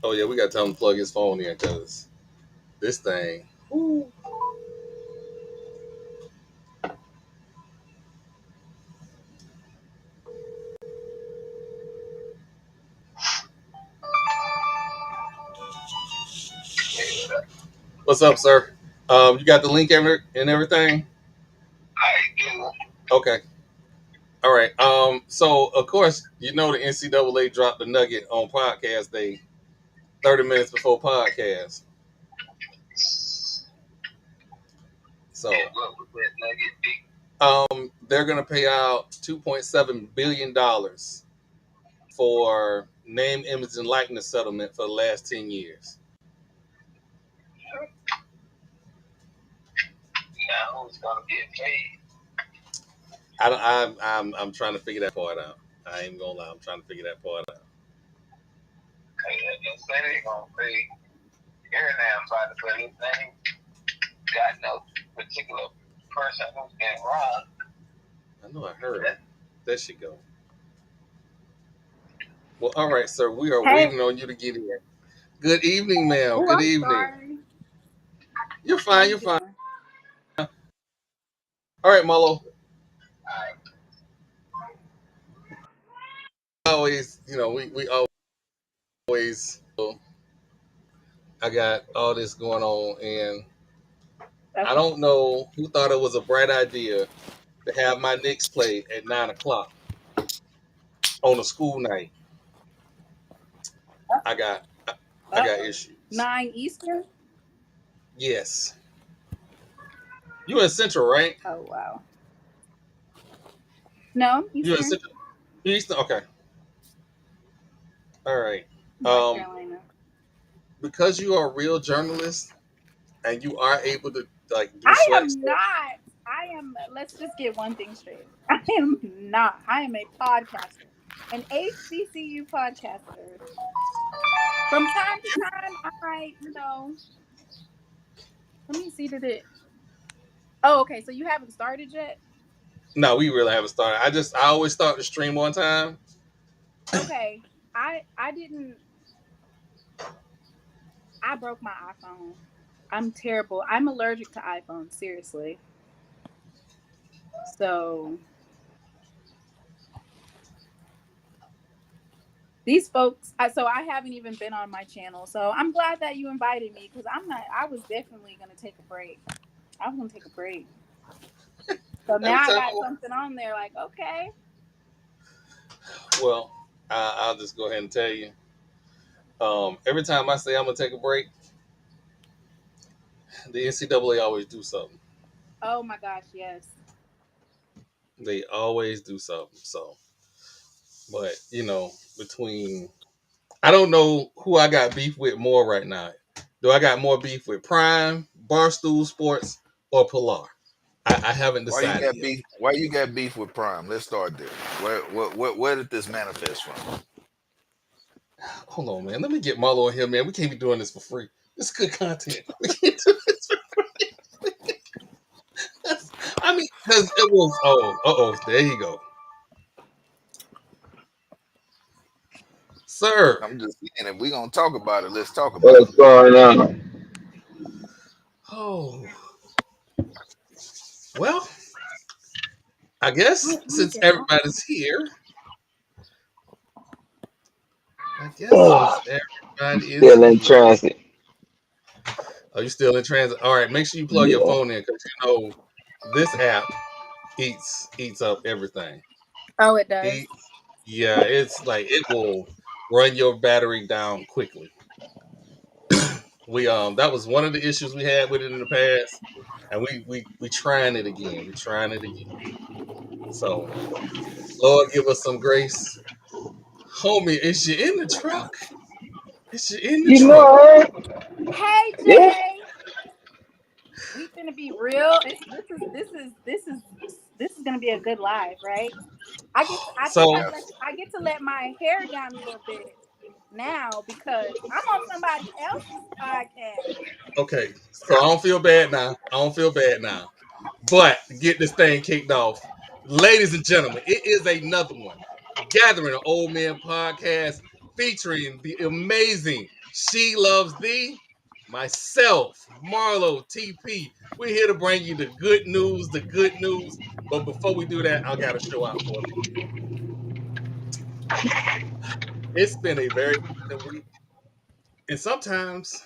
Oh yeah, we got to tell him to plug his phone in because this thing. Ooh. What's up, sir? You got the link and everything? I do. Okay. All right. So of course, you know the NCAA dropped the nugget on podcast day 30 minutes before podcast. So What was that nugget? they're gonna pay out $2.7 billion for name, image, and likeness settlement for the last 10 years. Now who's gonna get paid? I'm trying to figure that part out. I ain't gonna lie, I'm trying to figure that part out. They say they gonna pay every damn body for this thing. Got no particular person who's been wrong. I know I heard it. There she go. Well, all right, sir. We are waiting on you to get in. Good evening, ma'am. Good evening. Sorry. You're fine. You're fine. All right, Marlo. Always, we always. I got all this going on, and I don't know who thought it was a bright idea to have my Knicks play at 9 o'clock on a school night. I got issues. 9 Eastern? Yes. You in Central, right? Oh, wow. No, Eastern. You in Central? Eastern? Okay. All right. North Carolina. Because you are a real journalist and you are able to do I am not. Let's just get one thing straight. I am not. I am a podcaster. An HBCU podcaster. From time to time, let me see it. Oh, okay. So you haven't started yet? No, we really haven't started. I always start the stream one time. Okay. I didn't. I broke my iPhone. I'm terrible. I'm allergic to iPhones, seriously. So these folks, so I haven't even been on my channel. So I'm glad that you invited me because I was definitely going to take a break. I was going to take a break. So now I got something on there like, okay. Well, I'll just go ahead and tell you. Every time I say I'm going to take a break, the NCAA always do something. Oh my gosh, yes. They always do something. So, but between, I don't know who I got beef with more right now. Do I got more beef with Prime, Barstool Sports, or Pilar? I haven't decided. Why you got beef with Prime? Let's start there. Where did this manifest from? Hold on, man. Let me get Marlo in here, man. We can't be doing this for free. This is good content. We can't do this for free. Because it was. There you go, sir. I'm just saying, if we're gonna talk about it, let's talk about What's going on? Oh, well, I guess since everybody's here, everybody is still in transit. Oh, you still in transit? All right, make sure you plug your phone in because this app eats up everything. Oh, it does. Yeah, it's like it will run your battery down quickly. That was one of the issues we had with it in the past, and we trying it again. We trying it again. So, Lord, give us some grace, homie. Is you in the truck? Is you in the truck? Hey, Jay. We finna be real. This is gonna be a good live, right? I get to let my hair down a little bit now because I'm on somebody else's podcast. Okay, so I don't feel bad now. But get this thing kicked off. Ladies and gentlemen, it is another one. Gathering an Old Man podcast featuring the amazing She Loves Thee, myself, Marlo TP. We're here to bring you the good news, the good news. But before we do that, I got to show out for a minute. It's been a very recent week, and sometimes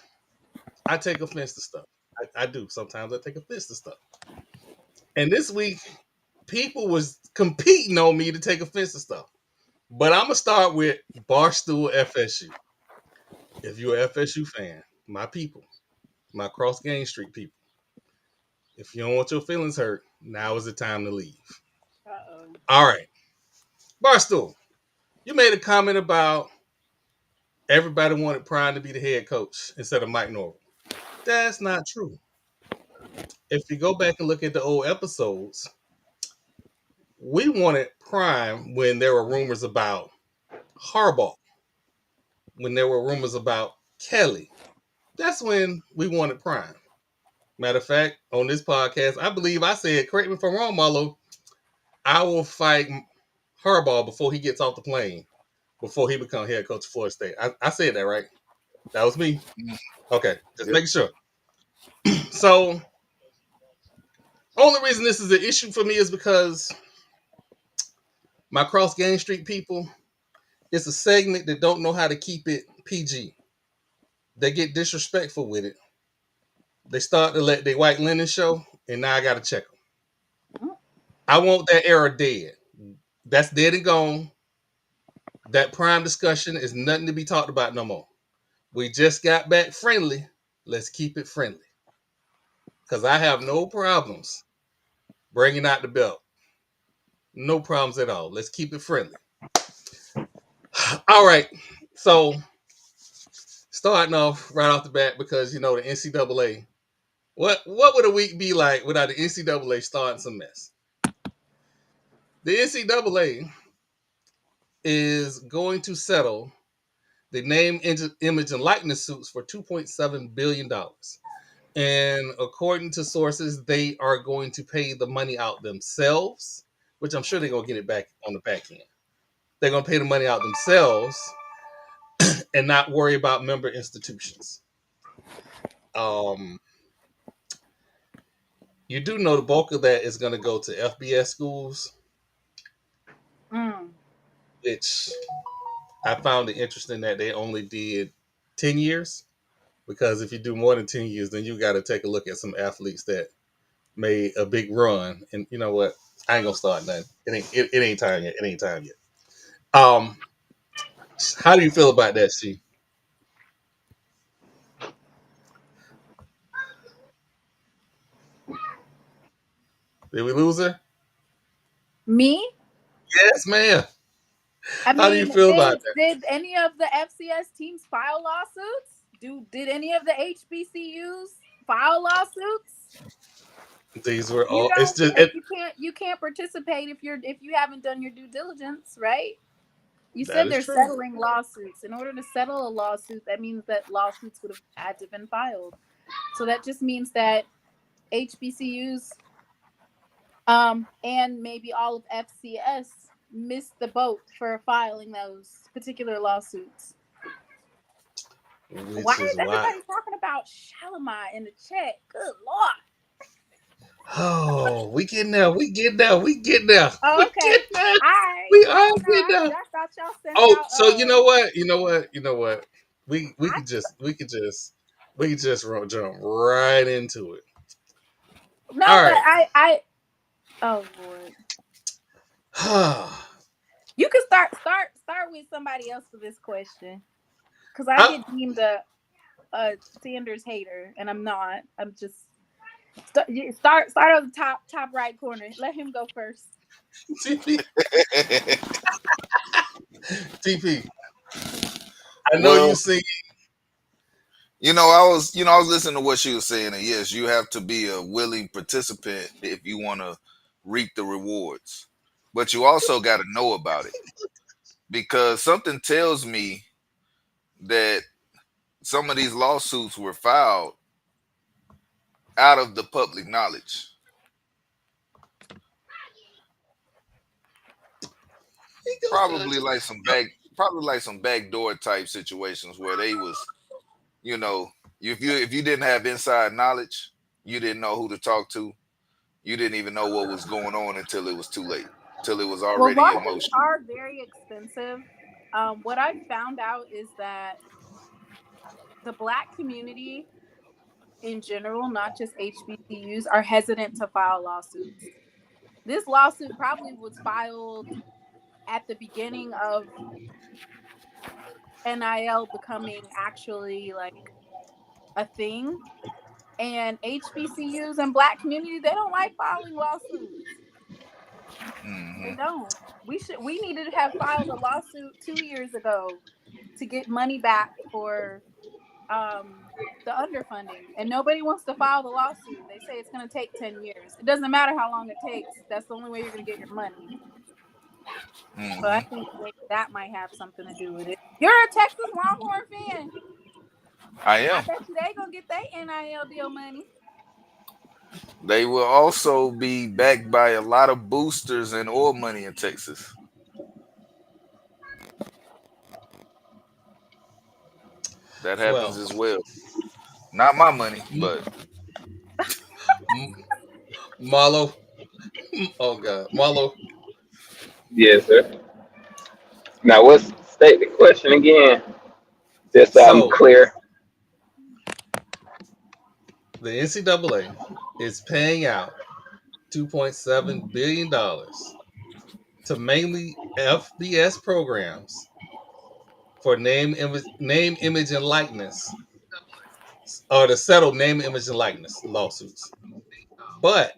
I take offense to stuff. I do. Sometimes I take offense to stuff. And this week, people was competing on me to take offense to stuff. But I'm gonna start with Barstool FSU. If you're an FSU fan, my people, my Cross Game Street people, if you don't want your feelings hurt, now is the time to leave. Uh-oh. All right, Barstool, you made a comment about everybody wanted Prime to be the head coach instead of Mike Norvell. That's not true. If you go back and look at the old episodes, we wanted Prime when there were rumors about Harbaugh, when there were rumors about Kelly. That's when we wanted Prime. Matter of fact, on this podcast, I believe I said, correct me if I'm wrong, Marlo, I will fight Harbaugh before he gets off the plane, before he becomes head coach of Florida State. I said that, right? That was me. Okay, just Yep. making sure. So, only reason this is an issue for me is because my Cross Game Street people, it's a segment that don't know how to keep it PG. They get disrespectful with it. They start to let their white linen show, and now I got to check them. I want that era dead. That's dead and gone. That Prime discussion is nothing to be talked about no more. We just got back friendly. Let's keep it friendly. Because I have no problems bringing out the belt. No problems at all. Let's keep it friendly. All right. So, starting off right off the bat, because, you know, the NCAA, what would a week be like without the NCAA starting some mess? The NCAA is going to settle the name, image, and likeness suits for $2.7 billion. And according to sources, they are going to pay the money out themselves, which I'm sure they're going to get it back on the back end. They're going to pay the money out themselves and not worry about member institutions. You do know the bulk of that is going to go to FBS schools, which I found it interesting that they only did 10 years. Because if you do more than 10 years, then you got to take a look at some athletes that made a big run. And you know what? I ain't gonna start nothing. It ain't time yet. It ain't time yet. Um, how do you feel about that, She? Did we lose her? Me? Yes, ma'am. I How do you mean, feel about that? did any of the FCS teams file lawsuits? Did any of the HBCUs file lawsuits? These were You all. It's don't just. you can't participate if you haven't done your due diligence, right? You That said is they're true. settling lawsuits. In order to settle a lawsuit, that means that lawsuits would have had to have been filed. So that just means that HBCUs and maybe all of FCS missed the boat for filing those particular lawsuits. Why Which is is why. everybody talking about Shalimar in the chat? Good lord. Oh, we getting there. We getting there. We getting there. Oh, We okay. getting there. All right. We I are don't know. getting there. I thought y'all sent Oh, out. so you know what? You know what? You know what? We I, could just jump right into it. no, All but right. I. Oh lord. You can start with somebody else for this question, because I I, get deemed a Sanders hater, and I'm not. I'm just start on the top right corner. Let him go first. TP, TP. I know you Well, see. I was listening to what she was saying, and yes, you have to be a willing participant if you want to reap the rewards. But you also got to know about it because something tells me that some of these lawsuits were filed out of the public knowledge. He goes, Probably like some backdoor type situations where they was you know, if you didn't have inside knowledge, you didn't know who to talk to. You didn't even know what was going on until it was too late, till it was Well, already in lawsuits motion. are very expensive. What I found out is that the Black community in general, not just HBCUs, are hesitant to file lawsuits. This lawsuit probably was filed at the beginning of NIL becoming actually like a thing. And HBCUs and Black community, they don't like filing lawsuits. They Hmm. don't. We needed to have filed a lawsuit 2 years ago to get money back for the underfunding, and nobody wants to file the lawsuit. They say it's going to take 10 years. It doesn't matter how long it takes. That's the only way you're going to get your money. So I Hmm. think maybe that might have something to do with it. You're a Texas Longhorn fan. I I am. bet you they going to get their NIL deal money. They will also be backed by a lot of boosters and oil money in Texas. That happens Well, as well. Not my money, but M- Marlo, oh God, Marlo. Yes, sir. Now, what's state the question again? Just so I'm So clear. the NCAA is paying out $2.7 billion to mainly FBS programs for name, image, and likeness, or to settle name, image, and likeness lawsuits. But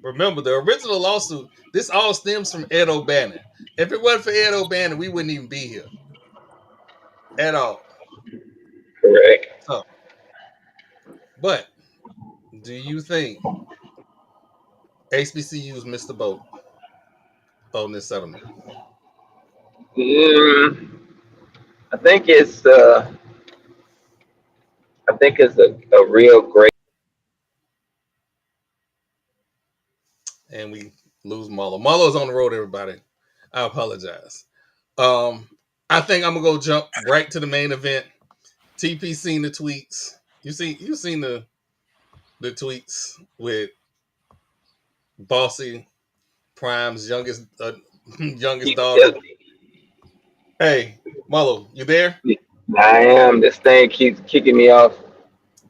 remember, the original lawsuit, this all stems from Ed O'Bannon. If it wasn't for Ed O'Bannon, we wouldn't even be here at all. Correct. So, but do you think HBCUs missed the boat on this settlement? Mm, I think it's a real great. And we lose Marlo. Marlo's on the road, everybody. I apologize. Um, I think I'm gonna go jump right to the main event. TP seen the tweets. You seen the tweets with Bossy Prime's youngest daughter. Hey, Marlo, you there? I am. This thing keeps kicking me off.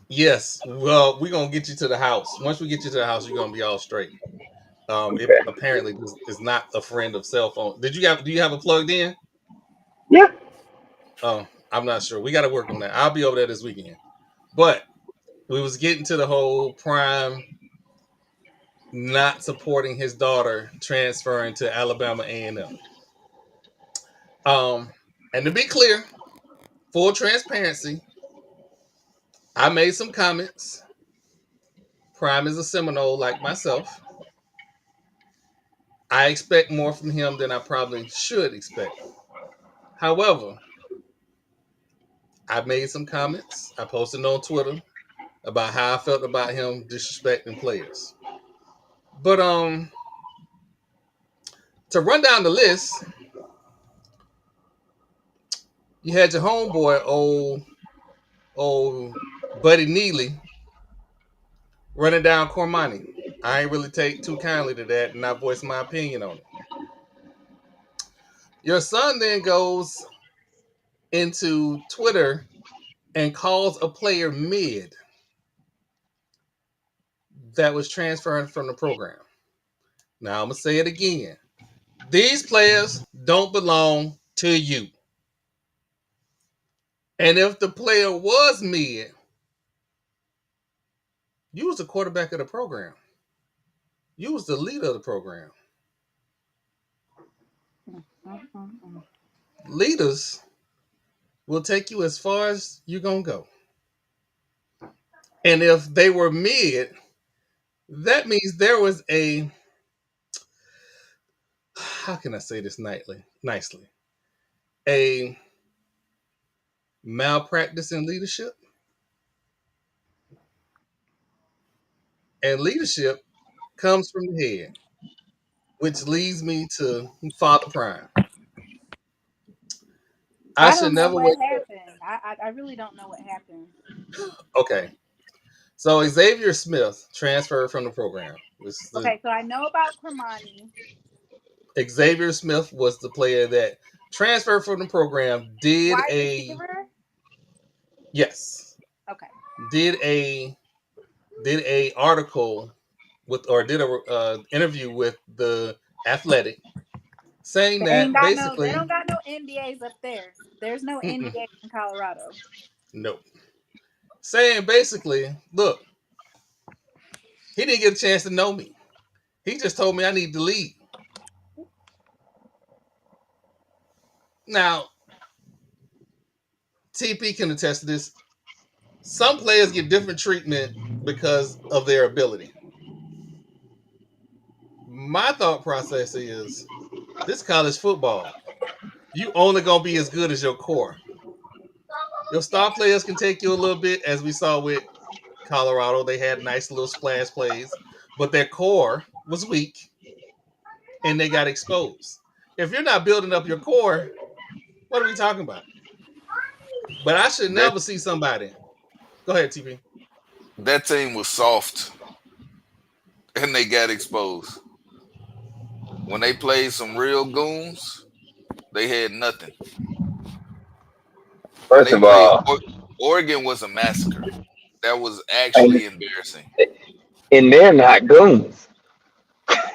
Yes. Well, we're gonna get you to the house. Once we get you to the house, you're gonna be all straight. It Okay. apparently is not a friend of cell phone. Do you have it plugged in? Yeah. Oh, I'm not sure. We got to work on that. I'll be over there this weekend. But we was getting to the whole Prime not supporting his daughter transferring to Alabama A&M. Um, and to be clear, full transparency, I made some comments. Prime is a Seminole like myself. I expect more from him than I probably should expect. However, I made some comments. I posted on Twitter about how I felt about him disrespecting players. But to run down the list, you had your homeboy, old Buddy Neely, running down Cormani. I ain't really take too kindly to that, and I voiced my opinion on it. Your son then goes into Twitter and calls a player mid that was transferring from the program. Now I'm gonna say it again. These players don't belong to you. And if the player was mid, you was the quarterback of the program. You was the leader of the program. Mm-mm-mm. Leaders will take you as far as you're gonna go. And if they were mid, that means there was a, how can I say this nicely? A malpractice in leadership. And leadership comes from the head, which leads me to Father Prime. I I should don't know never what wake up. happened. I really don't know what happened. Okay. So Xavier Smith transferred from the program. Okay, so I know about Cremani. Xavier Smith was the player that transferred from the program. Wide receiver. Yes, Okay. did a article with or did a interview with the Athletic, saying They ain't that got no. They basically, don't got no NDAs up there. There's no mm-mm, NDA in Colorado. no, saying basically, look, he didn't get a chance to know me. He just told me I need to leave. Now, TP can attest to this. Some players get different treatment because of their ability. My thought process is this college football. You only gonna be as good as your core. Your star players can take you a little bit, as we saw with Colorado. They had nice little splash plays, but their core was weak and they got exposed. If you're not building up your core, what are we talking about? But I should That never see somebody. Go ahead, TP. that team was soft and they got exposed. When they played some real goons, they had nothing. When First they of played all, Oregon was a massacre. That was and actually embarrassing. they're not goons.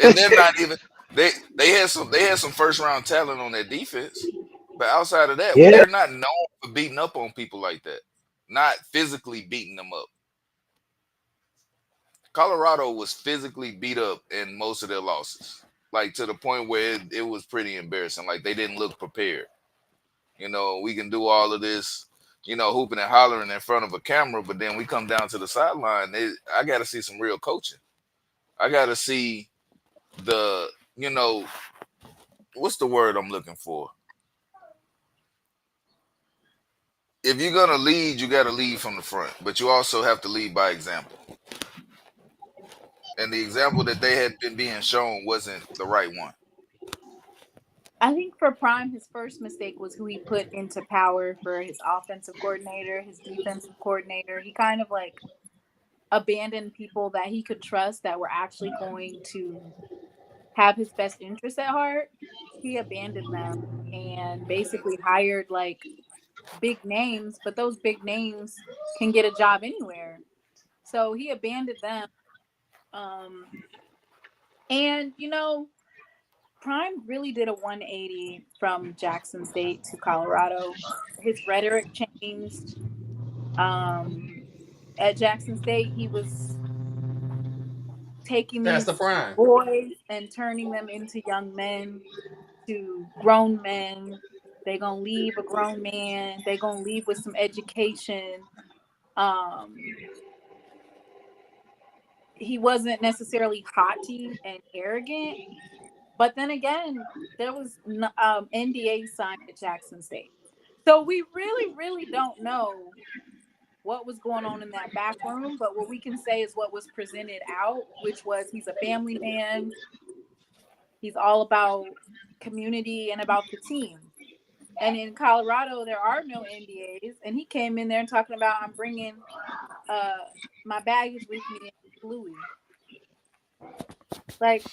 And they're not even they had some first round talent on their defense. But outside of that, Yeah, they're not known for beating up on people like that. Not physically beating them up. Colorado was physically beat up in most of their losses. Like to the point where it was pretty embarrassing. Like they didn't look prepared. We can do all of this, hooping and hollering in front of a camera, but then we come down to the sideline. I got to see some real coaching. I got to see the, you know, what's the word I'm looking for? If you're gonna lead, you got to lead from the front, but you also have to lead by example. And the example that they had been being shown wasn't the right one. I think for Prime, his first mistake was who he put into power for his offensive coordinator, his defensive coordinator. He kind of like abandoned people that he could trust that were actually going to have his best interests at heart. He abandoned them and basically hired like big names, but those big names can get a job anywhere. So he abandoned them. Um, and Prime really did a 180 from Jackson State to Colorado. His rhetoric changed. Um, at Jackson State, he was taking That's the these prime. boys and turning them into young men, to grown men. They gonna leave a grown man. They gonna leave with some education. Um, he wasn't necessarily haughty and arrogant, but then again, there was NDA signed at Jackson State, so we really, really don't know what was going on in that back room. But what we can say is what was presented out, which was he's a family man. He's all about community and about the team. And in Colorado, there are no NDAs. And he came in there and talking about, I'm bringing uh, my baggage with me in Louis. Like,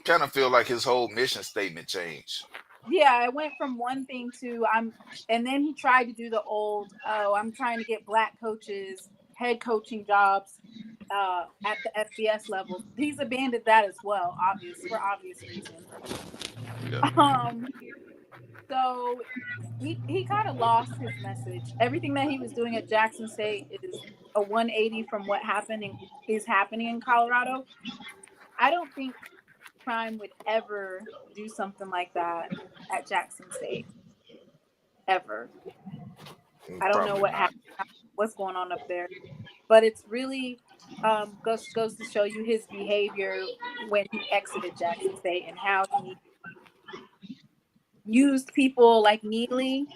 Kind of feel like his whole mission statement changed. yeah, it went from one thing to and then he tried to do the old, oh, I'm trying to get black coaches, head coaching jobs at the FBS level. He's abandoned that as well, for obvious reasons. Yeah. Um, so he kind of lost his message. Everything that he was doing at Jackson State is a 180 from what is happening in Colorado. I don't think Prime would ever do something like that at Jackson State ever. I don't know Probably what not. happened, what's going on up there, but it's really goes to show you his behavior when he exited Jackson State and how he used people like Neely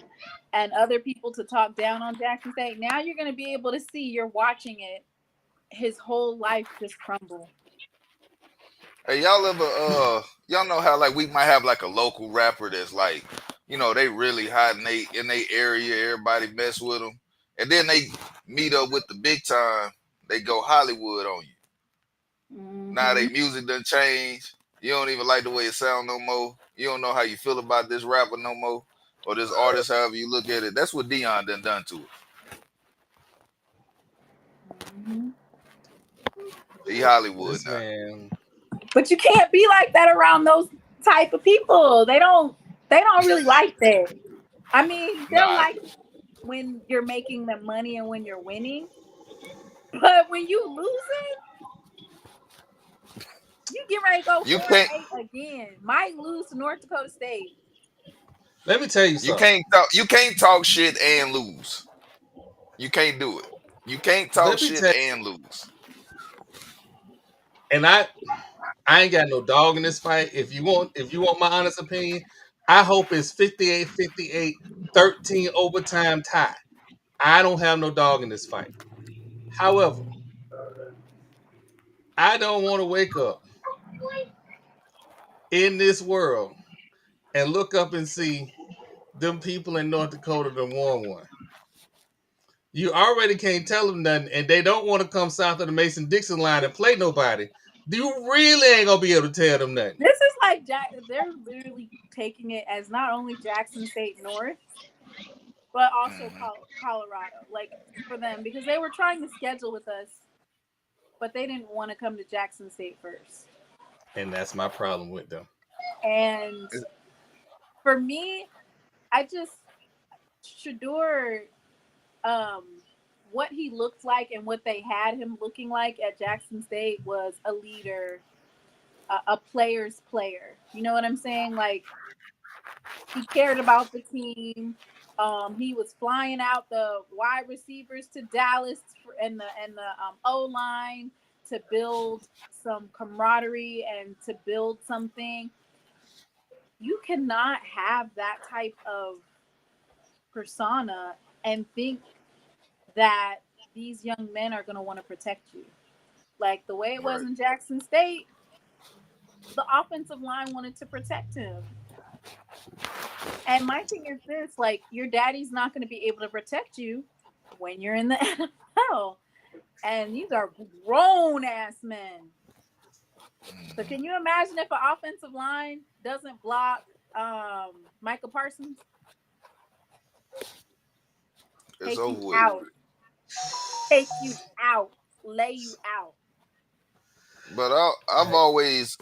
and other people to talk down on Jackson State. Now you're going to be able to see, you're watching it, his whole life just crumble. Hey, y'all ever y'all know how like we might have like a local rapper that's like they really hot in they area. Everybody mess with them, and then they meet up with the big time. They go Hollywood on you. Now they Mm-hmm. music done changed. You don't even like the way it sound no more. You don't know how you feel about this rapper no more, or this artist, however you look at it. That's what Dion done to it. Mm-hmm. He Hollywood This now. man, But you can't be like that around those type of people. They don't really like that. I mean, they'll Nah, like when you're making them money and when you're winning. But when you losing, you get ready to go you 4 can't and 8 again. Might lose to North Dakota State. let me tell you you something. can't talk you can't talk shit and lose. You can't do it. You can't talk Let me shit tell and lose. and I ain't got no dog in this fight. If you want my honest opinion, I hope it's 58-58, 13 overtime tie. I don't have no dog in this fight. However, I don't want to wake up in this world and look up and see them people in North Dakota that won one. You already can't tell them nothing, and they don't want to come south of the Mason-Dixon line and play nobody. You really ain't gonna be able to tell them nothing. This is like they're literally taking it as not only Jackson State North, but also Hmm. Colorado. Like for them because they were trying to schedule with us, but they didn't want to come to Jackson State first. And that's my problem with them. And for me, I just Shador, um, what he looked like and what they had him looking like at Jackson State was a leader, a player's player. You know what I'm saying? Like he cared about the team. He was flying out the wide receivers to Dallas and the O line to build some camaraderie and to build something. You cannot have that type of persona and think that these young men are going to want to protect you. Like the way it was Right. in Jackson State, the offensive line wanted to protect him. And my thing is this, like your daddy's not going to be able to protect you when you're in the NFL. And these are grown ass men. So Hmm. can you imagine if an offensive line doesn't block Michael Parsons? It's Take you over with. out. Take you out. Lay you out. But Right.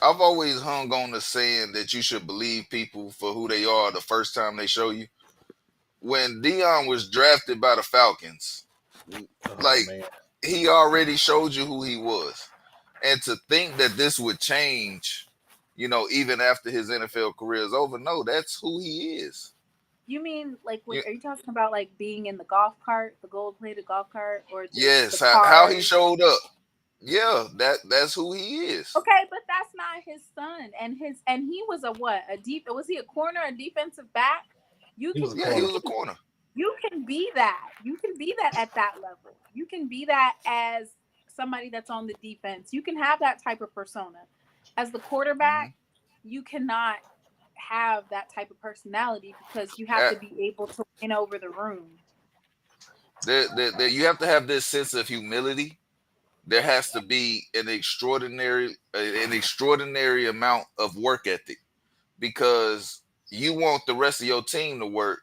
I've always hung on the saying that you should believe people for who they are the first time they show you. When Dion was drafted by the Falcons, Oh like man. he already showed you who he was. And to think that this would change, even after his NFL career is over, no, that's who he is. You mean like You, are you talking about like being in the golf cart, the gold plated golf cart, or just the yes, how he cars? showed up. Yeah, that's who he is. Okay, but that's not his son. And he was a what? A deep was he a corner, a defensive back? You He can was a Yeah, he you corner. was a can corner. you can be that. You can be that at that level. You can be that as somebody that's on the defense. You can have that type of persona. As the Hmm. quarterback, you cannot have that type of personality because you have to be able to win over the room. You have to have this sense of humility. There has to be an extraordinary amount of work ethic because you want the rest of your team to work,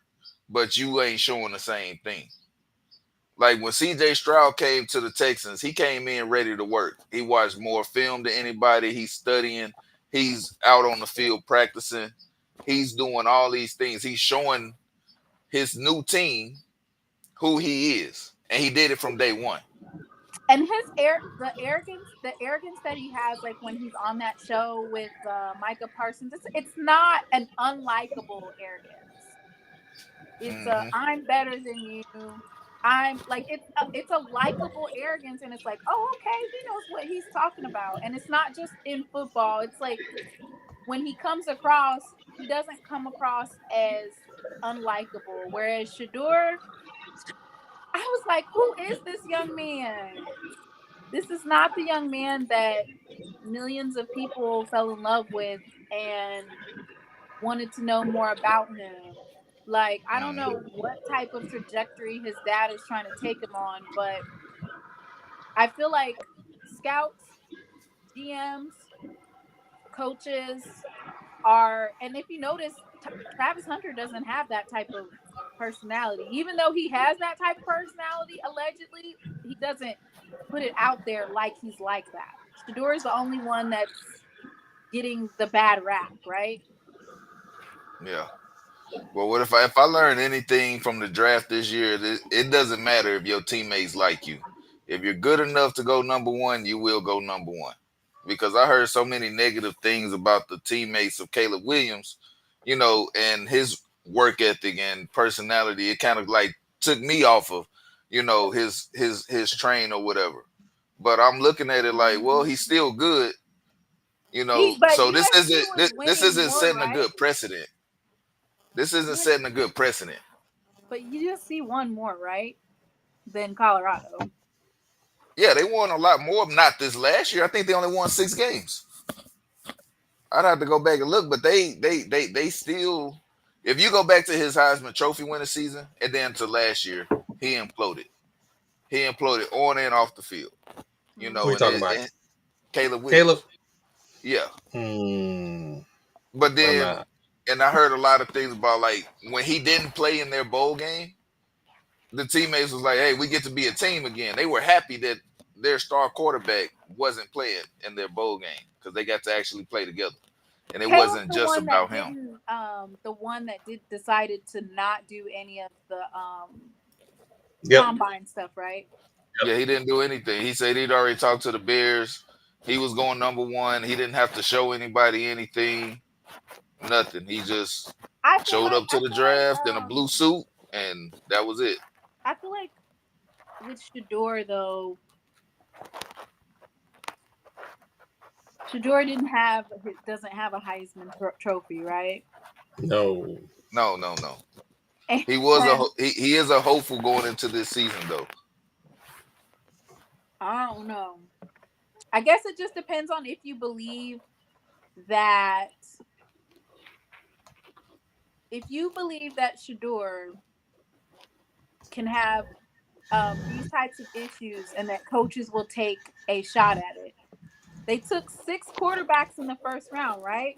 but you ain't showing the same thing. Like when CJ Stroud came to the Texans, he came in ready to work. He watched more film than anybody. He's studying. He's out on the field practicing. He's doing all these things. He's showing his new team who he is, and he did it from day one. And the arrogance that he has, like when he's on that show with Micah Parsons, it's not an unlikable arrogance. It's a Hmm. I'm better than you. I'm like it's a likable arrogance, and it's like, oh, okay, he knows what he's talking about, and it's not just in football. It's like when he comes across, he doesn't come across as unlikable. Whereas Shador, I was like, who is this young man? This is not the young man that millions of people fell in love with and wanted to know more about him. Like, I don't know Mm-hmm. what type of trajectory his dad is trying to take him on, but I feel like scouts, GMs, coaches are, and if you notice, Travis Hunter doesn't have that type of personality. Even though he has that type of personality, allegedly, he doesn't put it out there like he's like that. Shador is the only one that's getting the bad rap, right? Yeah. Well, what if I learn anything from the draft this year? It doesn't matter if your teammates like you. If you're good enough to go number one, you will go number one. Because I heard so many negative things about the teammates of Caleb Williams, and his work ethic and personality. It kind of like took me off of, his train or whatever. But I'm looking at it like, well, Mhm. he's still good, But So this USC isn't was this winning isn't more, setting a right? good precedent. This isn't US setting a good precedent. But USC won more, right, than Colorado. Yeah, they won a lot more. Not this last year. I think they only won 6 games. I'd have to go back and look, but they still. If you go back to his Heisman Trophy winning season and then to last year, he imploded. He imploded on and off the field. Who are you Mm-hmm. talking about? And Caleb Caleb? Williams. Yeah, Hmm. but I'm then, not. and I heard a lot of things about like when he didn't play in their bowl game, the teammates was like, "Hey, we get to be a team again." They were happy that their star quarterback wasn't playing in their bowl game because they got to actually play together, and it Caleb, wasn't just about him. the one that did decided to not do any of the Yep. combine stuff, right? Yeah, he didn't do anything. He said he'd already talked to the Bears. He was going number one. He didn't have to show anybody anything, nothing. He just I feel showed like up to the draft in a blue suit, and that was it. I feel like with Shador though, Shador doesn't have a Heisman trophy, right? No. No, no, no. He was a And he is a hopeful going into this season though. I don't know. I guess it just depends on if you believe that Shador can have these types of issues and that coaches will take a shot at it. They took 6 quarterbacks in the first round, right?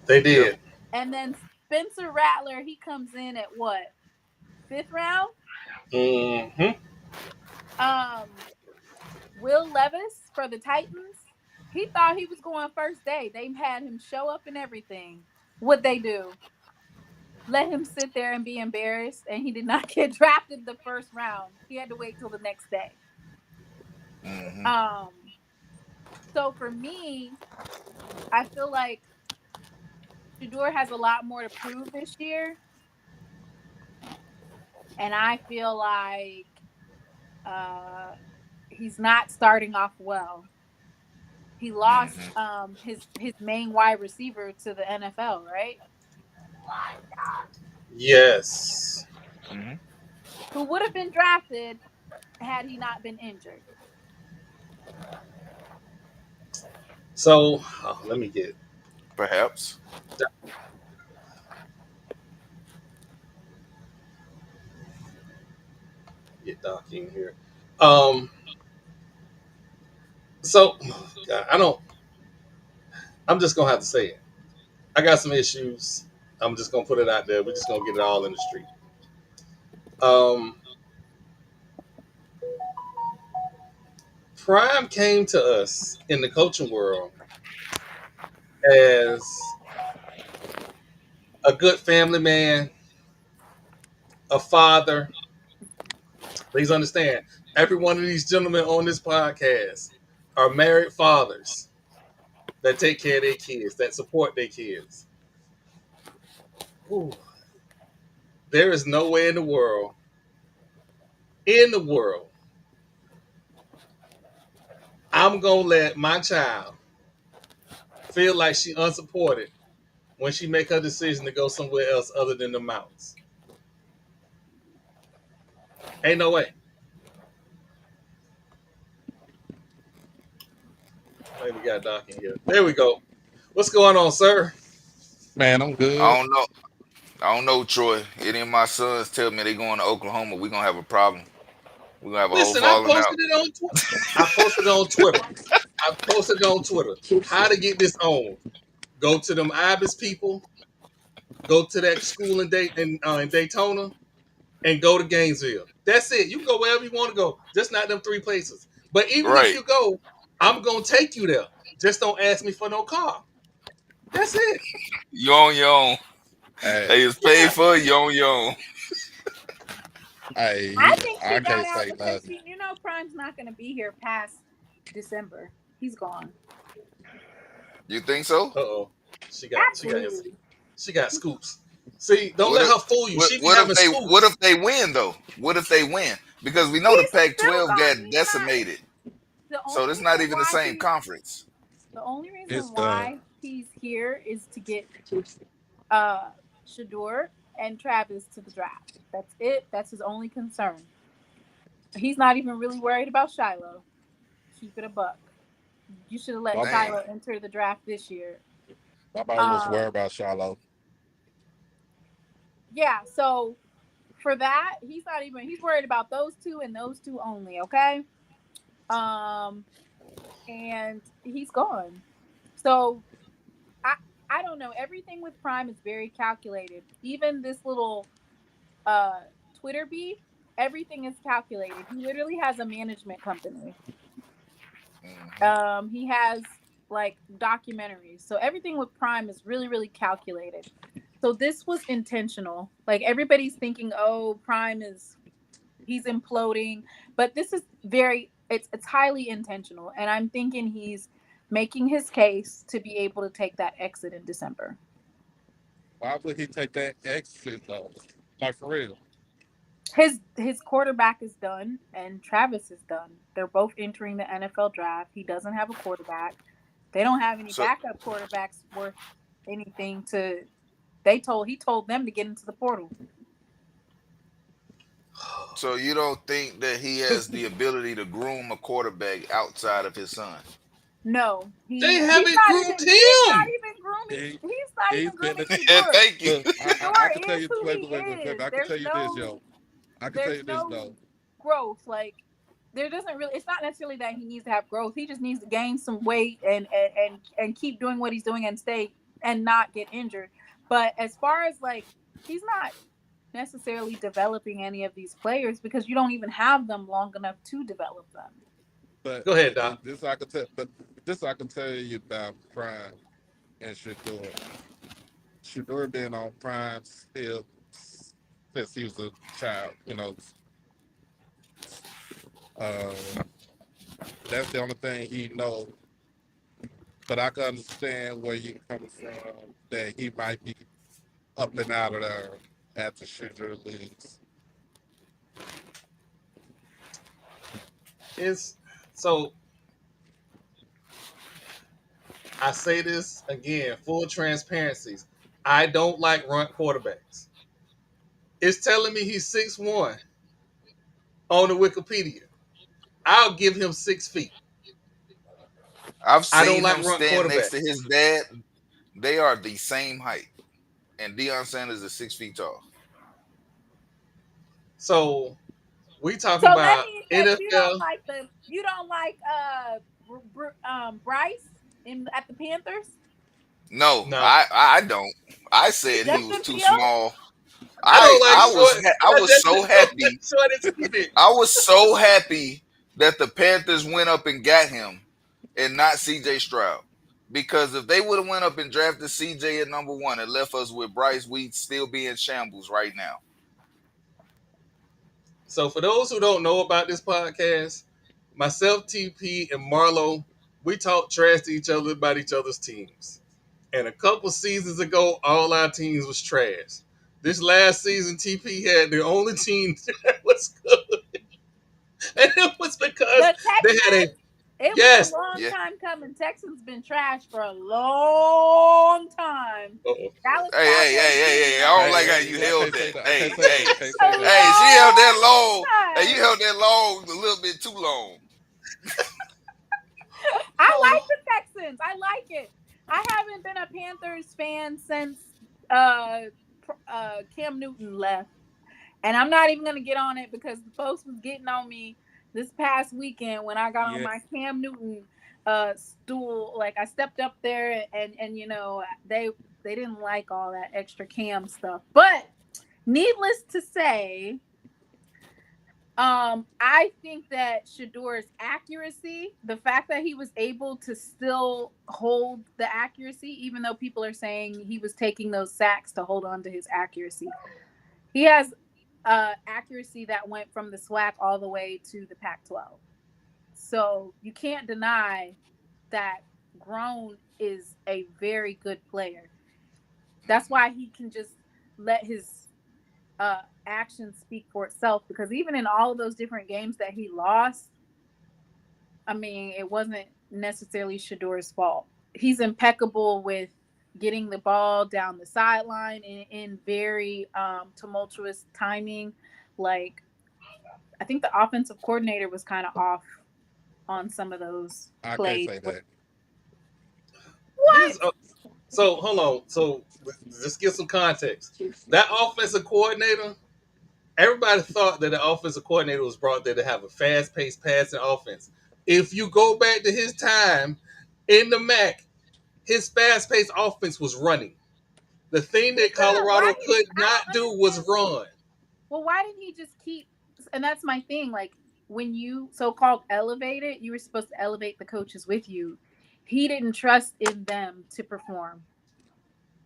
They Yep. did. And then Spencer Rattler, he comes in at what? 5th round? Hmm. Um, Will Levis for the Titans. He thought he was going first day. They had him show up and everything. What'd they do? Let him sit there and be embarrassed, and he did not get drafted the first round. He had to wait till the next day. Hmm. Um, so for me, I feel like Shador has a lot more to prove this year, and I feel like uh, he's not starting off well. He lost Hmm. his main wide receiver to the NFL, right? Yes. Hmm. Who would have been drafted had he not been injured. So let me Perhaps. get Doc in here. Um. So God, I don't. I'm just gonna have to say it. I got some issues. I'm just gonna put it out there. We're just gonna get it all in the street. Um. Prime came to us in the coaching world as a good family man, a father. Please understand, every one of these gentlemen on this podcast are married fathers that take care of their kids, that support their kids. Ooh, there is no way in the world, I'm gonna let my child feel like she unsupported when she make her decision to go somewhere else other than the mountains. Ain't no way. Hey, we got Doc in here. There we go. What's going on, sir? Man, I'm I good. don't know. I don't know, Troy. Any of my sons tell me they going to Oklahoma, we gonna have a problem. We're gonna have a whole Listen, I falling out. posted it on Twitter. I posted it on Twitter. I posted it on Twitter. How to get this on? Go to them Ibis people. Go to that school in Daytona, and go to Gainesville. That's it. You can go wherever you want to go, just not them three places. But even if Right. you go, I'm gonna take you there. Just don't ask me for no car. That's it. You on your own. Hey, Hey, it's paid Yeah. for. You on your own. I hey, think he I got can't out say because nothing. Prime's not going to be here past December. He's gone. You think so? Uh oh. Absolutely. She got scoops. See, don't What let if her fool you. what, She be what if having what if scoops. they win though? What if they win? Because we know the He's still Pac-12 gone. got He's not. decimated, The so only it's not reason even the why same he conference. the only reason It's done. why he's here is to get uh Shador and Travis to the draft. That's it. That's his only concern. He's not even really worried about Shiloh. Keep it a buck. You should have let My, Dang. Shiloh enter the draft this year. Nobody was Um, worried about Shiloh. yeah, so for that, he's worried about those two and those two only, okay? Um, and he's gone. So I I don't know. Everything with Prime is very calculated. Even this little uh Twitter beef, everything is calculated. He literally has a management company. Mhm. He has like documentaries. So everything with Prime is really, really calculated. So this was intentional. Like everybody's thinking, oh, Prime is he's imploding, but this is it's highly intentional. And I'm thinking he's making his case to be able to take that exit in December. Why would he take that exit though? Like for real. His quarterback is done and Travis is done. They're both entering the NFL draft. He doesn't have a quarterback. They don't have any So backup quarterbacks worth anything to he told them to get into the portal. so you don't think that he has the ability to groom a quarterback outside of his son? No, They he's haven't not even groomed him. He, he's not he's even been. grooming Shador. Thank you. Look, Shador I can tell is you. who he Wait. is. I can tell you this, yo. I can tell There's you this no though. growth. Like there doesn't really. It's not necessarily that he needs to have growth. He just needs to gain some weight and keep doing what he's doing and stay and not get injured. But as far as like, he's not necessarily developing any of these players because you don't even have them long enough to develop them. But Go ahead, Doc. this I can tell. But this I can tell you about Prime and Shador. Shador been on Prime still since he was a child. Uh, that's the only thing he knows. But I can understand where you coming from. That he might be up and out of there after Shador leaves. It's so I say this again, full transparencies. I don't like runt quarterbacks. It's telling me he's 6'1" on the Wikipedia. I'll give him 6 feet. I've I don't seen like him runt stand next to quarterbacks. his dad. They are the same height, and Dion Sanders is 6 feet tall. So we So talking that about means that NFL. you don't like Bryce in at the Panthers. No, No, I don't. I said he was Justin too Fields. small. I don't like I I was just so don't like happy. short and skinny. I was so happy that the Panthers went up and got him and not CJ Stroud. Because if they would have went up and drafted CJ at number one and left us with Bryce, we'd still be in shambles right now. So for those who don't know about this podcast, myself, TP, and Marlo, we talk trash to each other about each other's teams. And a couple seasons ago, all our teams was trash. This last season, TP had the only team that was good, and it was because The they had a Texans. It was a yes. long Yeah. time coming. Texans been trash for a long time. Uh-oh. Dallas Cowboys been Hey, I don't Hey, like trash how hey, you I held can't say that. that. I Hey, can't say that. hey, I can't a say that. hey, she held that long. long Hey, you time. held that long a little bit too long. I like Oh, the Texans. I like it. I haven't been a Panthers fan since uh Cam Newton left, and I'm not even gonna get on it because the folks was getting on me this past weekend when I got on my Cam Newton stool. Like I stepped up there and they didn't like all that extra Cam stuff. But needless to say, I think that Shedeur's accuracy, the fact that he was able to still hold the accuracy, even though people are saying he was taking those sacks to hold on to his accuracy, he has accuracy that went from the SWAC all the way to the Pac-12. So you can't deny that Grown is a very good player. That's why he can just let his actions speak for itself, because even in all of those different games that he lost, I mean, it wasn't necessarily Shedeur's fault. He's impeccable with getting the ball down the sideline in very tumultuous timing. Like, I think the offensive coordinator was kind of off on some of those plays. I can't say that. What? So hold on. So let's get some context. That offensive coordinator, everybody thought that the offensive coordinator was brought there to have a fast-paced passing offense. If you go back to his time in the MAC, his fast-paced offense was running. The thing that Colorado could not do was run. Well, why didn't he just keep? And that's my thing. Like, when you so-called elevated, you were supposed to elevate the coaches with you. He didn't trust in them to perform.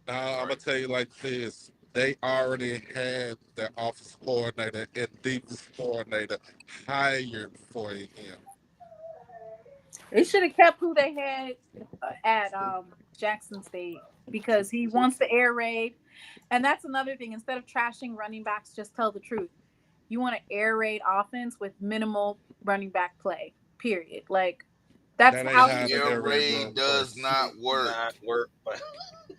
I'm gonna tell you like this: they already had their offensive coordinator and defensive coordinator hired for him. They should have kept who they had at Jackson State, because he wants to air raid. And that's another thing. Instead of trashing running backs, just tell the truth. You want to air raid offense with minimal running back play, period. Like, that's how air raid does not work.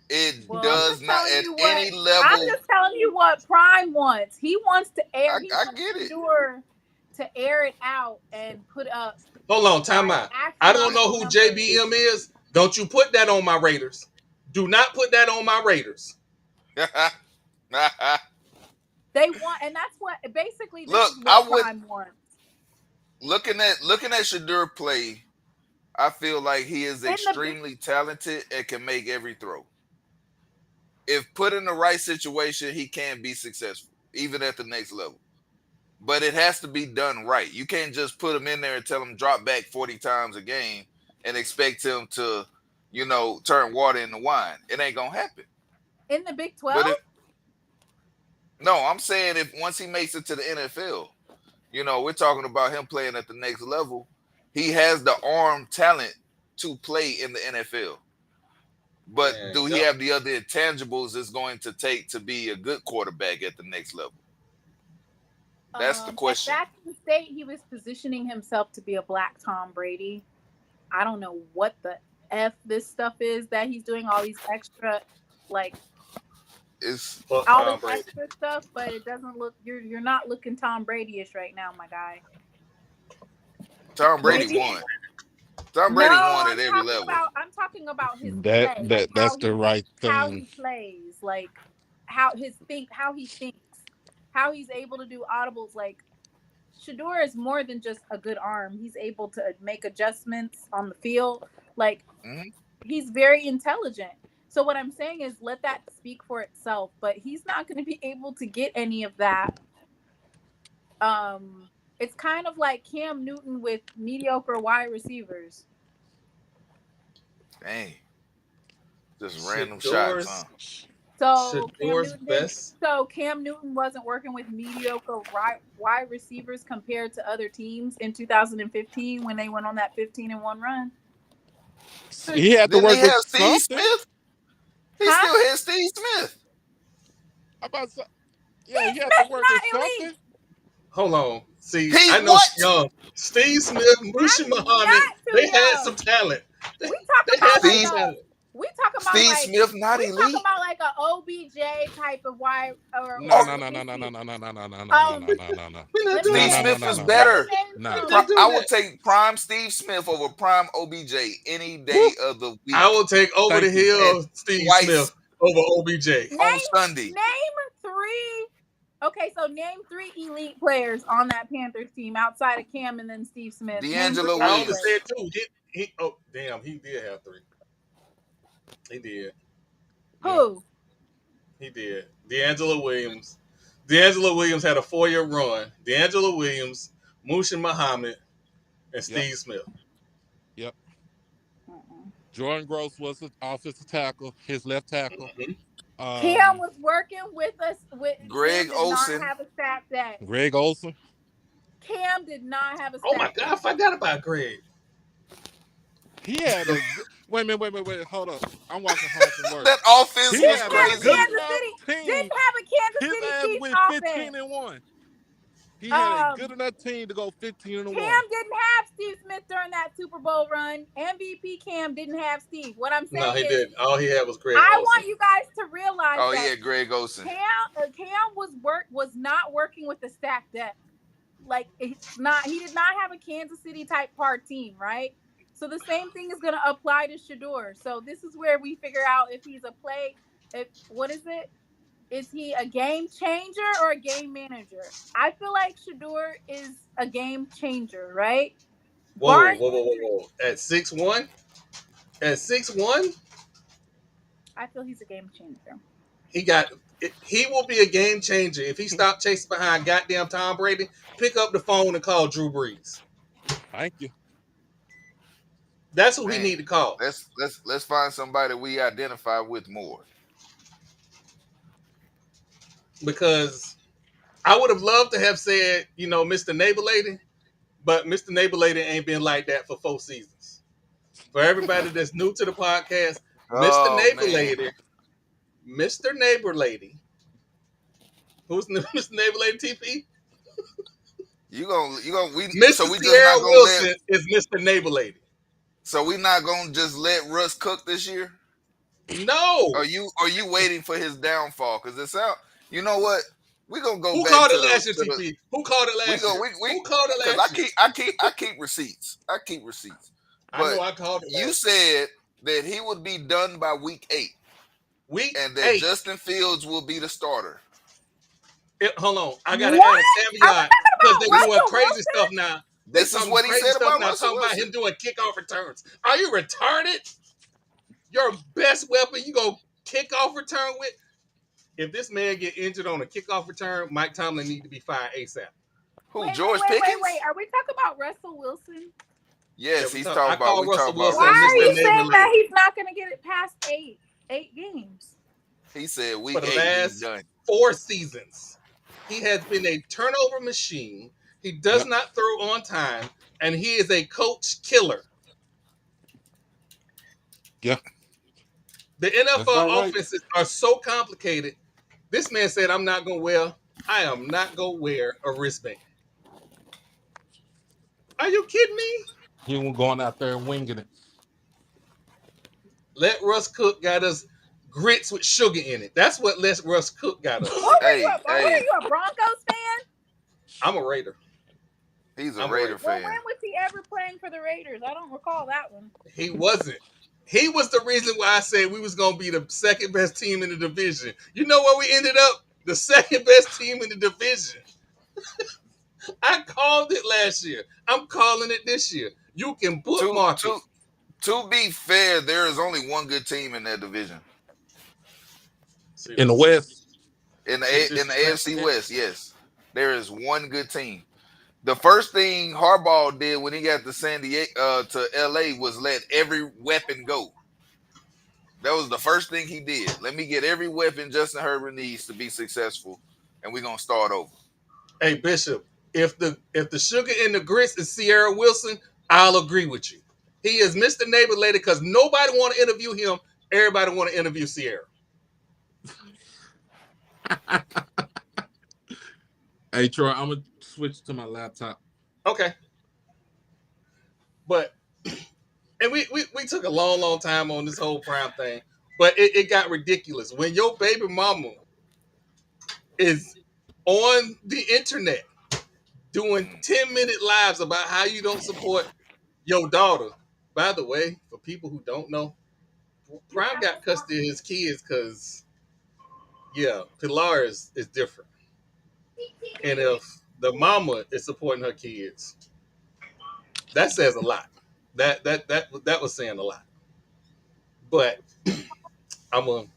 It well, does not at any level. I'm just telling you what Prime wants. He wants to air. I get it. To air it out and put up. Hold on, time out. I don't know who JBM is. Don't you put that on my Raiders. Do not put that on my Raiders. They want, and that's what basically. Look, Prime wants. Looking at Shedeur play, I feel like he is extremely talented and can make every throw. If put in the right situation, he can be successful, even at the next level. But it has to be done right. You can't just put him in there and tell him drop back 40 times a game and expect him to, turn water into wine. It ain't gonna happen. In the Big 12? No, I'm saying if once he makes it to the NFL, we're talking about him playing at the next level. He has the arm talent to play in the NFL. But do he have the other intangibles it's going to take to be a good quarterback at the next level? That's the question. At Jackson State, he was positioning himself to be a black Tom Brady. I don't know what the F this stuff is that he's doing, all these extra, all this extra stuff, but it doesn't look, you're not looking Tom Brady-ish right now, my guy. Tom Brady won. Tom Brady won at every level. I'm talking about his play. That's the right thing. How he plays, like how he thinks, how he's able to do audibles. Like, Shedeur is more than just a good arm. He's able to make adjustments on the field. Like, he's very intelligent. So what I'm saying is, let that speak for itself. But he's not going to be able to get any of that. It's kind of like Cam Newton with mediocre wide receivers. Dang. Just random shots, huh? So Cam Newton wasn't working with mediocre wide receivers compared to other teams in 2015 when they went on that 15-1 run. He had to work with Steve Smith. He still had Steve Smith. He had to work with something. Hold on. See, I know young. Steve Smith, Mushi Muhammad, they had some talent. We talking about Steve Smith, not elite. We talking about like an OBJ type of wide. No. Steve Smith is better. I would take prime Steve Smith over prime OBJ any day of the week. I will take over the hill Steve Smith over OBJ. on Sunday. Name three. Okay, so name three elite players on that Panthers team outside of Cam and then Steve Smith. Name three D'Angelo I elite only Williams. players. said two. Oh damn, he did have three. He did. Yeah. Who? He did. D'Angelo Williams. D'Angelo Williams had a 4-year run. D'Angelo Williams, Mushin Muhammad, and Yep. Steve Smith. Yep. Uh-uh. Jordan Gross was the offensive tackle, his left tackle. Mm-hmm. Cam was working with us. Greg Cam did not Olsen. have a stat deck. Greg Olsen. Cam did not have a stat Oh my God, I forgot about Greg. He had a good, wait a minute, hold up. I'm walking home from work. That offense He was had a Have a crazy. good Kansas enough City. team. Didn't have a Kansas His City ass Chiefs went offense. 15-1. He had a good enough team to go 15-1. Cam didn't have Steve Smith during that Super Bowl run. MVP Cam didn't have Steve. What I'm saying No, he is, didn't. All he had was Greg I Olsen. want you guys to realize Oh that yeah, Greg Olsen. Cam was not working with the stacked deck. Like it's not. He did not have a Kansas City type par team, right? So the same thing is going to apply to Shedeur. So this is where we figure out if he's a play. What is it? Is he a game changer or a game manager? I feel like Shedeur is a game changer, right? Whoa. At 6'1"? At 6'1"? I feel he's a game changer. He will be a game changer if he stopped chasing behind goddamn Tom Brady, pick up the phone and call Drew Brees. Thank you. That's who Man, he need to call. Let's find somebody we identify with more. Because I would have loved to have said, Mr. Neighbor Lady, but Mr. Neighbor Lady ain't been like that for 4 seasons. For everybody that's new to the podcast, Mr. Neighbor Lady, who's Mr. Neighbor Lady TP? Mr. So we just Sierra not gonna Wilson is Mr. Neighbor Lady. So we not gonna just let Russ cook this year? No. Are you waiting for his downfall? Because it's out. You know what? We're gonna go Who back called to it last year, TP? Who called it last year? Who called it last year? I keep receipts. I know I called it last you said that he would be done by week 8. And that Justin Fields will be the starter. Hold on. I gotta add a caveat because they're doing crazy stuff now. This is what he said about Russell talking Wilson. about him doing kickoff returns. Are you retarded? Your best weapon you go kickoff return with? If this man get injured on a kickoff return, Mike Tomlin need to be fired ASAP. Who, George Pickens? Wait. Are we talking about Russell Wilson? Yes, he's talking about Russell Wilson. Why are you saying that he's not going to get it past 8 games? He said week 8 for the last 4 seasons, he has been a turnover machine. He does not throw on time, and he is a coach killer. Yeah. The NFL offenses are so complicated. This man said, I am not going to wear a wristband. Are you kidding me? He was going out there and winging it. Let Russ Cook got us grits with sugar in it. That's what Let Russ Cook got us. Are you a Broncos fan? I'm a Raider. He's a Raider fan. When was he ever playing for the Raiders? I don't recall that one. He wasn't. He was the reason why I said we was going to be the second best team in the division. You know where we ended up? The second best team in the division. I called it last year. I'm calling it this year. You can bookmark it. To be fair, there is only one good team in that division. In the West? In the AFC West, yes. There is one good team. The first thing Harbaugh did when he got to to LA was let every weapon go. That was the first thing he did. Let me get every weapon Justin Herbert needs to be successful, and we're gonna start over. Hey Bishop, if the sugar in the grits is Sierra Wilson, I'll agree with you. He is Mr. Neighbor Lady because nobody want to interview him. Everybody want to interview Sierra. Hey Troy, I'm gonna switch to my laptop. Okay. But and we took a long time on this whole prime thing, but it got ridiculous. When your baby mama is on the internet doing 10-minute lives about how you don't support your daughter. By the way, for people who don't know, Prime got custody of his kids because yeah, Pilar is different, and if the mama is supporting her kids, that says a lot. That was saying a lot. But I'm gonna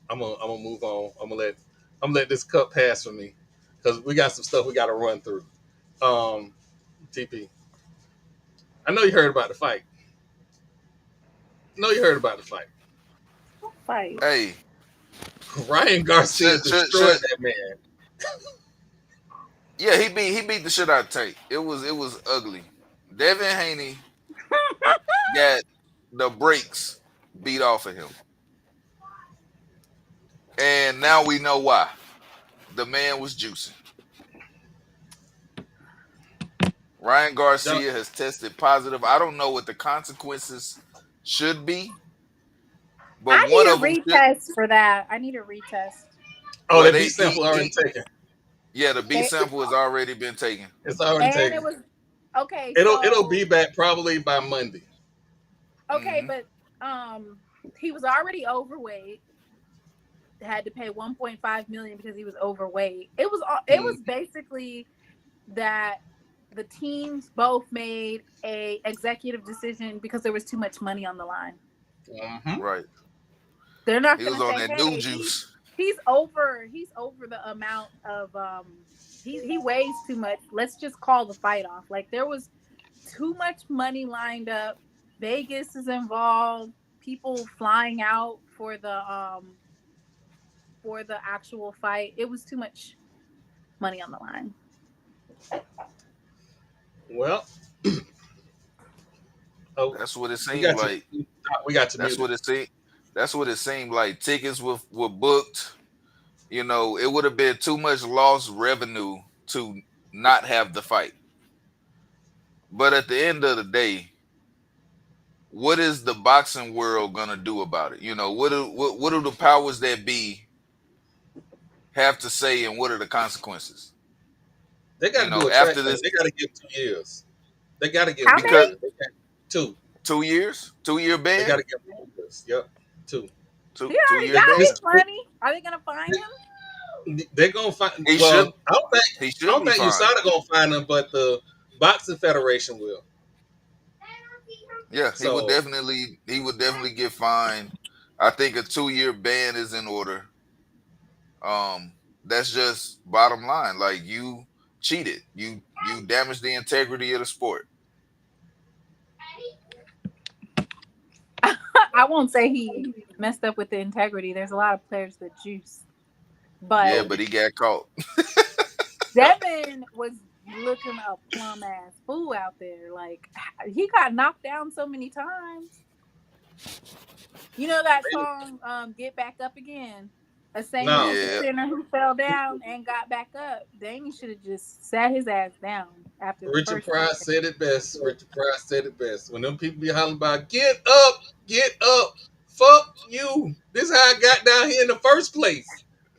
move on. I'm gonna let this cup pass for me because we got some stuff we got to run through. Um, TP, I know you heard about the fight. I know you heard about the fight. Fight. Hey, Ryan Garcia destroyed should that man. yeah, he beat the shit out of Tate. It was ugly. Devin Haney got the brakes beat off of him. And now we know why. The man was juicing. Ryan Don't- Garcia has tested positive. I don't know what the consequences should be, but I one need a of them should. retest for that. I need a retest. Oh, Well, that B sample already he taken. yeah, the B And, sample has already been taken. It's already and it taken. was okay. It'll So be back probably by Monday. okay, Hmm. but he was already overweight. Had to pay 1.5 million because he was overweight. It was Hmm. basically that the teams both made a executive decision because there was too much money on the line. Mm-hmm. Right. They're not He going was to on say, that new "Hey, juice. he's over the amount of he weighs too much. Let's just call the fight off." Like there was too much money lined up. Vegas is involved. People flying out for the actual fight. It was too much money on the line. Well, oh, That's what it we seemed got you. like. We got you That's muted. what it seemed. That's what it seemed like. Tickets were booked. You know, it would have been too much lost revenue to not have the fight. But at the end of the day, what is the boxing world gonna do about it? You know, what do the powers that be have to say, and what are the consequences? They got You to do know, a track after thing. this, They got to give 2 years. They got to give How him because many? 2 years. They can't, two. 2 years, 2 year They got ban, to give him 2 years. Yep, two. He two already year got ban. his money. Are they gonna fine him? They're gonna find. He should Well, I don't think. he I should don't be think fine. USADA gonna find them, but the boxing federation will. Yeah, So he would definitely get fined. I think a 2 year ban is in order. That's just bottom line. Like you cheated. You damaged the integrity of the sport. I won't say he messed up with the integrity. There's a lot of players that juice, Yeah, but oh, but he got caught. Devin was looking a plum ass fool out there. Like he got knocked down so many times. You know that song, "Get Back Up Again." A saying no, is a Yeah. sinner who fell down and got back up. Danny should have just sat his ass down after the Richard first time. Pryor said it best. Richard Pryor said it best. When them people be hollering about get up, fuck you. This is how I got down here in the first place.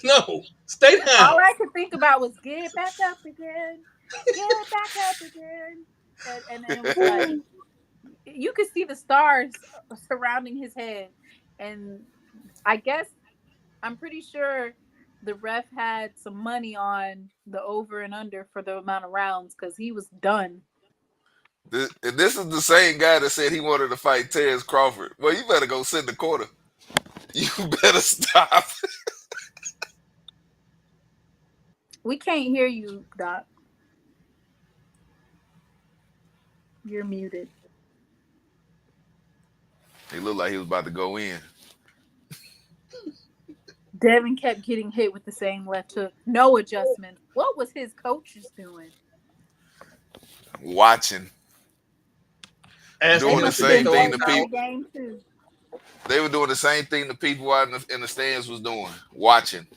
No, stay All down. I could think about was "Get Back Up Again, Get Back Up Again," and it was like you could see the stars surrounding his head. And I guess I'm pretty sure the ref had some money on the over and under for the amount of rounds because he was done. This is the same guy that said he wanted to fight Terrence Crawford. Well, you better go sit in the corner. You better stop. We can't hear you, Doc. You're muted. He looked like he was about to go in. Devin kept getting hit with the same left hook. No adjustments. What was his coaches doing? Watching. Asking They Doing him the if must have he can same been throw thing a the waiting towel. all people game too. they were doing the same thing the people out in the stands was doing. Watching.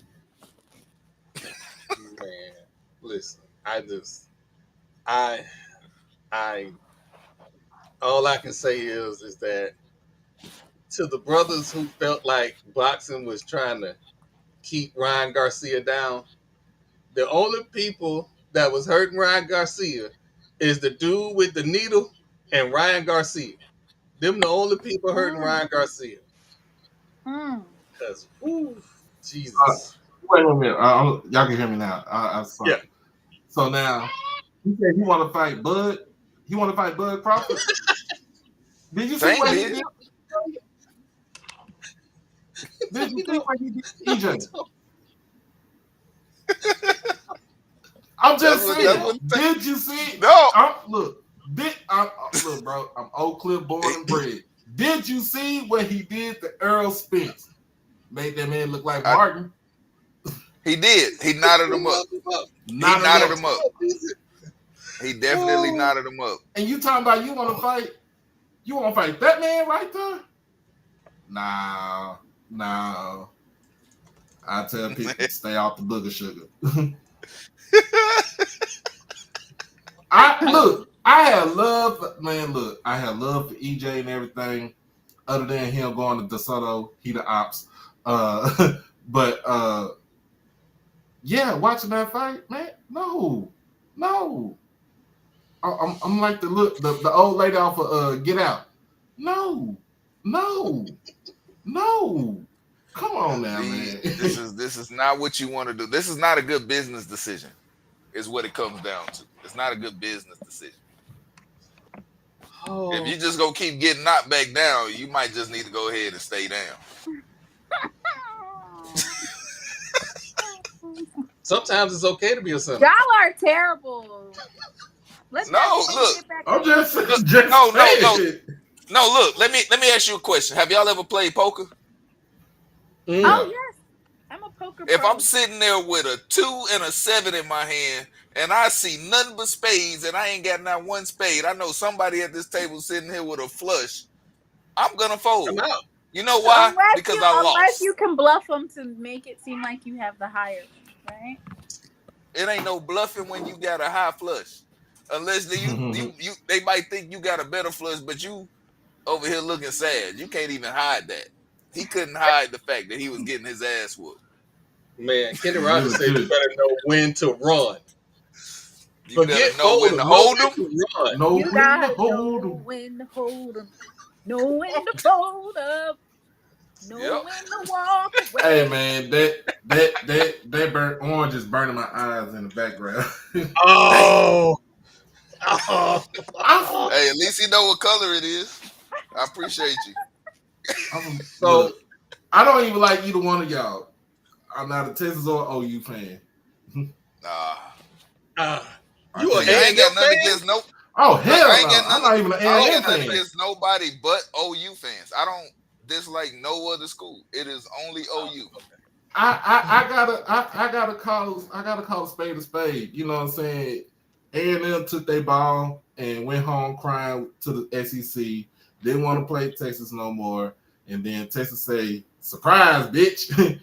Man, listen, I, I, all I can say is that to the brothers who felt like boxing was trying to keep Ryan Garcia down, the only people that was hurting Ryan Garcia is the dude with the needle and Ryan Garcia. Them the only people hurting Mm. Ryan Garcia. Cause, Jesus. Wait a minute. Y'all can hear me now. I Yeah. So now, he said he want to fight Bud. He want to fight Bud Crawford. Did you see Tank what he did. did? Did you see what he did, EJ? I'm just saying. Did you see? No. Look, bro. I'm Oak Cliff born and bred. Did you see what he did to Earl Spence? Made that man look like Martin. He did. He knotted him up. He knotted him up. He definitely knotted him up. And you talking about you want to fight? You want to fight that man right there? Nah. I tell people to stay off the booger sugar. I had love for EJ and everything, other than him going to DeSoto, he the ops. But yeah, watching that fight, man, no. I'm like the old lady off of Get Out. No. Come on now, man. This is not what you want to do. This is not a good business decision, is what it comes down to. It's not a good business decision. If you just gonna keep getting knocked back down, you might just need to go ahead and stay down. Sometimes it's okay to be a son. Y'all are terrible. Look. I'm just no. Look, let me ask you a question. Have y'all ever played poker? Oh yes, I'm a poker pro. If I'm sitting there with a 2 and a 7 in my hand, and I see nothing but spades, and I ain't got not one spade, I know somebody at this table sitting here with a flush. I'm gonna fold. I'm out. You know why? Unless you can bluff them to make it seem like you have the higher, right? It ain't no bluffing when you got a high flush, unless they might think you got a better flush, but you over here looking sad. You can't even hide that. He couldn't hide the fact that he was getting his ass whooped. Man, Kenny Rogers said you better know when to run. You better know when to hold them. You gotta know when to hold them. Know when to fold up. Know when to walk away. Hey man, that burnt orange is burning my eyes in the background. Hey, at least you know what color it is. I appreciate you. So I don't even like either one of y'all. I'm not a Texas or OU fan. You ain't got nothing against no. Oh hell no! I'm not even an I ain't got fan. nothing against nobody but OU fans. I don't dislike no other school. It is only OU. I gotta call a spade a spade. You know what I'm saying? A&M took their ball and went home crying to the SEC. Didn't want to play Texas no more. And then Texas say, "Surprise, bitch!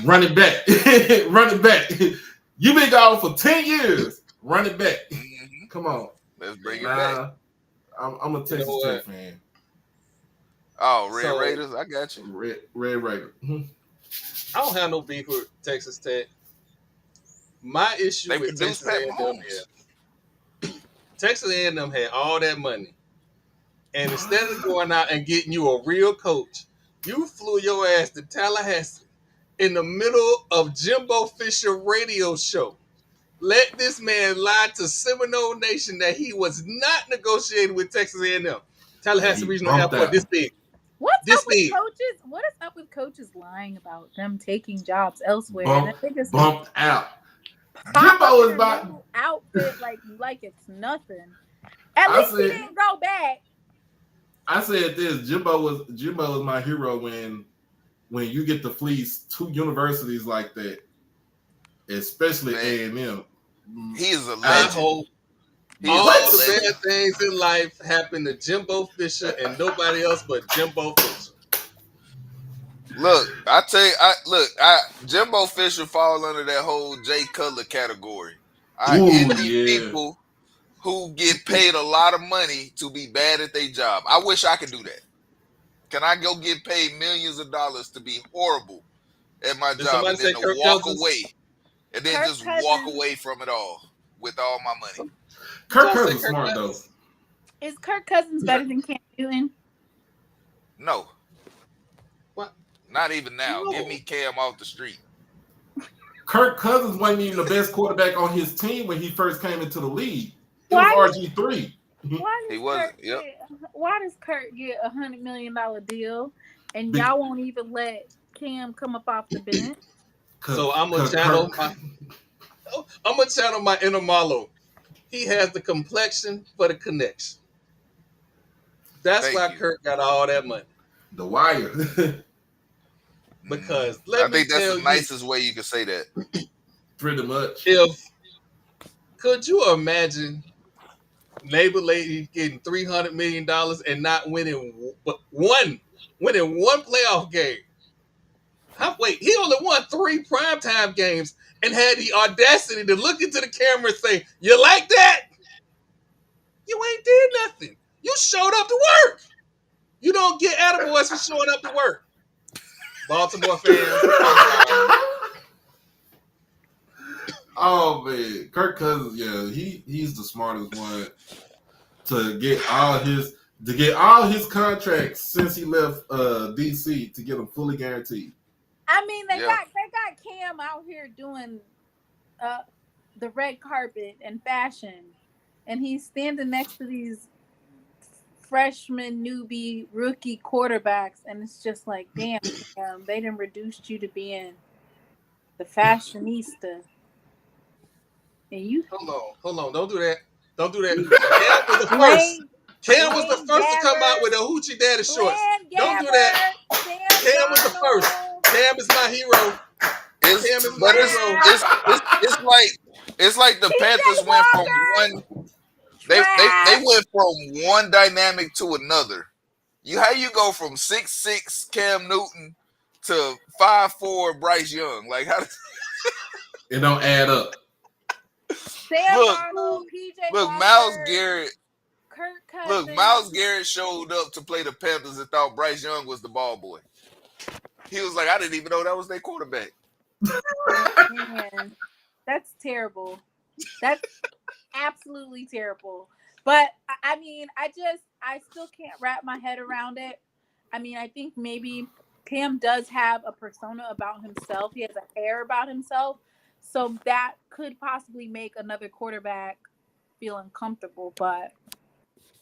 Run it back, run it back. You been gone for 10 years. Run it back. Come on, let's bring it back." I'm a Texas Tech fan. Oh, Red Raiders, I got you. Red Raiders. I don't have no beef with Texas Tech. My issue with Texas A&M is Texas A&M had all that money, and instead of going out and getting you a real coach, you flew your ass to Tallahassee in the middle of Jimbo Fisher radio show. Let this man lie to Seminole Nation that he was not negotiating with Texas A&M. Tallahassee Regional Airport, this big. What's up with coaches? What is up with coaches lying about them taking jobs elsewhere? Bumped out. Jimbo is about outfit like it's nothing. At least he didn't go back. I said this: Jimbo was my hero when you get to fleece two universities like that, especially A&M. He is a legend. All the bad things in life happen to Jimbo Fisher and nobody else but Jimbo Fisher. Look, I tell you, Jimbo Fisher fall under that whole Jay Cutler category. I envy people who get paid a lot of money to be bad at their job. I wish I could do that. Can I go get paid millions of dollars to be horrible at my job and then to walk away and then just walk away from it all with all my money? Kirk Cousins smart though. Is Kirk Cousins better than Cam Newton? No. Why Not even now. No. Give me Cam off the street. Kirk Cousins wasn't even the best quarterback on his team when he first came into the league. It Why was RG3. He wasn't. Yep. Why does Kurt get $100 million deal, and y'all won't even let Cam come up off the bench? So I'm gonna channel my inner Marlo. He has the complexion for the connection. That's why Kurt got all that money. The Wire. Because I think that's the nicest way you can say that. Pretty much. Could you imagine Neighbor Lady getting $300 million and not winning one playoff game? Wait, he only won 3 primetime games and had the audacity to look into the camera and say, "You like that? You ain't did nothing. You showed up to work. You don't get attaboys for showing up to work." Baltimore fans. Oh man, Kirk Cousins, yeah, he's the smartest one to get all his contracts since he left DC to get them fully guaranteed. I mean, they got Cam out here doing the red carpet and fashion, and he's standing next to these freshman, newbie, rookie quarterbacks, and it's just like, damn, they done reduced you to being the fashionista. And you hold on, don't do that. Cam was the first to come out with a hoochie daddy shorts. Don't do that. Cam was the first. Cam is my hero. It's like the Panthers went from one. They went from one dynamic to another. How you go from 6'6" Cam Newton to 5'4" Bryce Young? Like how? It don't add up. Look, Myles Garrett. Kirk Cousins. Look, Myles Garrett showed up to play the Panthers and thought Bryce Young was the ball boy. He was like, I didn't even know that was their quarterback. Man, that's terrible. That's absolutely terrible. But I mean, I still can't wrap my head around it. I mean, I think maybe Cam does have a persona about himself. He has an air about himself. So that could possibly make another quarterback feel uncomfortable. But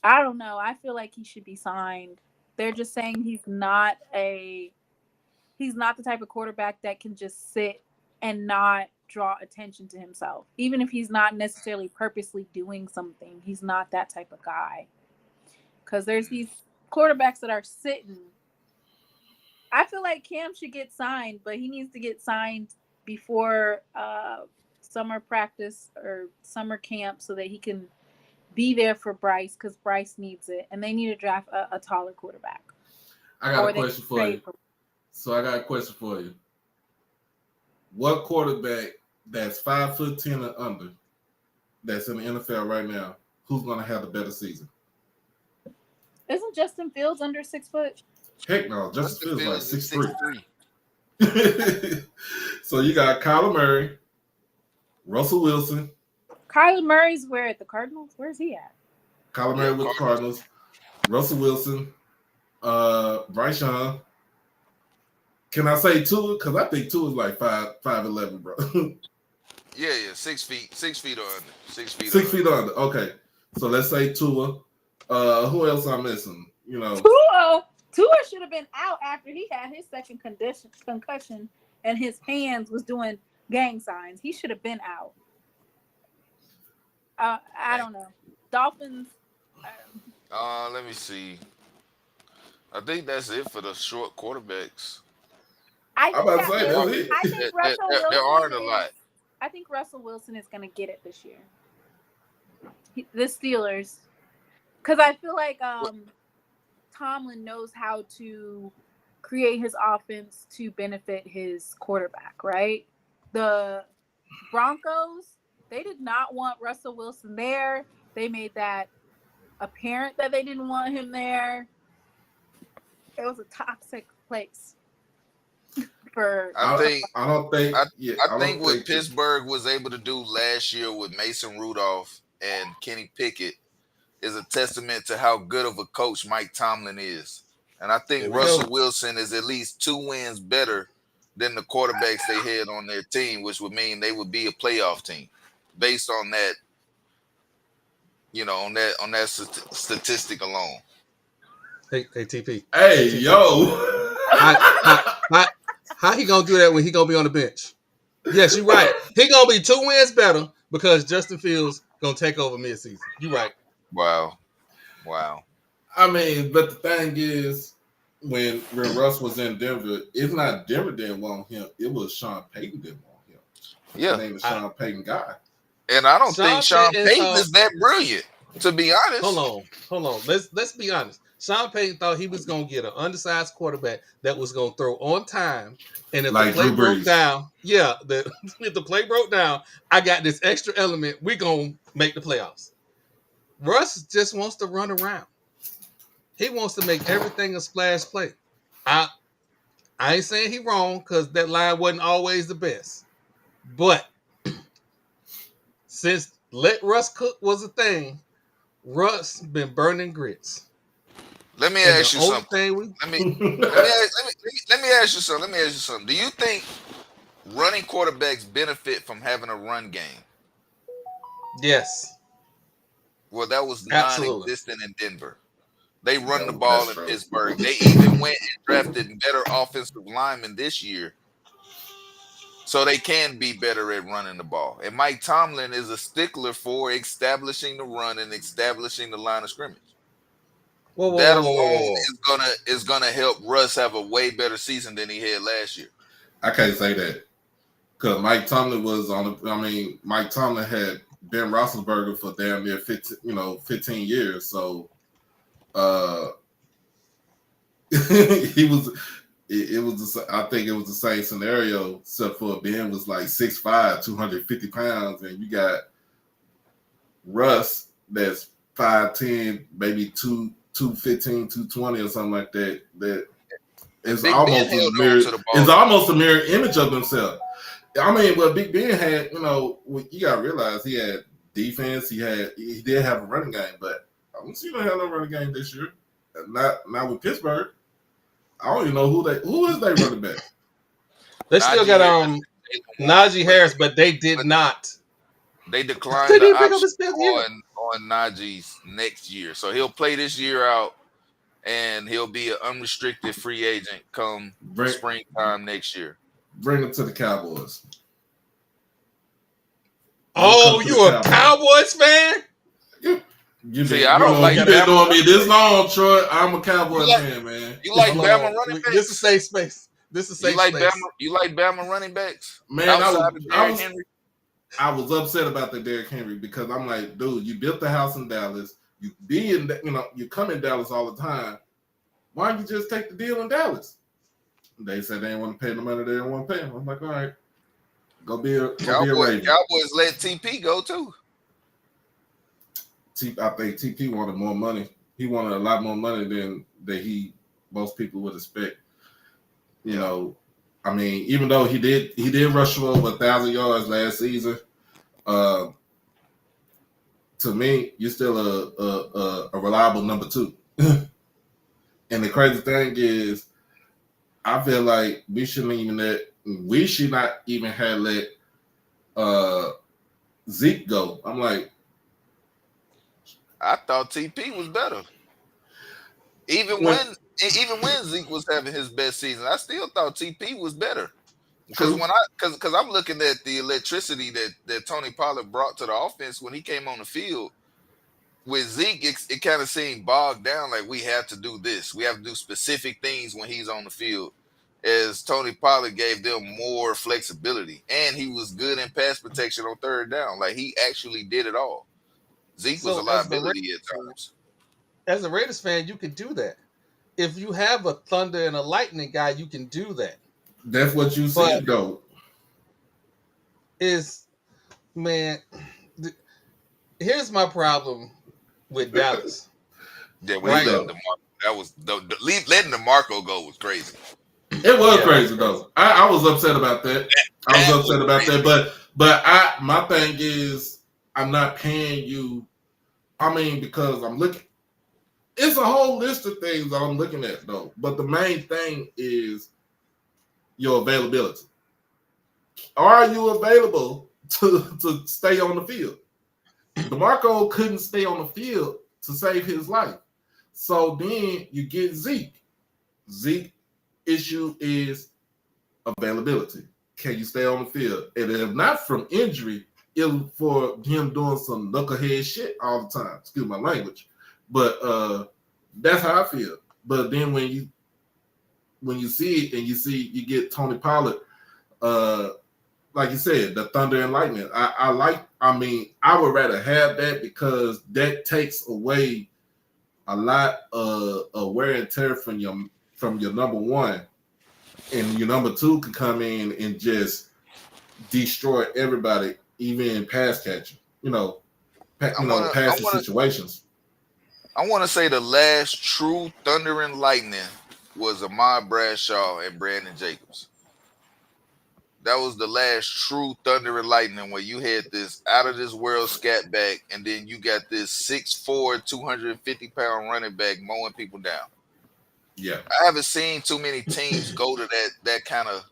I don't know. I feel like he should be signed. They're just saying he's not the type of quarterback that can just sit and not draw attention to himself. Even if he's not necessarily purposely doing something, he's not that type of guy. Because there's these quarterbacks that are sitting. I feel like Cam should get signed, but he needs to get signed before summer practice or summer camp so that he can be there for Bryce, because Bryce needs it. And they need to draft a taller quarterback. I got a question for you. So I got a question for you. What quarterback that's 5'10" and under that's in the NFL right now, who's going to have the better season? Isn't Justin Fields under 6 foot? Heck no, Justin Fields is like 6'3". So you got Kyler Murray, Russell Wilson. Kyler Murray's where at the Cardinals? Where's he at? Kyler Murray with the Cardinals, Russell Wilson, Bryce Young. Can I say Tua? Because I think Tua is like 5'11", bro. Yeah, 6 feet. 6 feet or under. 6 feet. 6 feet under. Okay, so let's say Tua. Who else I'm missing? You know, Tua should have been out after he had his second concussion and his hands was doing gang signs. He should have been out. I don't know. Dolphins. Let me see. I think that's it for the short quarterbacks. I'm about to say that's it. I think Russell Wilson. There aren't a lot. I think Russell Wilson is going to get it this year. The Steelers, because I feel like Tomlin knows how to create his offense to benefit his quarterback. Right? The Broncos, they did not want Russell Wilson there. They made that apparent that they didn't want him there. It was a toxic place. I think what so. Pittsburgh was able to do last year with Mason Rudolph and Kenny Pickett is a testament to how good of a coach Mike Tomlin is. And I think Russell Wilson is at least 2 wins better than the quarterbacks they had on their team, which would mean they would be a playoff team based on that, on that statistic alone. Hey, TP. Hey, TP. yo. How he gonna do that when he gonna be on the bench? Yes, you're right. He gonna be 2 wins better because Justin Fields gonna take over midseason. You're right. Wow. I mean, but the thing is, when Russ was in Denver, it's not Denver didn't want him. It was Sean Payton didn't want him. Yeah. His name is Sean Payton guy. And I don't think Sean Payton is that brilliant, to be honest. Hold on. Let's be honest. Sean Payton thought he was gonna get an undersized quarterback that was gonna throw on time. And if the play broke down, if the play broke down, I got this extra element. We're gonna make the playoffs. Russ just wants to run around. He wants to make everything a splash play. I ain't saying he wrong because that line wasn't always the best. But since let Russ cook was a thing, Russ been burning grits. Let me ask you something. Let me ask you something. Do you think running quarterbacks benefit from having a run game? Yes. Well, that was non-existent in Denver. They run the ball in Pittsburgh. They even went and drafted better offensive linemen this year, so they can be better at running the ball. And Mike Tomlin is a stickler for establishing the run and establishing the line of scrimmage. That alone is gonna help Russ have a way better season than he had last year. I can't say that because Mike Tomlin was on. Mike Tomlin had Ben Roethlisberger for damn near 15 years. So, he was. It was. I think it was the same scenario, except for Ben was like 6'5", 250 pounds, and you got Russ that's 5'10", maybe 215, 220 or something like that. That is almost a mirror. It's almost a mirror image of himself. I mean, what Big Ben had, you gotta realize he had defense. He did have a running game, but I don't see him have no running game this year. Not with Pittsburgh. I don't even know who is they running back. They still got Najee Harris, but they did not. They declined the option on Najee's next year, so he'll play this year out, and he'll be an unrestricted free agent come springtime next year. Bring him to the Cowboys. Oh, you a Cowboys fan? You've been knowing me this long, Troy. I'm a Cowboys fan, man. You like Bama running backs? This is safe space. You like Bama running backs? Man, I was upset about the Derrick Henry because I'm like, dude, you built the house in Dallas. You come in Dallas all the time. Why don't you just take the deal in Dallas? They said they didn't want to pay the money they didn't want to pay him. I'm like, all right, go be a Raven. Cowboys let TP go too. I think TP wanted more money. He wanted a lot more money than most people would expect. I mean, even though he did rush for over 1,000 yards last season, to me, you're still a reliable number 2. And the crazy thing is, I feel like we should not even have let Zeke go. I'm like, I thought TP was better. Even when Zeke was having his best season, I still thought TP was better. Because I'm looking at the electricity that Tony Pollard brought to the offense when he came on the field. With Zeke, it kind of seemed bogged down, like we have to do this. We have to do specific things when he's on the field. As Tony Pollard gave them more flexibility. And he was good in pass protection on third down. Like he actually did it all. Zeke was a liability at times. As a Raiders fan, you can do that. If you have a thunder and a lightning guy, you can do that. That's what you see, though. Here's my problem with Dallas. Yeah, letting DeMarco go was crazy. It was crazy though. I was upset about that. But my thing is, I'm not paying you. I mean, because I'm looking. It's a whole list of things that I'm looking at though. But the main thing is your availability. Are you available to stay on the field? DeMarco couldn't stay on the field to save his life. So then you get Zeke. Zeke issue is availability. Can you stay on the field? And if not from injury, it's for him doing some knucklehead shit all the time. Excuse my language. But that's how I feel. But then when you see it and you get Tony Pollard, like you said, the thunder and lightning. I would rather have that because that takes away a lot of wear and tear from your number one, and your number two can come in and just destroy everybody, even pass catching. Passing situations. I want to say the last true thunder and lightning was Ahmad Bradshaw and Brandon Jacobs. That was the last true thunder and lightning where you had this out of this world scat back, and then you got this 6'4", 250-pound running back mowing people down. Yeah. I haven't seen too many teams go to that kind of,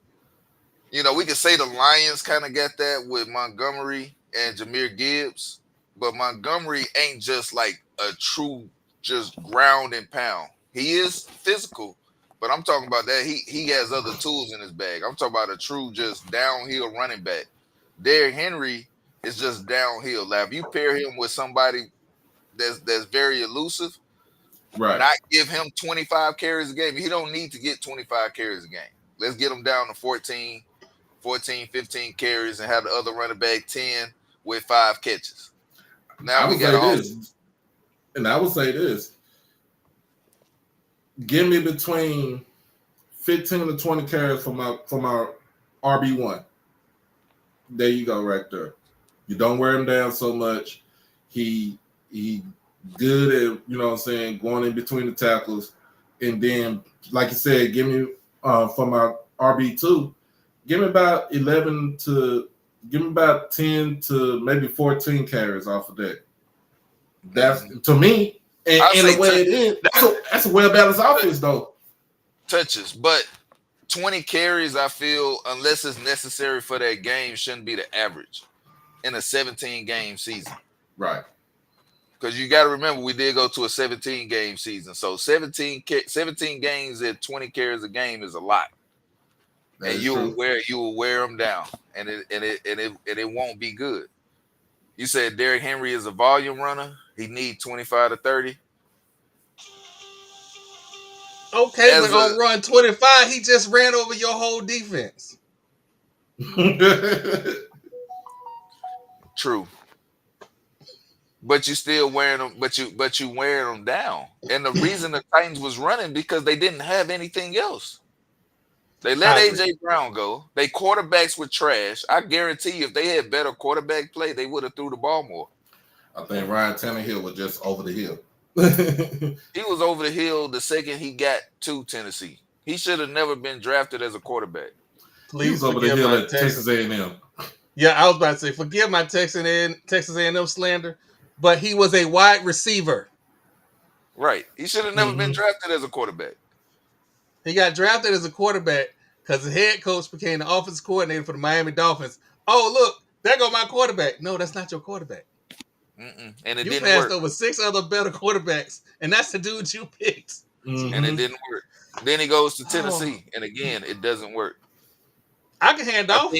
we could say the Lions kind of got that with Montgomery and Jahmyr Gibbs, but Montgomery ain't just like a true just ground and pound. He is physical, but I'm talking about that he has other tools in his bag. I'm talking about a true just downhill running back. Derrick Henry is just downhill. Now, if you pair him with somebody that's very elusive, right, not give him 25 carries a game. He don't need to get 25 carries a game. Let's get him down to 14, 15 carries and have the other running back 10 with 5 catches. Now I would say this. Give me between 15 to 20 carries from our RB1. There you go, right there. You don't wear him down so much. He good at, going in between the tackles. And then, like you said, give me from our RB2, give me about 10 to maybe 14 carries off of that. That's to me, and the way it is, that's a well-balanced offense though. Touches, but 20 carries, I feel, unless it's necessary for that game, shouldn't be the average in a 17-game season. Right. Because you got to remember, we did go to a 17-game season. So 17 games at 20 carries a game is a lot. And you will wear them down, and it won't be good. You said Derrick Henry is a volume runner. He needs 25 to 30. Okay, but on run 25, he just ran over your whole defense. True. But you still wearing them, but you wearing them down. And the reason the Titans was running because they didn't have anything else. They let AJ Brown go. They quarterbacks were trash. I guarantee you, if they had better quarterback play, they would have threw the ball more. I think Ryan Tannehill was just over the hill. He was over the hill the second he got to Tennessee. He should have never been drafted as a quarterback. Please over the hill at Texas A&M. Yeah, I was about to say, forgive my Texas A&M slander, but he was a wide receiver. Right. He should have never been drafted as a quarterback. He got drafted as a quarterback because the head coach became the offensive coordinator for the Miami Dolphins. Oh, look, there go my quarterback. No, that's not your quarterback. And it didn't work. You passed over 6 other better quarterbacks, and that's the dude you picked. And it didn't work. Then he goes to Tennessee, and again, it doesn't work. I can hand off.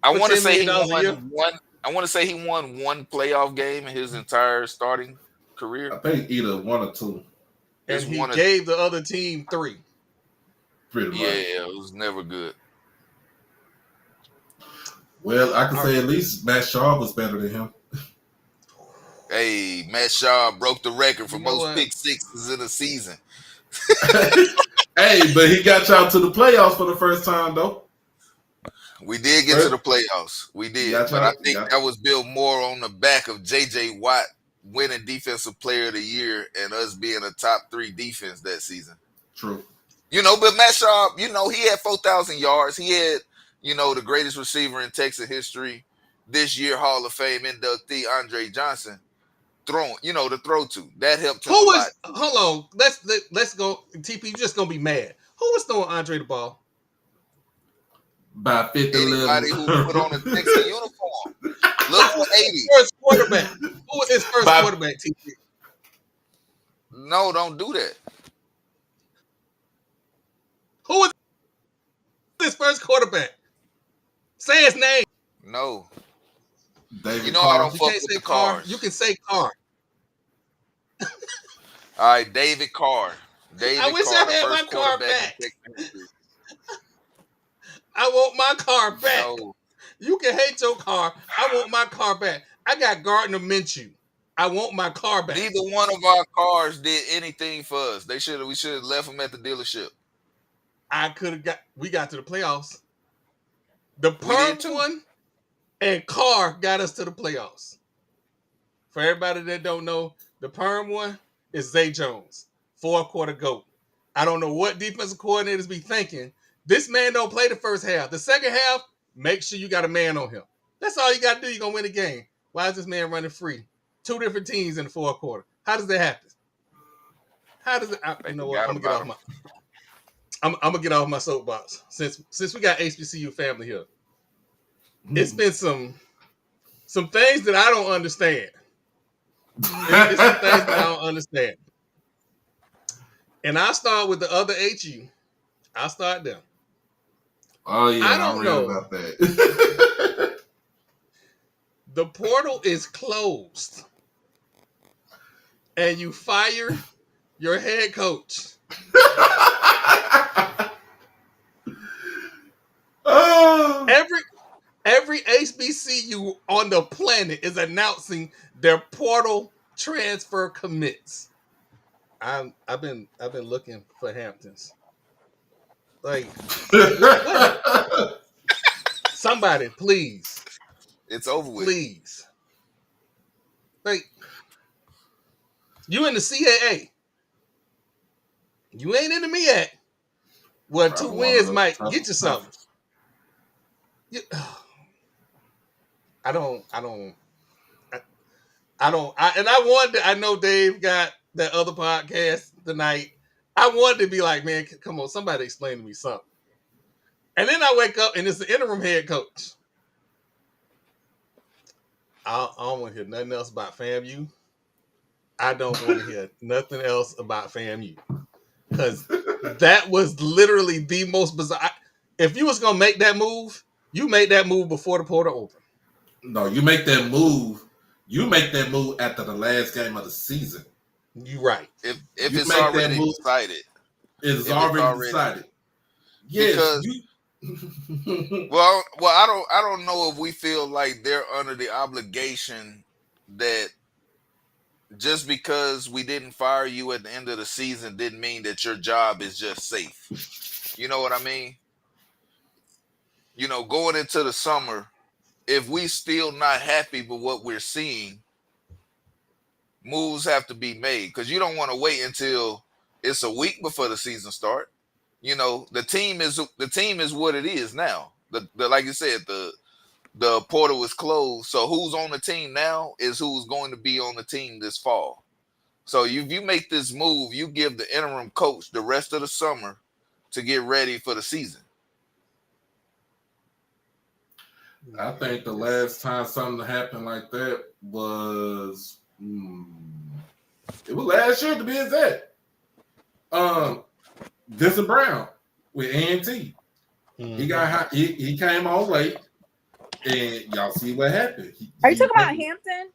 I want to say he won one. I want to say he won one playoff game in his entire starting career. I think either 1 or 2. And he gave the other team 3. Pretty much. Yeah, it was never good. Well, I can say at least Matt Shaw was better than him. Hey, Matt Shaw broke the record for most pick sixes in a season. Hey, but he got y'all to the playoffs for the first time, though. We did get to the playoffs. We did. But I think that was built more on the back of J.J. Watt winning Defensive Player of the Year and us being a top 3 defense that season. True. But Matt Shaw, he had 4,000 yards. He had, the greatest receiver in Texas history. This year, Hall of Fame inductee Andre Johnson throwing, to throw to. That helped him Who a was? lot. Hold on. Let's go. TP, you just gonna be mad. Who was throwing Andre the ball? By 50 Anybody who put on a Texas uniform. Look for 80. First quarterback. Who was his first quarterback, TP? No, don't do that. Who was his first quarterback? Say his name. No. David I don't fuck with the cars. You can say Carr. All right, David Carr. I wish I had my car back. I want my car back. No. You can hate your car. I want my car back. I got Gardner Minshew. I want my car back. Neither one of our cars did anything for us. We should have left them at the dealership. We got to the playoffs. The Perm one and Carr got us to the playoffs. For everybody that don't know, the Perm one is Zay Jones, 4th quarter GOAT. I don't know what defensive coordinators be thinking. This man don't play the first half. The second half, make sure you got a man on him. That's all you got to do. You're going to win the game. Why is this man running free? 2 different teams in the 4th quarter. How does that happen? How does it? You know what? I'm going to get off my soapbox. Since we got HBCU family here. It's been some things that I don't understand. It's some things that I don't understand. And I'll start with the other HU. I'll start them. Oh, yeah. I don't know about that. The portal is closed. And you fire your head coach. Oh. Every HBCU on the planet is announcing their portal transfer commits. I've been looking for Hamptons. Like, somebody, please. It's over with. Please. Like, you in the CAA. You ain't in the MEAC. Well, 2 wins might get you something. I know Dave got that other podcast tonight. I wanted to be like, man, come on, somebody explain to me something. And then I wake up and it's the interim head coach. I don't want to hear nothing else about FAMU. I don't want to hear nothing else about FAMU. Because that was literally the most bizarre. If you was going to make that move, you made that move before the portal opened. No, you make that move. You make that move after the last game of the season. You're right. If it's already decided. It's already decided. Yes. Well, I don't know if we feel like they're under the obligation that just because we didn't fire you at the end of the season didn't mean that your job is just safe. You know what I mean? Going into the summer, if we still not happy with what we're seeing, moves have to be made because you don't want to wait until it's a week before the season start. The team is what it is now. The like you said, the portal is closed. So who's on the team now is who's going to be on the team this fall. So if you make this move, you give the interim coach the rest of the summer to get ready for the season. I think the last time something happened like that was it was last year to be exact. Vincent Brown with A&T. He got he came on late, and y'all see what happened. Are you talking about Hampton?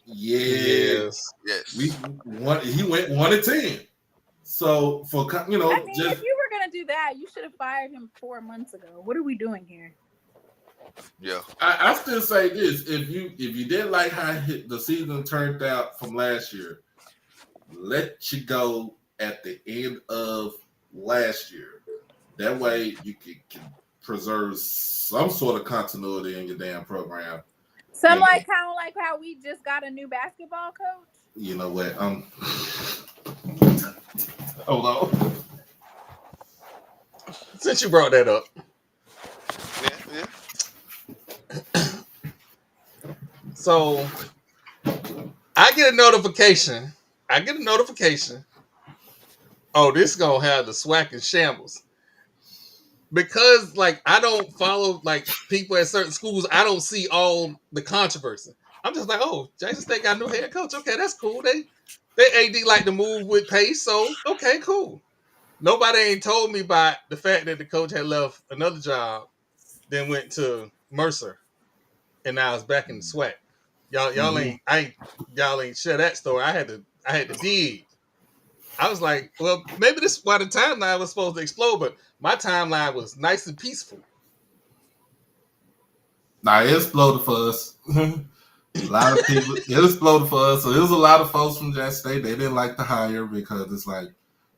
Yes. He went 1-10. So for if you were gonna do that, you should have fired him 4 months ago. What are we doing here? Yeah, I still say this: if you didn't like how the season turned out from last year, let you go at the end of last year. That way you can preserve some sort of continuity in your damn program. Kind of like how we just got a new basketball coach. You know what? Hold on. Since you brought that up. So I get a notification. Oh, this gonna have the SWAC in shambles. Because like I don't follow like people at certain schools, I don't see all the controversy. I'm just like, oh, Jackson State got a new head coach. Okay, that's cool. They AD like to move with pace, so okay, cool. Nobody ain't told me about the fact that the coach had left another job, then went to Mercer, and now it's back in the SWAC. Y'all ain't share that story. I had to dig. I was like, well, maybe this is why the timeline was supposed to explode, but my timeline was nice and peaceful. Nah, it exploded for us. A lot of people, it exploded for us. So there was a lot of folks from Jackson State. They didn't like to hire because it's like,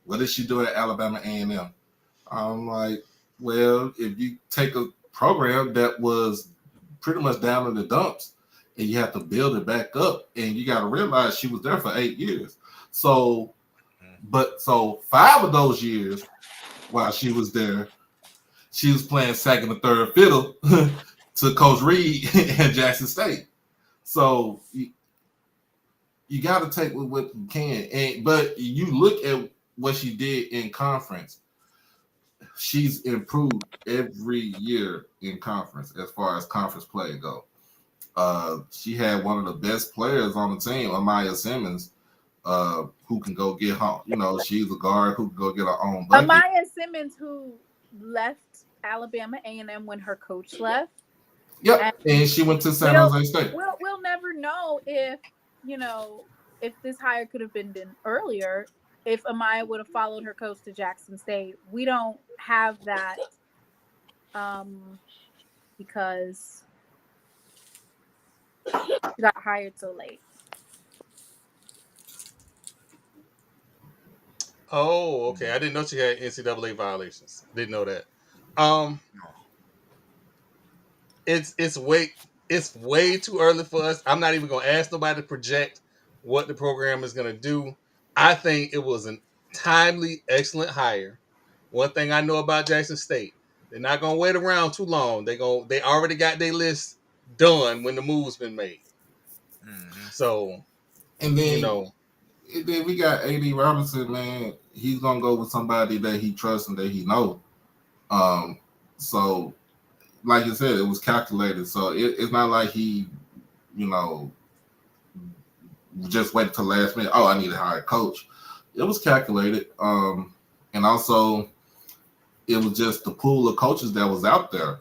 what did she do at Alabama A&M? I'm like, well, if you take a program that was pretty much down in the dumps and you have to build it back up, and you got to realize she was there for 8 years. So 5 of those years while she was there, she was playing second or third fiddle to Coach Reed at Jackson State. So you got to take what you can. But you look at what she did in conference. She's improved every year in conference as far as conference play go. She had one of the best players on the team, Amaya Simmons, who can go get home. You know, she's a guard who can go get her own bucket. Amaya Simmons, who left Alabama A&M when her coach left. Yep, and she went to San Jose State. We'll never know if this hire could have been done earlier. If Amaya would have followed her coach to Jackson State, we don't have that because she got hired so late. Oh, okay. I didn't know she had NCAA violations. Didn't know that. It's way too early for us. I'm not even gonna ask nobody to project what the program is gonna do. I think it was a timely, excellent hire. One thing I know about Jackson State, they're not gonna wait around too long. They already got their list done when the move's been made. Mm-hmm. So, and then then we got A.D. Robinson, man. He's gonna go with somebody that he trusts and that he knows. So, like you said, it was calculated. So it's not like he, just waited till last minute. Oh, I need to hire a coach. It was calculated. And also, it was just the pool of coaches that was out there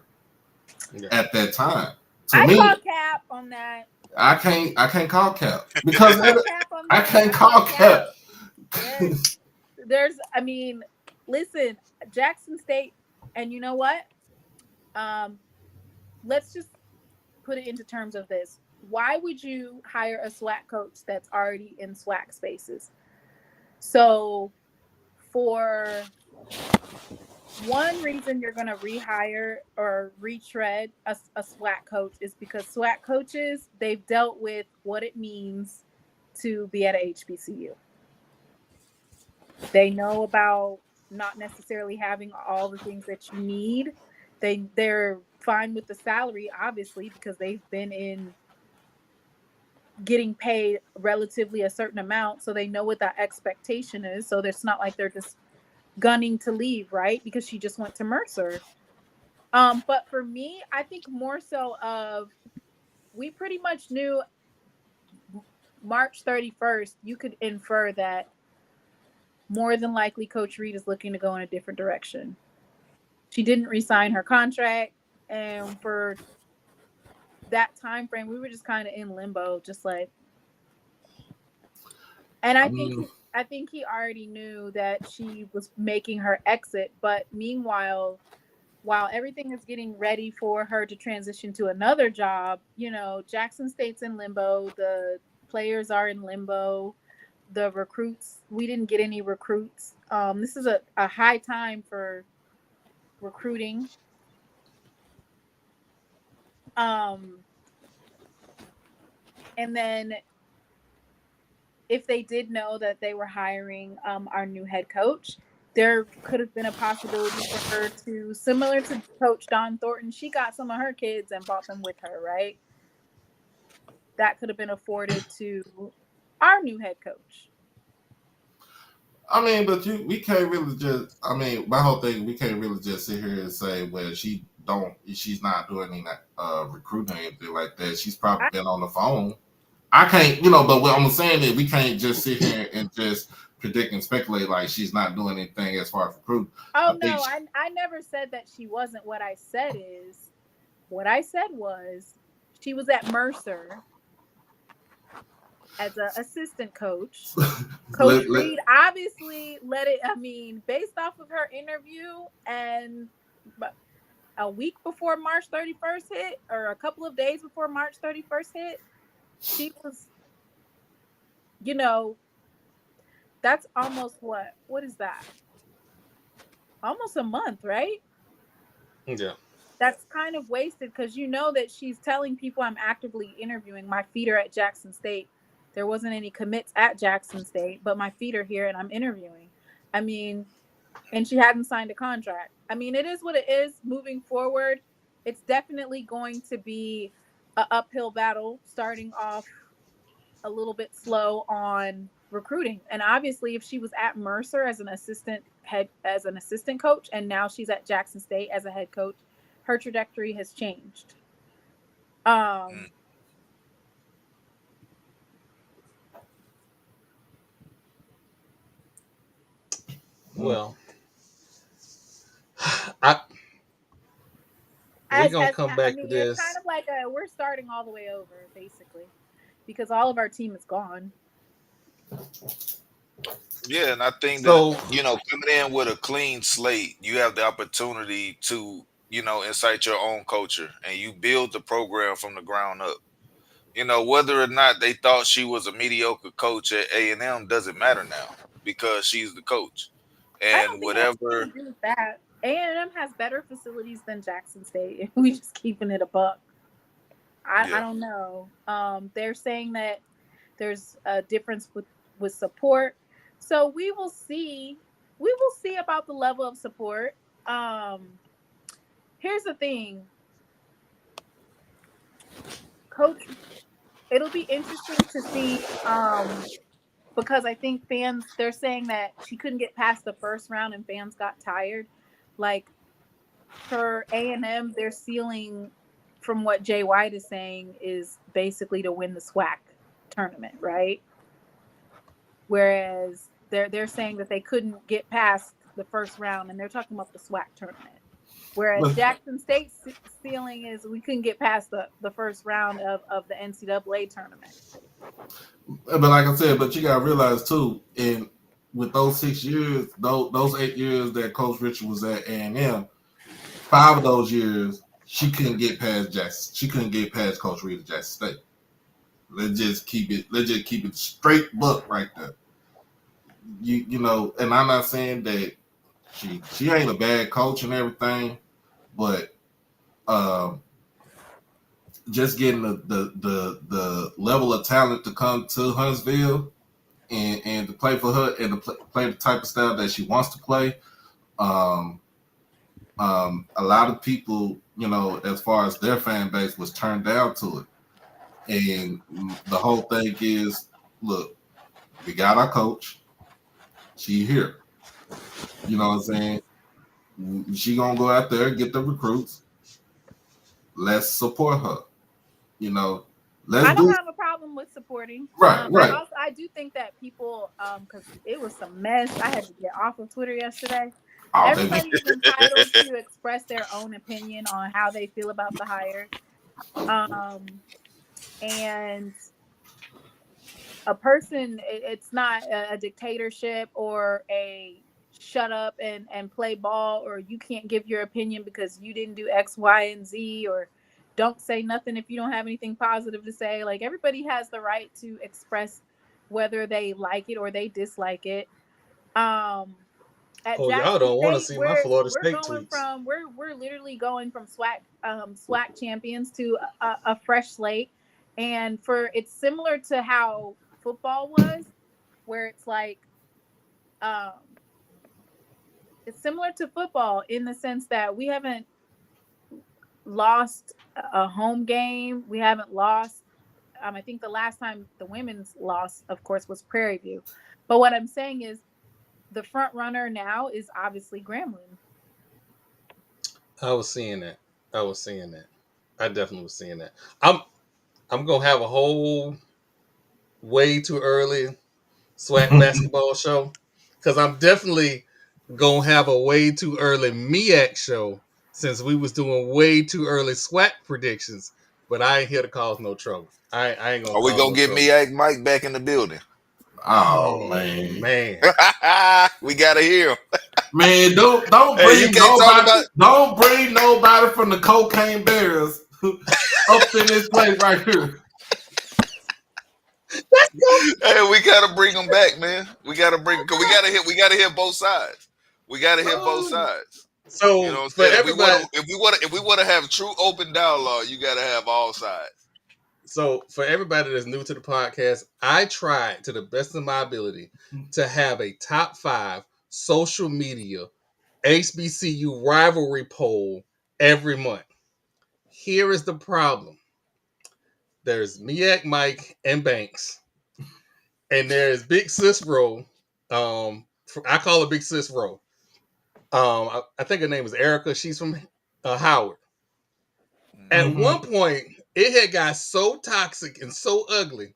at that time. I call cap on that. I can't call cap because I can't call cap. Listen, Jackson State, and you know what? Let's just put it into terms of this. Why would you hire a SWAC coach that's already in SWAC spaces? So for one reason you're going to rehire or retread a SWAC coach is because SWAC coaches, they've dealt with what it means to be at a HBCU. They know about not necessarily having all the things that you need. They're fine with the salary, obviously, because they've been in getting paid relatively a certain amount, so they know what that expectation is. So it's not like they're just gunning to leave, right? Because she just went to Mercer. But for me, I think more so of we pretty much knew March 31st, you could infer that more than likely Coach Reed is looking to go in a different direction. She didn't re-sign her contract, and for that time frame, we were just kind of in limbo, just like. And I think he already knew that she was making her exit. But meanwhile, while everything is getting ready for her to transition to another job, Jackson State's in limbo. The players are in limbo. The recruits, we didn't get any recruits. This is a high time for recruiting. And then if they did know that they were hiring our new head coach, there could have been a possibility for her to, similar to Coach Don Thornton, she got some of her kids and brought them with her, right? That could have been afforded to our new head coach. I mean, but we can't really just. I mean, my whole thing, we can't really just sit here and say, well, she's not doing any recruiting or anything like that. She's probably been on the phone. I can't, but what I'm saying is we can't just sit here and just predict and speculate like she's not doing anything as far as recruiting. Oh no, I never said that she wasn't. What I said was she was at Mercer as an assistant coach. Coach Reed obviously based off of her interview and a week before March 31st hit, or a couple of days before March 31st hit, she was, that's almost what is that? Almost a month, right? Yeah. That's kind of wasted because that she's telling people I'm actively interviewing. My feet are at Jackson State. There wasn't any commits at Jackson State, but my feet are here and I'm interviewing. I mean, and she hadn't signed a contract. I mean, it is what it is moving forward. It's definitely going to be an uphill battle, starting off a little bit slow on recruiting. And obviously, if she was at Mercer as an assistant coach, and now she's at Jackson State as a head coach, her trajectory has changed. Well, we're going to come back to this. It's kind of like we're starting all the way over, basically, because all of our team is gone. Yeah, and I think that, coming in with a clean slate, you have the opportunity to, incite your own culture, and you build the program from the ground up. Whether or not they thought she was a mediocre coach at A&M doesn't matter now because she's the coach. And whatever. To do with that. A&M has better facilities than Jackson State. We just keeping it a buck. I don't know. They're saying that there's a difference with support. So we will see. We will see about the level of support. Here's the thing. Coach, it'll be interesting to see because I think fans, they're saying that she couldn't get past the first round and fans got tired. Like for A&M, their ceiling, from what Jay White is saying, is basically to win the SWAC tournament, right? Whereas they're saying that they couldn't get past the first round, and they're talking about the SWAC tournament. Whereas Jackson State's ceiling is we couldn't get past the first round of the NCAA tournament. But like I said, but you gotta realize too, with those 6 years, those 8 years that Coach Richard was at A&M, 5 of those years she couldn't get past Jackson. She couldn't get past Coach Reed at Jackson State. Let's just keep it straight buck right there. And I'm not saying that she ain't a bad coach and everything, but just getting the level of talent to come to Huntsville and to play for her and to play the type of style that she wants to play. A lot of people, as far as their fan base, was turned down to it. And the whole thing is, look, we got our coach. She here. You know what I'm saying? She gonna go out there and get the recruits. Let's support her. I don't have a problem with supporting. Right. I do think that people, because it was some mess. I had to get off of Twitter yesterday. Everybody is entitled to express their own opinion on how they feel about the hire. And a person, it's not a dictatorship or a shut up and play ball, or you can't give your opinion because you didn't do X, Y, and Z, or don't say nothing if you don't have anything positive to say. Like, everybody has the right to express whether they like it or they dislike it. Y'all don't want to see my Florida State tweets. We're literally going from SWAC champions to a fresh slate, and it's similar to how football was, where it's like it's similar to football in the sense that we haven't lost a home game, we haven't lost I think the last time the women's lost, of course, was Prairie View. But what I'm saying is the front runner now is obviously Grambling. I was seeing that. I definitely was seeing that. I'm gonna have a whole way too early SWAC basketball show because I'm definitely gonna have a way too early MEAC show since we was doing way too early SWAC predictions. But I ain't here to cause no trouble. I ain't gonna Are we cause gonna no get trouble. Mike back in the building? Oh Oh man. man. We gotta hear him. Man, don't Hey, you bring can't talk nobody. about. Don't bring nobody from the Cocaine Bears up in this place right here. Hey, we gotta bring him back, man. We gotta bring because we gotta hear both sides. We gotta hear both Oh, sides. You know So what I'm for saying? everybody, If we wanna have true open dialogue, you gotta have all sides. that's new to the podcast, I tried to the best of my ability to have a top 5 social media HBCU rivalry poll every month. Here is the problem. There's Miak Mike and Banks, and there's Big Sis Row. I call her Big Sis Row. I think her name is Erica. She's from Howard. At one point, it had got so toxic and so ugly.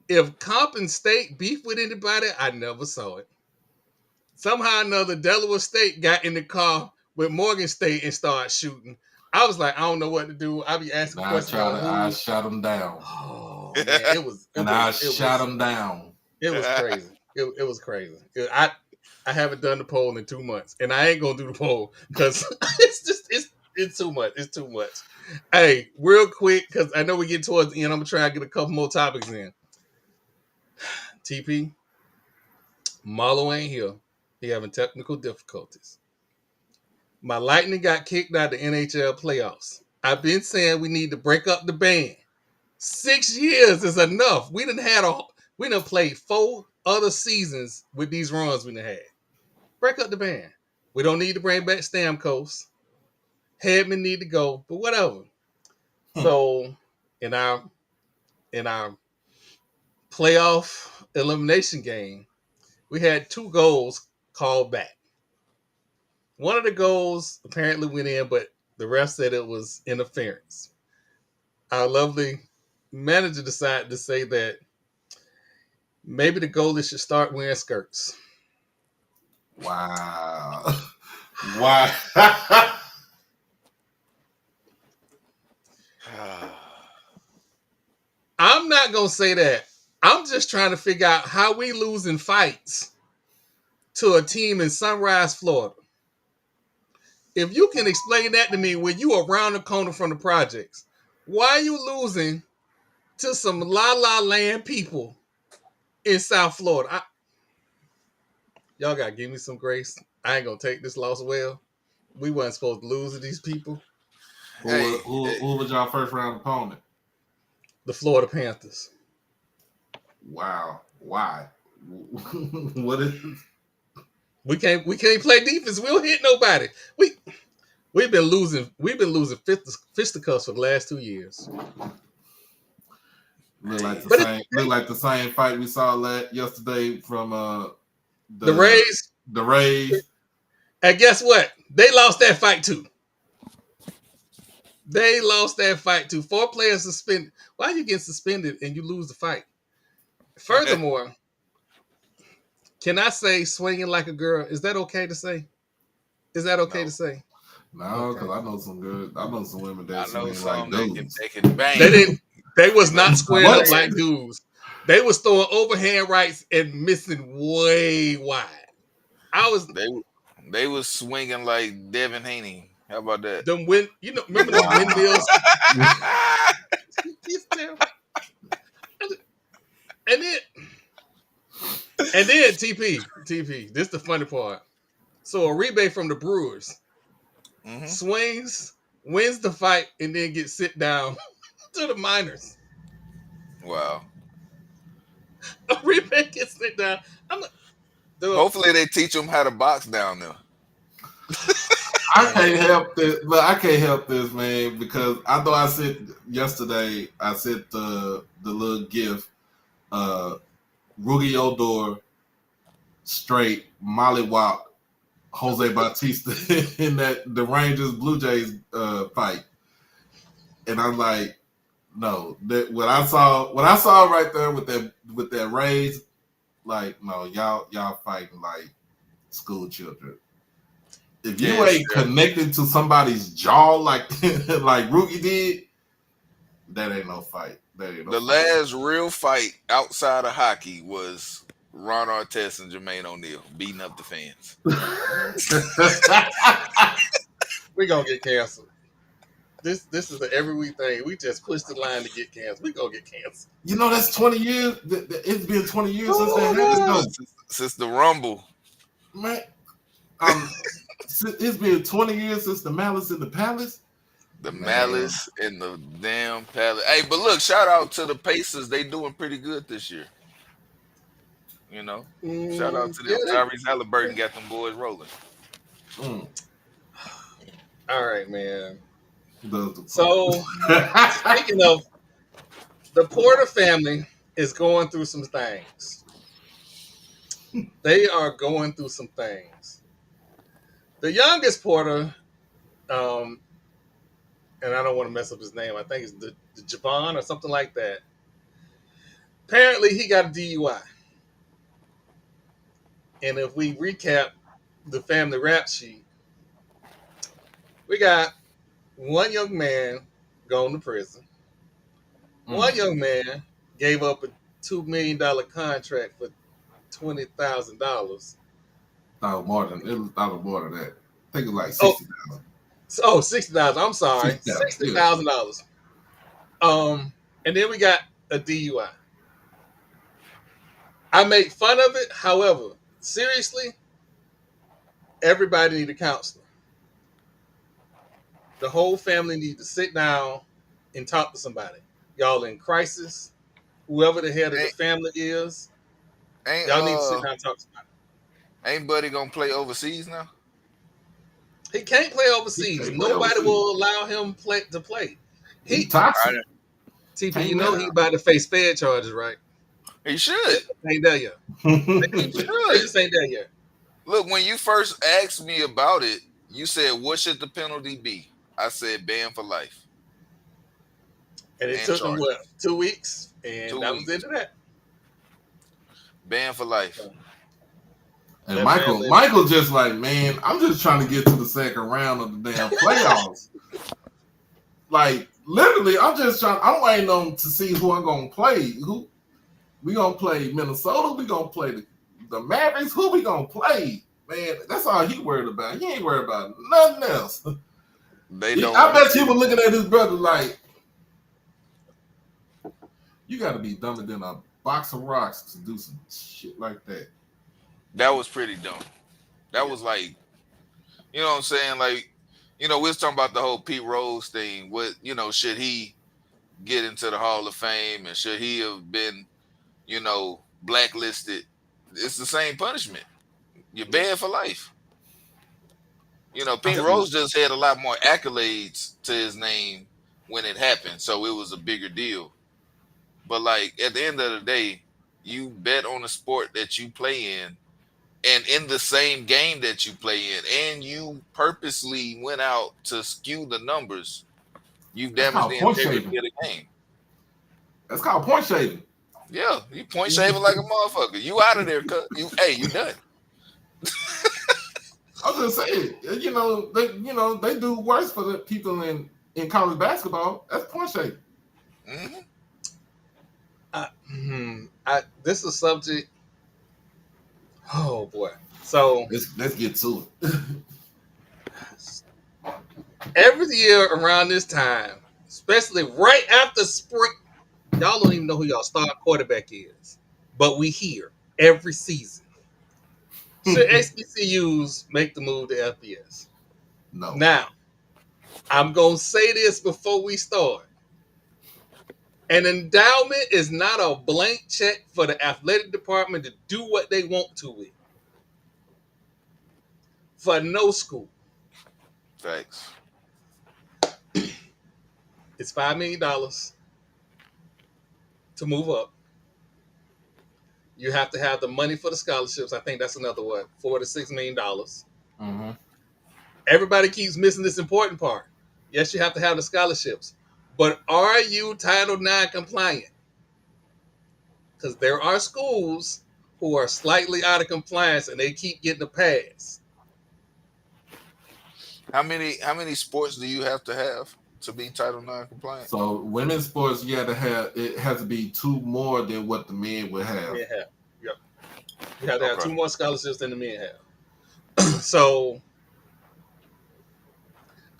If Compton State beefed with anybody, I never saw it. Somehow or another, Delaware State got in the car with Morgan State and started shooting. I was like, I don't know what to do. I be asking questions on I who. shot him down. Oh man, I shot him down. It was crazy. It was crazy. I haven't done the poll in 2 months, and I ain't gonna do the poll because it's too much. It's too much. Hey, real quick, because I know we get towards the end. I'm gonna try to get a couple more topics in. TP, Marlo ain't here. He having technical difficulties. My Lightning got kicked out of the NHL playoffs. I've been saying we need to break up the band. 6 years is enough. We done played 4 other seasons with these runs we done had. Break up the band. We don't need to bring back Stamkos. Hedman need to go, but whatever. So in our playoff elimination game, we had 2 goals called back. One of the goals apparently went in, but the ref said it was interference. Our lovely manager decided to say that maybe the goalie should start wearing skirts. Wow. Why? I'm not going to say that. I'm just trying to figure out how we losing fights to a team in Sunrise, Florida. If you can explain that to me when you around the corner from the projects, why are you losing to some La La Land people in South Florida? Y'all got to give me some grace. I ain't going to take this loss well. We wasn't supposed to lose to these people. Who was y'all first round opponent? The Florida Panthers. Wow. Why? What is? We can't play defense. We don't hit nobody. We've been losing fisticuffs for the last 2 years. Look like the same fight we saw yesterday from the Rays. The Rays. And guess what? They lost that fight too. 4 players suspended. Why you get suspended and you lose the fight? Furthermore, can I say swinging like a girl? Is that okay to say? Is that okay to say? No, because I know some women that swing like dudes. They can bang. They was not squaring up like dudes. They was throwing overhand rights and missing way wide. They was swinging like Devin Haney. How about that? Remember the windmills? and then TP. This is the funny part. So Uribe from the Brewers swings, wins the fight, and then gets sit down to the minors. Wow. Uribe gets sit down. Hopefully they teach them how to box down there. I can't help this, but I can't help this, man, because I know I said yesterday, I sent the little gif, Rugi Odor straight mollywop Jose Bautista in the Rangers Blue Jays fight, and I'm like, no, that what I saw right there with that Rays, like, no, y'all fighting like school children. If you ain't connected to somebody's jaw like like Rookie did, that ain't no fight. The last real fight outside of hockey was Ron Artest and Jermaine O'Neal beating up the fans. We're gonna get canceled. This is the every week thing. We just push the line to get canceled. We gonna get canceled. You know, that's 20 years. It's been 20 years since that happened. Since the Rumble. Man, it's been 20 years since the Malice in the Palace. The Malice in the damn Palace. Hey, but look, shout out to the Pacers. They doing pretty good this year. You know, shout out to them. Tyrese Halliburton got them boys rolling. All right, man. So, speaking of, the Porter family is going through some things. They are going through some things. The youngest Porter, and I don't want to mess up his name. I think it's the Javon or something like that. Apparently, he got a DUI. And if we recap the family rap sheet, we got one young man going to prison. One young man gave up a $2 million contract for $20,000. No, more than that. I think it was like $60,000. Oh, $60,000. I'm sorry, $60,000. And then we got a DUI. I make fun of it. However, seriously, everybody need a counselor. The whole family need to sit down and talk to somebody. Y'all in crisis. Whoever the head of the family is, y'all need to sit down and talk to somebody. Ain't Buddy gonna play overseas now? He can't play overseas. Nobody will allow him to play. He toxic. TP, you know he about to face Fed charges, right? He should. Ain't there yet. He just ain't there yet. Look, when you first asked me about it, you said, what should the penalty be? I said, ban for life. And it took him, 2 weeks? And that was the end of that. Ban for life. And Michael just like, man, I'm just trying to get to the second round of the damn playoffs. Like, literally, I'm waiting on to see who I'm going to play. Who we going to play? Minnesota? We going to play the Mavericks? Who we going to play? Man, that's all he worried about. He ain't worried about nothing else. I bet he was looking at his brother like, you got to be dumber than a box of rocks to do some shit like that. That was pretty dumb. That was like, you know what I'm saying? Like, you know, we was talking about the whole Pete Rose thing. What, you know, should he get into the Hall of Fame and should he have been, you know, blacklisted? It's the same punishment. You're banned for life. You know, Pete Rose just had a lot more accolades to his name when it happened, so it was a bigger deal. But, like, at the end of the day, you bet on a sport that you play in and in the same game that you play in, and you purposely went out to skew the numbers, you've damaged the integrity of the game. That's called point shaving. Yeah, you point shaving like a motherfucker. You out of there, you done. I was just saying, they do worse for the people in college basketball. That's point shaving. This is a subject. Oh boy! So let's get to it. Every year around this time, especially right after spring, y'all don't even know who y'all star quarterback is, but we hear every season. Should HBCUs make the move to FBS? No. Now, I'm gonna say this before we start. An endowment is not a blank check for the athletic department to do what they want to with. For no school. Thanks. It's $5 million to move up. You have to have the money for the scholarships. I think that's another what, $4 to $6 million. Mm-hmm. Everybody keeps missing this important part. Yes, you have to have the scholarships, but are you Title IX compliant? Because there are schools who are slightly out of compliance and they keep getting a pass. How many sports do you have to be Title IX compliant? So women's sports, you have to have it has to be two more than what the men would have. Men have. Yep. You have to have Okay. two more scholarships than the men have. So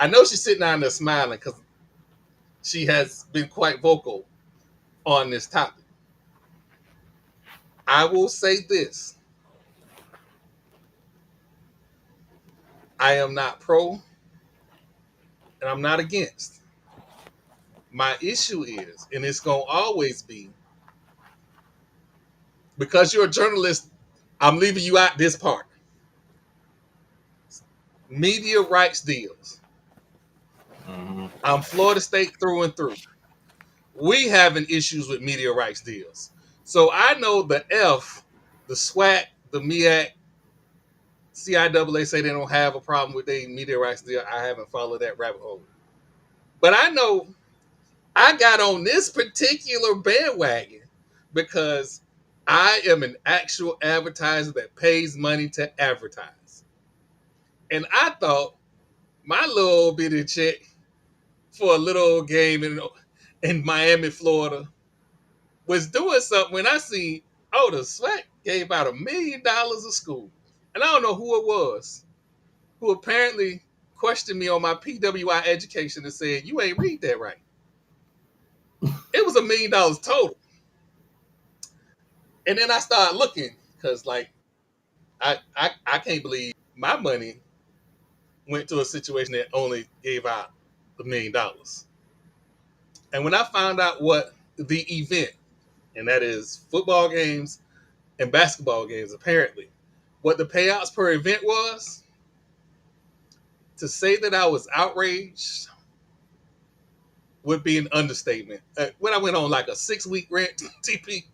I know she's sitting down there smiling because she has been quite vocal on this topic. I will say this. I am not pro and I'm not against. My issue is, and it's going to always be, because you're a journalist, I'm leaving you out this part. Media rights deals. Mm-hmm. I'm Florida State through and through. We having issues with media rights deals. So I know the SWAC, the MEAC, CIAA say they don't have a problem with their media rights deal. I haven't followed that rabbit hole. But I know I got on this particular bandwagon because I am an actual advertiser that pays money to advertise. And I thought my little bitty check for a little game in Miami, Florida was doing something when I see, oh, the SWAC gave out $1 million a school. And I don't know who it was who apparently questioned me on my PWI education and said, you ain't read that right. It was $1 million total. And then I started looking because, like, I can't believe my money went to a situation that only gave out $1 million. And when I found out what the event, and that is football games and basketball games, apparently, what the payouts per event was, to say that I was outraged would be an understatement. When I went on like a 6-week rant, TP,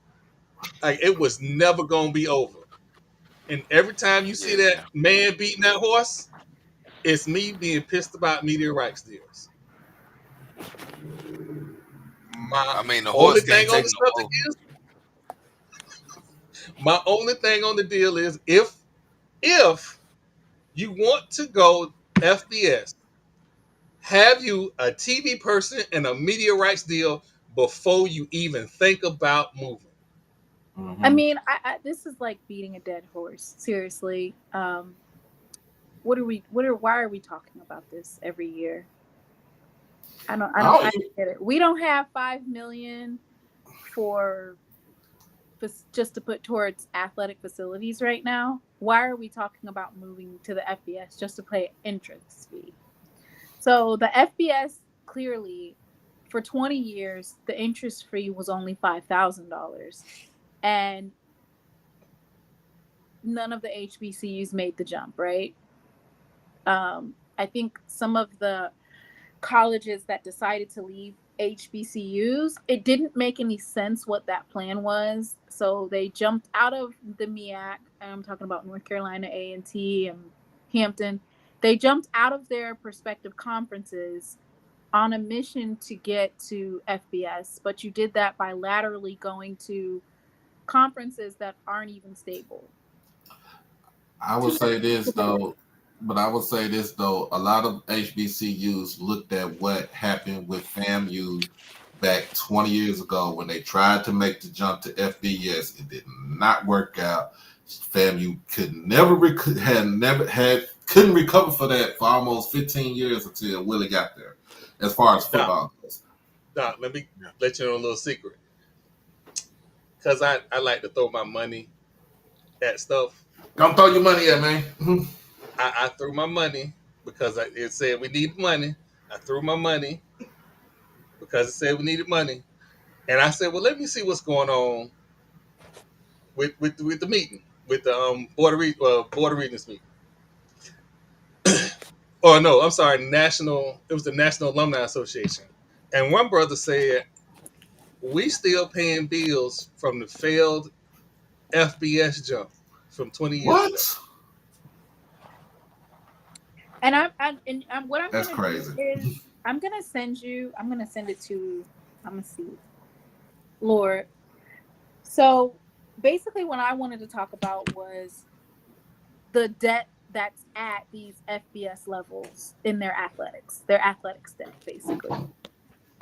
like it was never gonna be over. And every time you see that Yeah. man beating that horse, it's me being pissed about media rights deals. My I mean, the only horse can't thing on take the no subject more. is my only thing on the deal is if you want to go FBS, have you a TV person and a media rights deal before you even think about moving. I Mm-hmm. mean, this is like beating a dead horse. Seriously. Why are we talking about this every year? I don't get it. We don't have 5 million for just to put towards athletic facilities right now. Why are we talking about moving to the FBS just to pay entrance fee? So the FBS clearly for 20 years the interest fee was only $5,000 and none of the HBCUs made the jump, right? I think some of the colleges that decided to leave HBCUs, it didn't make any sense what that plan was. So they jumped out of the MEAC. I'm talking about North Carolina A&T and Hampton. They jumped out of their respective conferences on a mission to get to FBS, but you did that by laterally going to conferences that aren't even stable. I would say this though, a lot of HBCUs looked at what happened with FAMU back 20 years ago when they tried to make the jump to FBS. It did not work out. FAMU couldn't recover for that for almost 15 years until Willie got there. As far as football goes. Doc, let me let you know a little secret. Because I like to throw my money at stuff. Come throw your money at me. I threw my money because it said we needed money. I threw my money because it said we needed money. And I said, well, let me see what's going on with the meeting, with the board of regents meeting. or no, I'm sorry, national. It was the National Alumni Association, and one brother said we still paying bills from the failed FBS jump from 20 years ago. What? And what I'm That's gonna do crazy. is I'm gonna send it to. I'm gonna see, Lord. So basically, what I wanted to talk about was the debt that's at these FBS levels in their athletics debt, basically.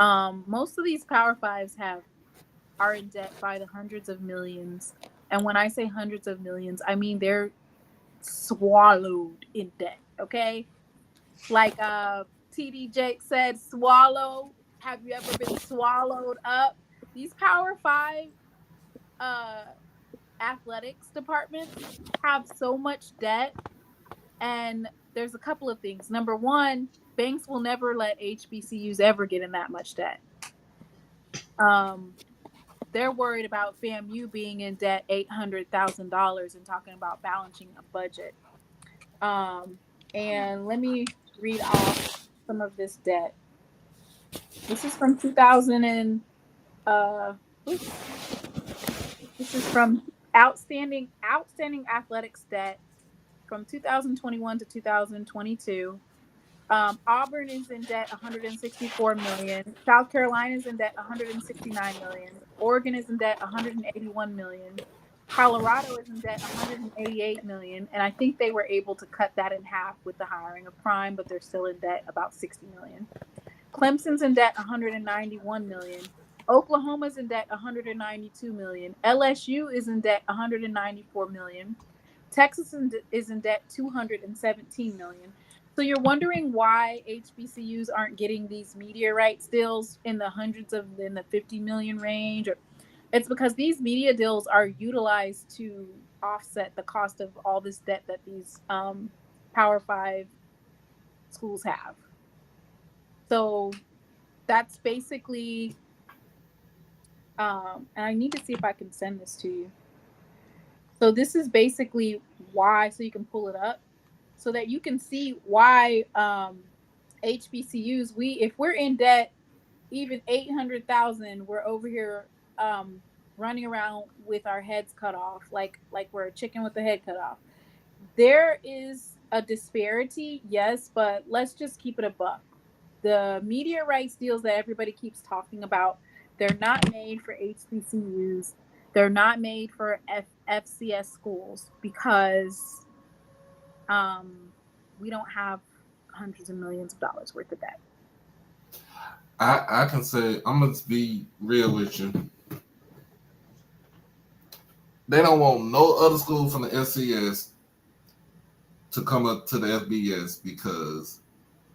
Most of these Power Fives are in debt by the hundreds of millions, and when I say hundreds of millions, I mean they're swallowed in debt. Okay, like TD Jake said, swallow. Have you ever been swallowed up? These Power Five uh, athletics departments have so much debt, and there's a couple of things. Number one, banks will never let HBCUs ever get in that much debt. They're worried about FAMU being in debt $800,000 and talking about balancing a budget. And let me read off some of this debt. This is from 2000 and this is from outstanding athletics debt from 2021 to 2022. Auburn is in debt 164 million. South Carolina is in debt 169 million. Oregon is in debt 181 million. Colorado is in debt 188 million, and I think they were able to cut that in half with the hiring of Prime, but they're still in debt about 60 million. Clemson's in debt 191 million. Oklahoma's in debt 192 million. LSU is in debt 194 million. Texas is in debt 217 million. So you're wondering why HBCUs aren't getting these media rights deals in the in the 50 million range? It's because these media deals are utilized to offset the cost of all this debt that these Power 5 schools have. So that's basically, and I need to see if I can send this to you. So this is basically why, so you can pull it up, so that you can see why HBCUs, if we're in debt, even 800,000, we're over here running around with our heads cut off, like we're a chicken with the head cut off. There is a disparity, yes, but let's just keep it a buck. The media rights deals that everybody keeps talking about, they're not made for HBCUs. They're not made for FCS schools because we don't have hundreds of millions of dollars worth of debt. I can say, I'm going to be real with you. They don't want no other school from the FCS to come up to the FBS because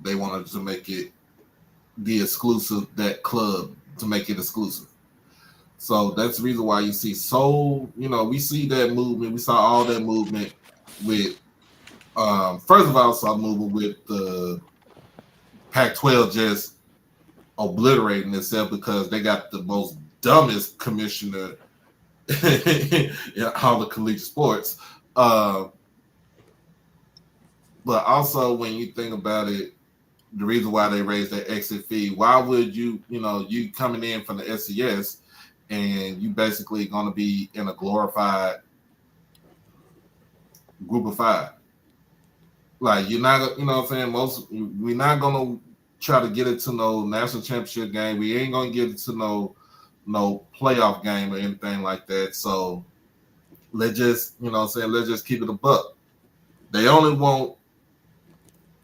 they wanted to make it the exclusive, that club, to make it exclusive. So that's the reason why you see we see that movement. We saw all that movement with, first of all, saw movement with the Pac-12 just obliterating itself because they got the most dumbest commissioner in all the collegiate sports. But also when you think about it, the reason why they raised that exit fee, why would you coming in from the SCS and you basically going to be in a glorified group of five? Like, you're not, what I'm saying? We're not going to try to get it to no national championship game. We ain't going to get it to no playoff game or anything like that. So let's just, let's just keep it a buck. They only want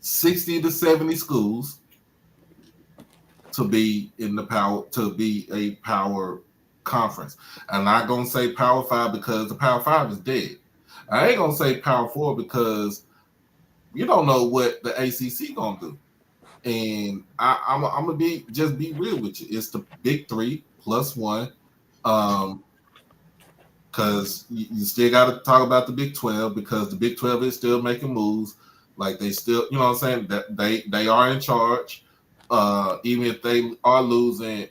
60 to 70 schools to be in the power, to be a power conference. I'm not going to say Power 5 because the Power 5 is dead. I ain't going to say Power 4 because you don't know what the ACC going to do. And I'm going to be real with you. It's the big three plus one. Because you still got to talk about the Big 12 because the Big 12 is still making moves. Like, they still, that they are in charge. Even if they are losing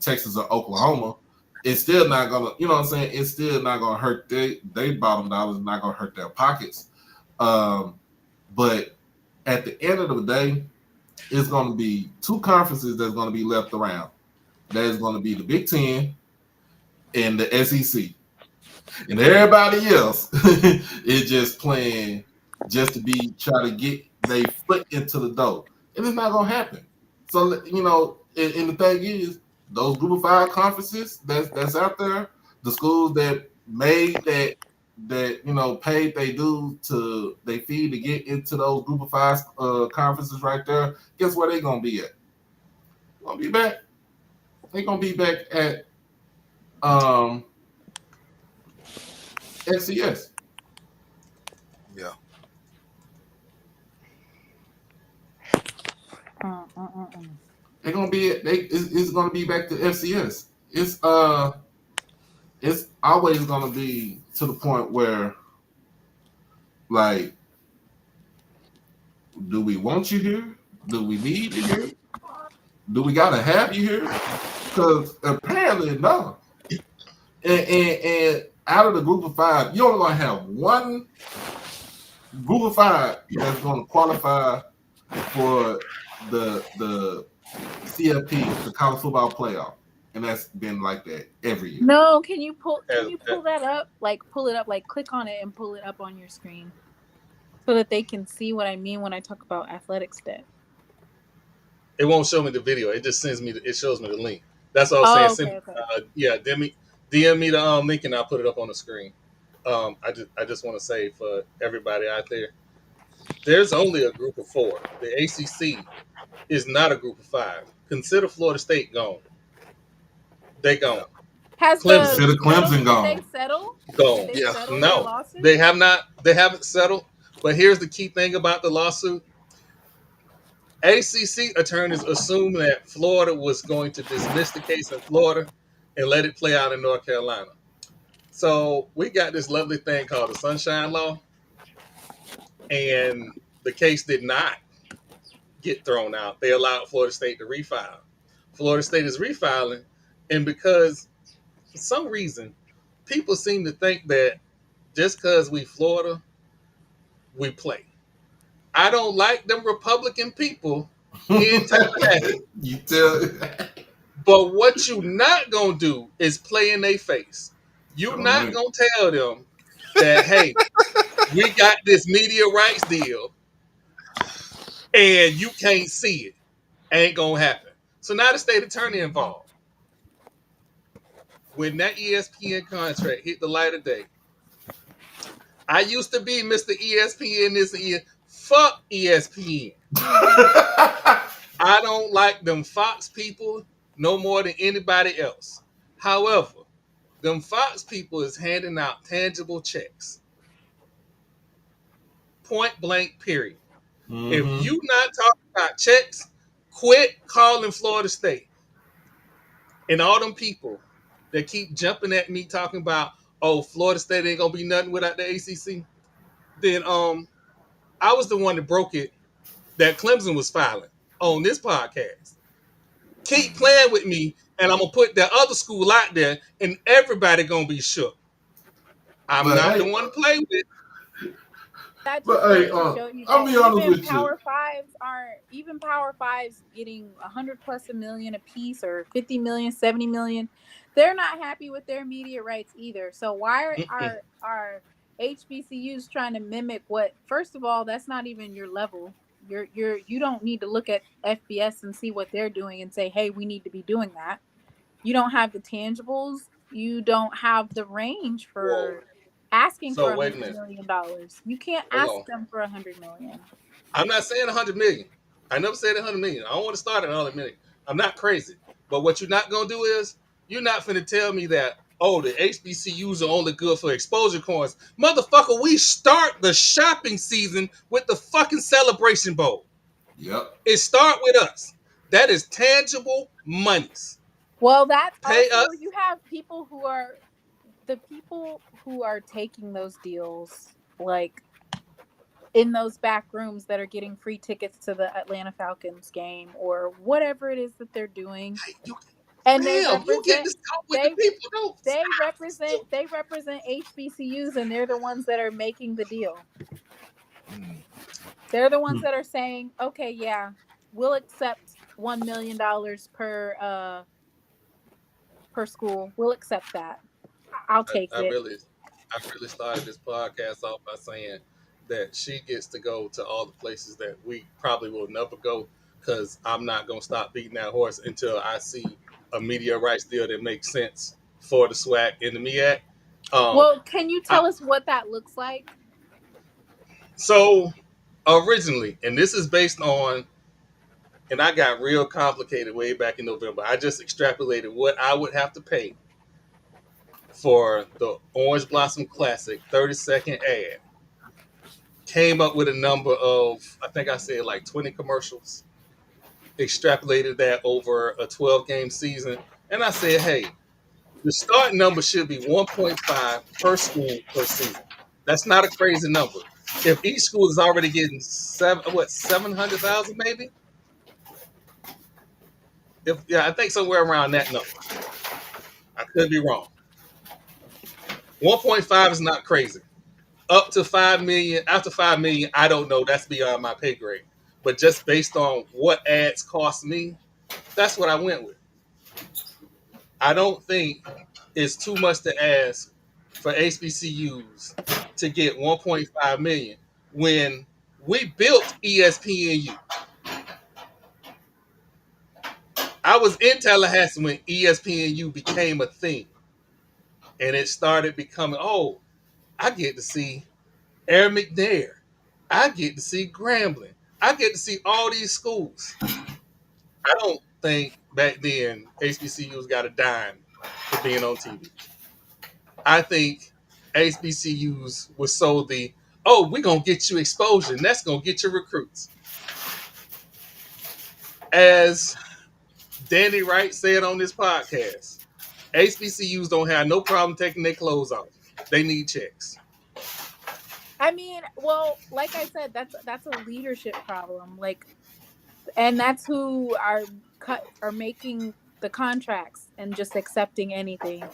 Texas or Oklahoma, it's still not gonna, it's still not gonna hurt they bottom dollars, not gonna hurt their pockets. But at the end of the day, it's going to be two conferences that's going to be left around. That is going to be the Big Ten and the SEC. And everybody else is just playing just to be try to get their foot into the door. And it's not going to happen. So, you know, and the thing is, those Group of 5 conferences that's out there, the schools that made that you know paid they do to they fee to get into those Group of 5 conferences right there, guess where they gonna be at? Gonna be back. They gonna be back at FCS. Yeah. They're gonna be it's gonna be back to FCS. It's always gonna be to the point where, like, do we want you here? Do we need you here? Do we gotta have you here? Because apparently no. And out of the Group of 5, you're only gonna have one Group of 5 that's gonna qualify for the CFP, the college football playoff. And that's been like that every year. No, can you pull that up? Like pull it up, like click on it and pull it up on your screen so that they can see what I mean when I talk about athletic stats. It won't show me the video. It just shows me the link. That's all I'm saying. Okay. Yeah, DM me the link and I'll put it up on the screen. I just want to say for everybody out there, there's only a Group of 4. The ACC is not a Group of 5. Consider Florida State gone. They gone. Has Clemson gone? Did they settle? Gone. Did they settle No, their lawsuit? they have not. They haven't settled. But here's the key thing about the lawsuit. ACC attorneys assumed that Florida was going to dismiss the case in Florida and let it play out in North Carolina. So we got this lovely thing called the Sunshine Law, and the case did not get thrown out. They allowed Florida State to refile. Florida State is refiling, and because for some reason people seem to think that just because we Florida, we play. I don't like them Republican people in Tallahassee. You tell. But what you not gonna do is play in their face. You're not gonna tell them that, hey, we got this media rights deal and you can't see it. Ain't gonna happen. So now the state attorney involved. When that ESPN contract hit the light of day, I used to be Mr. ESPN this year. Fuck ESPN. I don't like them Fox people no more than anybody else. However, them Fox people is handing out tangible checks. Point blank, period. Mm-hmm. If you not talking about checks, quit calling Florida State. And all them people that keep jumping at me talking about, oh, Florida State ain't gonna be nothing without the ACC. Then I was the one that broke it that Clemson was filing on this podcast. Keep playing with me, and I'm gonna put that other school out there, and everybody gonna be shook. I'm not the one to play with. That just show you I'll be honest with Power Fives aren't even Power Fives getting $100+ million a piece or 50 million, 70 million. They're not happy with their media rights either. So why are HBCUs trying to mimic what? First of all, that's not even your level. You don't need to look at FBS and see what they're doing and say, hey, we need to be doing that. You don't have the tangibles. You don't have the range for asking for $100 million. You can't ask them for $100 million. I'm not saying $100 million. I never said $100 million. I don't want to start at $100 million. I'm not crazy. But what you're not gonna do is you're not finna tell me that, oh, the HBCUs are only good for exposure coins. Motherfucker, we start the shopping season with the fucking Celebration Bowl. Yep. It start with us. That is tangible monies. Well, that's pay also, us. You have people who are taking those deals, like in those back rooms, that are getting free tickets to the Atlanta Falcons game or whatever it is that they're doing. And they represent HBCUs, and they're the ones that are making the deal. They're the ones that are saying, okay, yeah, we'll accept $1 million per school. We'll accept that. I'll take I it. really, I really started this podcast off by saying that she gets to go to all the places that we probably will never go because I'm not gonna stop beating that horse until I see a media rights deal that makes sense for the SWAC and the MEAC. Um, Well, can you I, tell us what that looks like? so originally, and this is based on, and I got real complicated way back in November. I just extrapolated what I would have to pay for the Orange Blossom Classic 30-second ad. Came up with a number of, I think I said like 20 commercials, extrapolated that over a 12-game season. And I said, hey, the start number should be 1.5 per school per season. That's not a crazy number. If each school is already getting 700,000 maybe? If yeah, I think somewhere around that number. I could be wrong. 1.5 is not crazy. Up to 5 million, after 5 million, I don't know. That's beyond my pay grade. But just based on what ads cost me, that's what I went with. I don't think it's too much to ask for HBCUs to get 1.5 million when we built ESPNU. I was in Tallahassee when ESPNU became a thing, and it started becoming. Oh, I get to see Aaron McNair. I get to see Grambling. I get to see all these schools. I don't think back then HBCUs got a dime for being on TV. I think HBCUs was sold the, oh, we're going to get you exposure, and that's going to get you recruits. As Danny Wright said on this podcast, HBCUs don't have no problem taking their clothes off. They need checks. I mean, well, like I said, that's a leadership problem. Like, and that's who are making the contracts and just accepting anything.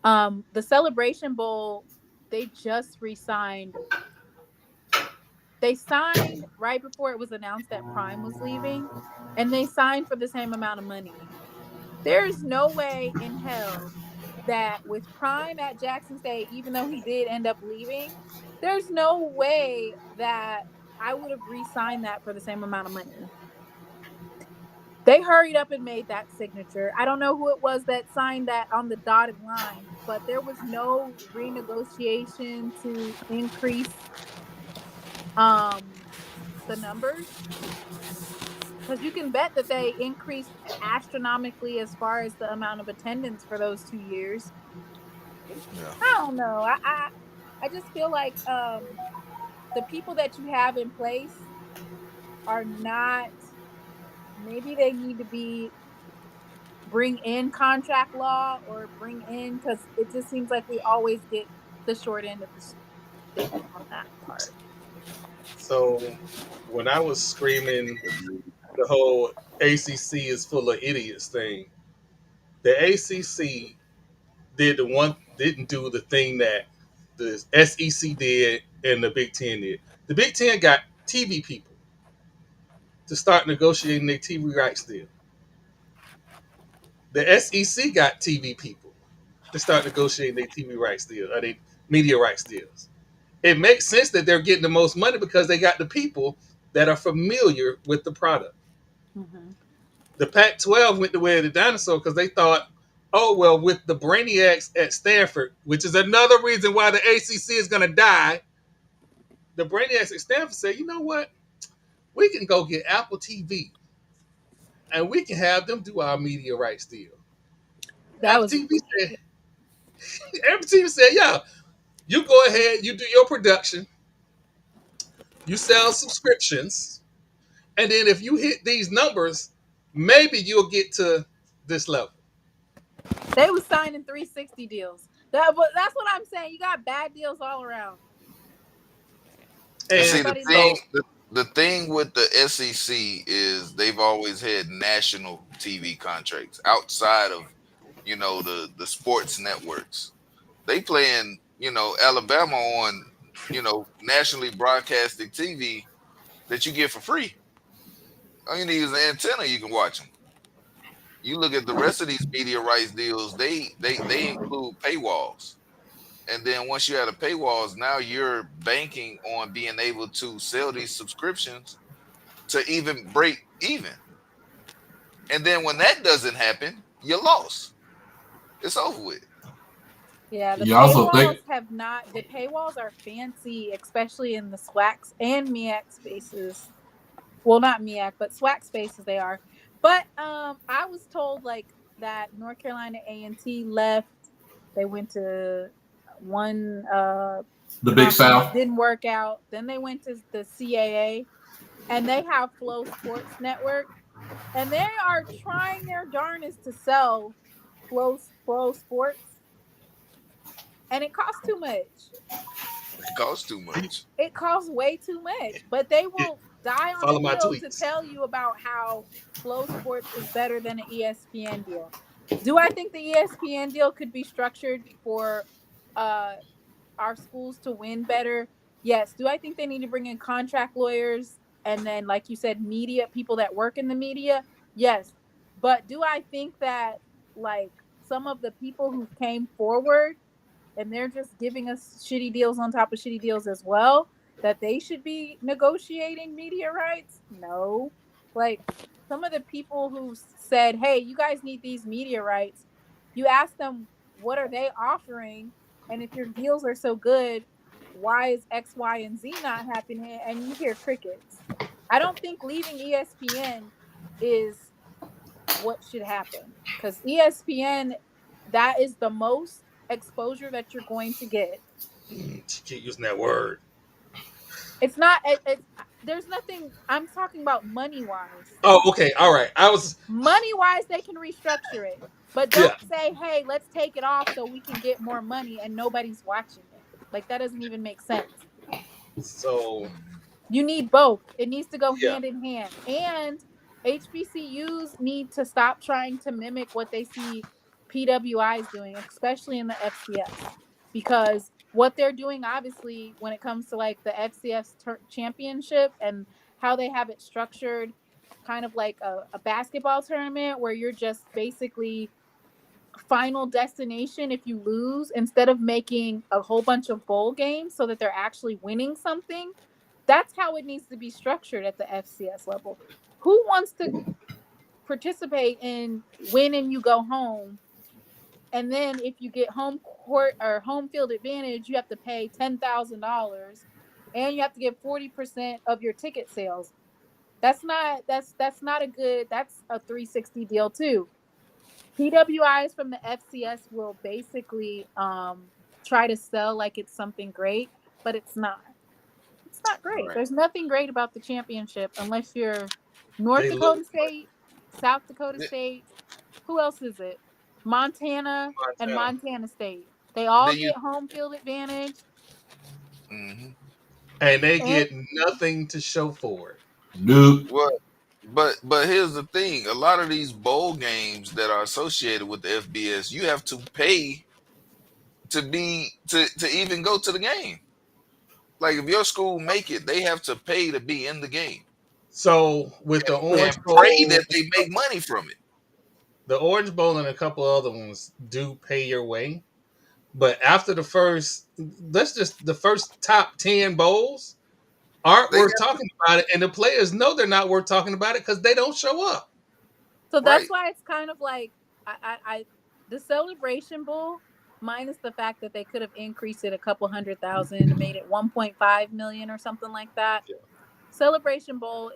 The Celebration Bowl, they just re-signed. They signed right before it was announced that Prime was leaving, and they signed for the same amount of money. There's no way in hell that with Prime at Jackson State, even though he did end up leaving, there's no way that I would have re-signed that for the same amount of money. They hurried up and made that signature. I don't know who it was that signed that on the dotted line, but there was no renegotiation to increase um the numbers, because you can bet that they increased astronomically as far as the amount of attendance for those 2 years. Yeah. I don't know. I just feel like the people that you have in place are not. Maybe they need to be bring in contract law or bring in, because it just seems like we always get the short end of the stick on that part. So when I was screaming the whole ACC is full of idiots thing, the ACC didn't do the thing that the SEC did and the Big Ten did. The Big Ten got TV people to start negotiating their TV rights deal. The SEC got TV people to start negotiating their TV rights deal or their media rights deals. It makes sense that they're getting the most money because they got the people that are familiar with the product. Mm-hmm. The Pac-12 went the way of the dinosaur because they thought, oh, well, with the brainiacs at Stanford, which is another reason why the ACC is going to die, the brainiacs at Stanford said, you know what? We can go get Apple TV and we can have them do our media rights deal. That Apple was TV said, Apple TV said, yeah, you go ahead, you do your production, you sell subscriptions, and then if you hit these numbers, maybe you'll get to this level. they was signing 360 deals. But that's what I'm saying. You got bad deals all around. And And see, Everybody so, knows. the thing with the SEC is they've always had national TV contracts outside of, the sports networks. They playing, Alabama on, nationally broadcasted TV that you get for free. All you need is an antenna. You can watch them. You look at the rest of these media rights deals; they include paywalls. And then once you have the paywalls, now you're banking on being able to sell these subscriptions to even break even. And then when that doesn't happen, you're lost. It's over with. Yeah, the You also paywalls think have not. The paywalls are fancy, especially in the SWACs and MEAC spaces. Well, not MEAC, but SWAC spaces they are. But I was told like that North Carolina A&T left. They went to one the Big conference, South, didn't work out. Then they went to the CAA, and they have Flow Sports Network, and they are trying their darnest to sell Flow Sports, and it costs too much. It costs too much. It costs way too much, but they will die on Follow a my hill to tweets. tell you about how Flow Sports is better than an ESPN deal. Do I think the ESPN deal could be structured for uh, our schools to win better? Yes. Do I think they need to bring in contract lawyers and then, like you said, media people that work in the media? Yes. But do I think that like some of the people who came forward and they're just giving us shitty deals on top of shitty deals as well, that they should be negotiating media rights? No. Like some of the people who said, hey, you guys need these media rights, you ask them, what are they offering? And if your deals are so good, why is X, Y, and Z not happening? And you hear crickets. I don't think leaving ESPN is what should happen because ESPN, that is the most exposure that you're going to get. Keep using that word. It's not. It's there's nothing. I'm talking about money wise. Oh, okay, all right. I was Money wise, they can restructure it, but yeah. don't say, "Hey, let's take it off so we can get more money," and nobody's watching it. Like that doesn't even make sense. So You need both. It needs to go yeah. hand in hand. And HBCUs need to stop trying to mimic what they see PWIs doing, especially in the FCS. Because what they're doing, obviously, when it comes to like the FCS championship and how they have it structured, kind of like a basketball tournament where you're just basically final destination if you lose instead of making a whole bunch of bowl games so that they're actually winning something. That's how it needs to be structured at the FCS level. Who wants to participate in win and you go home, and then if you get home court or home field advantage you have to pay $10,000 and you have to get 40% of your ticket sales? That's not a good. That's a 360 deal too. PWIs from the FCS will basically try to sell like it's something great, but it's not. It's not great. Right. There's nothing great about the championship unless you're North They look Dakota State, South Dakota State. Who else is it? Montana and Montana. Montana State. They all Then you get home field advantage. hmm And they And get nothing to show for it. Duke. what? But here's the thing: a lot of these bowl games that are associated with the FBS, you have to pay to even go to the game. Like if your school make it, they have to pay to be in the game So with the and Orange pray Bowl, that they make money from it. the Orange Bowl and a couple other ones do pay your way. But after the first, let's just the first top 10 bowls aren't They worth got talking about it, and the players know they're not worth talking about it because they don't show up. so that's right. why it's kind of like I the Celebration Bowl, minus the fact that they could have increased it a couple 100,000 and made it 1.5 million or something like that. Celebration Bowl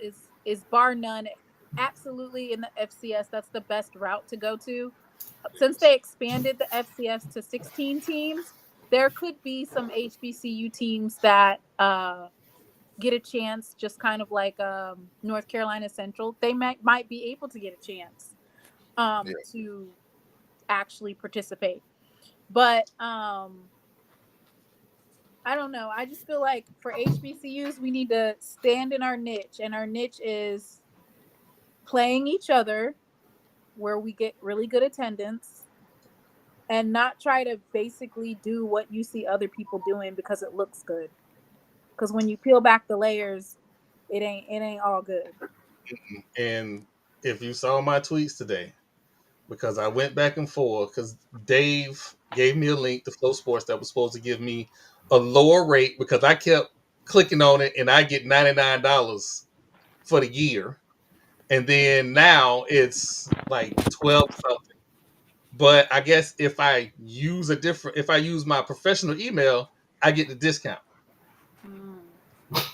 is bar none, absolutely in the FCS. That's the best route to go to. Since they expanded the FCS to 16 teams, there could be some HBCU teams that get a chance, just kind of like North Carolina Central. They might be able to get a chance Yeah. to actually participate. But I don't know. I just feel like for HBCUs, we need to stand in our niche, and our niche is playing each other where we get really good attendance and not try to basically do what you see other people doing because it looks good. Because when you peel back the layers, it ain't all good. And if you saw my tweets today, because I went back and forth, because Dave gave me a link to Flow Sports that was supposed to give me a lower rate because I kept clicking on it and I get $99 for the year. And then now it's like 12 something. But I guess if I use my professional email, I get the discount. Hmm.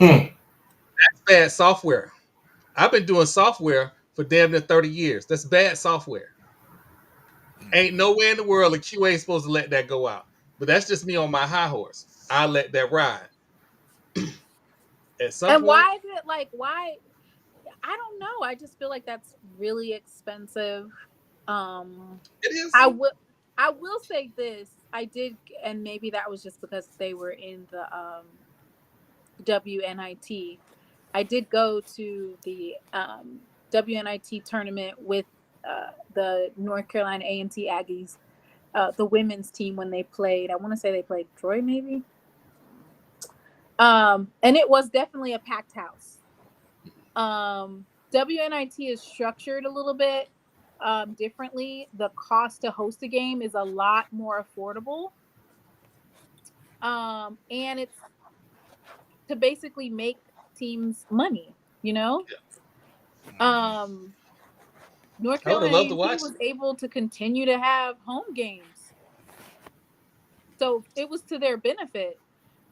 That's bad software. I've been doing software for damn near 30 years. That's bad software. Ain't nowhere in the world a QA is supposed to let that go out. But that's just me on my high horse. I let that ride. At some And point, why is it like why? I don't know. I just feel like that's really expensive. it is. I will say this. I did, and maybe that was just because they were in the WNIT. I did go to the WNIT tournament with the North Carolina A&T Aggies, the women's team when they played. I want to say they played Troy, maybe. And it was definitely a packed house. WNIT is structured a little bit differently. The cost to host a game is a lot more affordable. And it's to basically make teams money, you know? North I would have Carolina loved to A&T watch was it. able to continue to have home games. So it was to their benefit.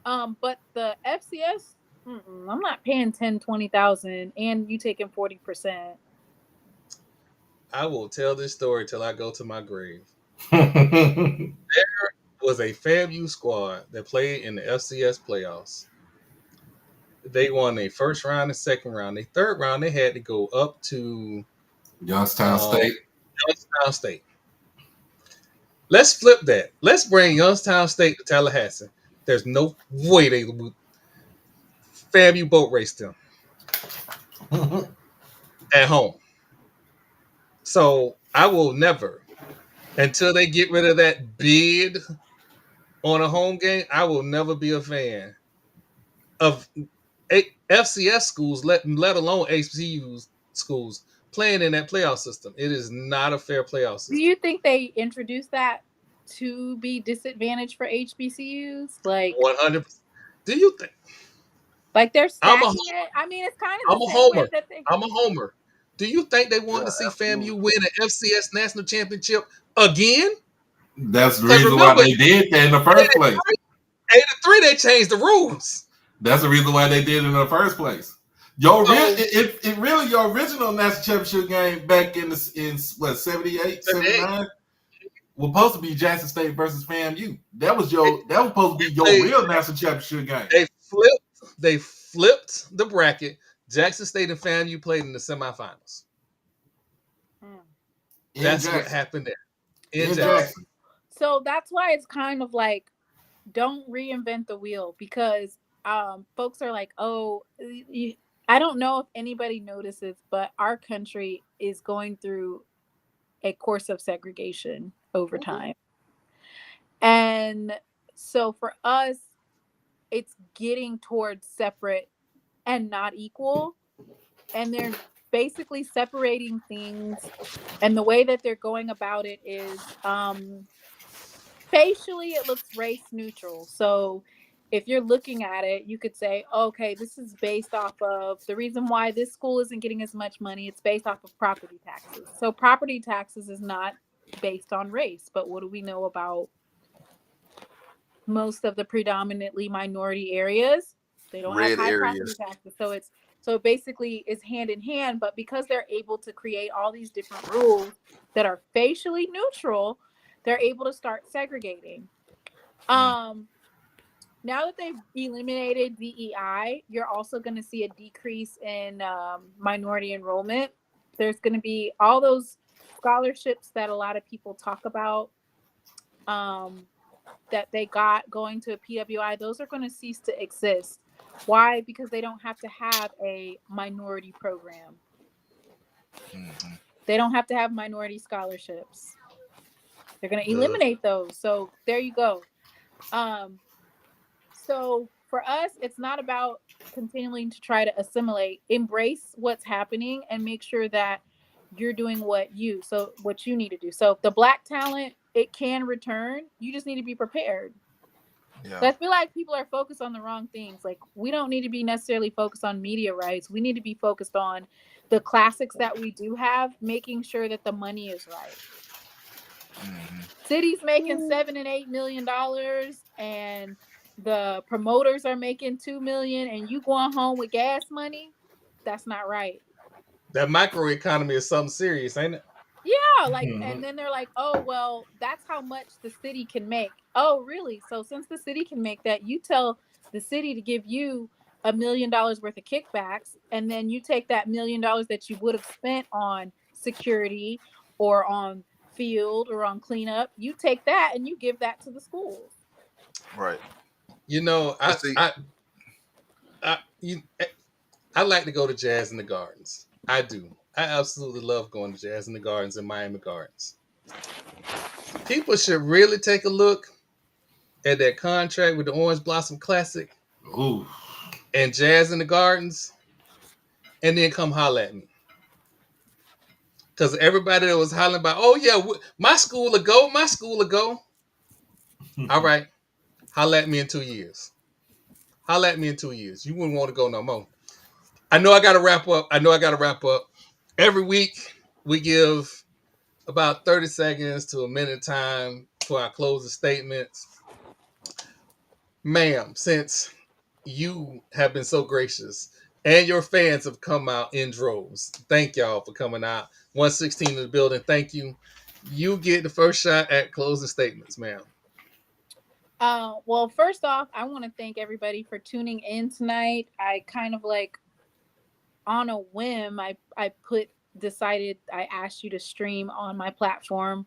But the FCS, I'm not paying 10, 20,000 and you taking 40%. I will tell this story till I go to my grave. Hmm. Was a FAMU squad that played in the FCS playoffs. They won their first round and second round. Their third round, they had to go up to Youngstown um, State. Youngstown State. Let's flip that. Let's bring Youngstown State to Tallahassee. There's no way they would FAMU boat race them at home. So I will never, until they get rid of that bid on a home game, I will never be a fan of FCS schools, let alone HBCU schools, playing in that playoff system. It is not a fair playoff Do system. you think they introduced that to be disadvantaged for HBCUs? 100%. Do you think? Like they're I'm a stacking it. I mean, it's kind of I'm the a same way homer. that they. I'm a homer. Do you think they wanted Yeah, to see FAMU absolutely. win an FCS national championship again? That's the Because reason why remember, they did that in the first place. 83, they changed the rules. That's the reason why they did it in the first place. So It really your original national championship game back in what 78, 79 was supposed to be Jackson State versus FAMU. That was supposed to be your they real national championship game. they flipped the bracket. Jackson State and FAMU played in the semifinals. In That's what Jackson. happened there in In Jackson. Jackson. So that's why it's kind of like, don't reinvent the wheel, because folks are like, oh, I don't know if anybody notices, but our country is going through a course of segregation over time. And so for us, it's getting towards separate and not equal. And they're basically separating things. And the way that they're going about it is facially, it looks race neutral. So if you're looking at it, you could say, okay, this is based off of the reason why this school isn't getting as much money. It's based off of property taxes. So property taxes is not based on race. But what do we know about most of the predominantly minority areas? They don't have Red high property areas. taxes. So basically it's hand in hand, but because they're able to create all these different rules that are facially neutral, they're able to start segregating. Now that they've eliminated DEI, you're also going to see a decrease in minority enrollment. There's going to be all those scholarships that a lot of people talk about that they got going to a PWI. Those are going to cease to exist. Why? Because they don't have to have a minority program. Mm-hmm. They don't have to have minority scholarships. They're going to eliminate those. So there you go. So for us, it's not about continuing to try to assimilate. Embrace what's happening and make sure that you're doing what you need to do. So the black talent, it can return. You just need to be prepared. So Yeah. I feel like people are focused on the wrong things. Like, we don't need to be necessarily focused on media rights. We need to be focused on the classics that we do have, making sure that the money is right. Mm-hmm. Cities making $7 and $8 million, and the promoters are making $2 million, and you going home with gas money. That's not right. That microeconomy is something serious, ain't it? Yeah, like, and then they're like, oh, well, that's how much the city can make. Oh, really? So since the city can make that, you tell the city to give you $1 million worth of kickbacks, and then you take that $1 million that you would have spent on security or on field or on cleanup, you take that and you give that to the schools. Right. You know, But see, I, you, I like to go to Jazz in the Gardens. I do. I absolutely love going to Jazz in the Gardens in Miami Gardens. People should really take a look at that contract with the Orange Blossom Classic Ooh. and Jazz in the Gardens, and then come holler at me. Because everybody that was hollering about, oh yeah, my school will go, my school will go. All right, holler at me in 2 years. Holler at me in 2 years. You wouldn't want to go no more. I know I got to wrap up. Every week we give about 30 seconds to a minute time for our closing statements. Ma'am, since you have been so gracious and your fans have come out in droves, thank y'all for coming out. 116 in the building, thank you. You get the first shot at closing statements, ma'am. Well, first off, I want to thank everybody for tuning in tonight. I kind of like, on a whim, decided I asked you to stream on my platform.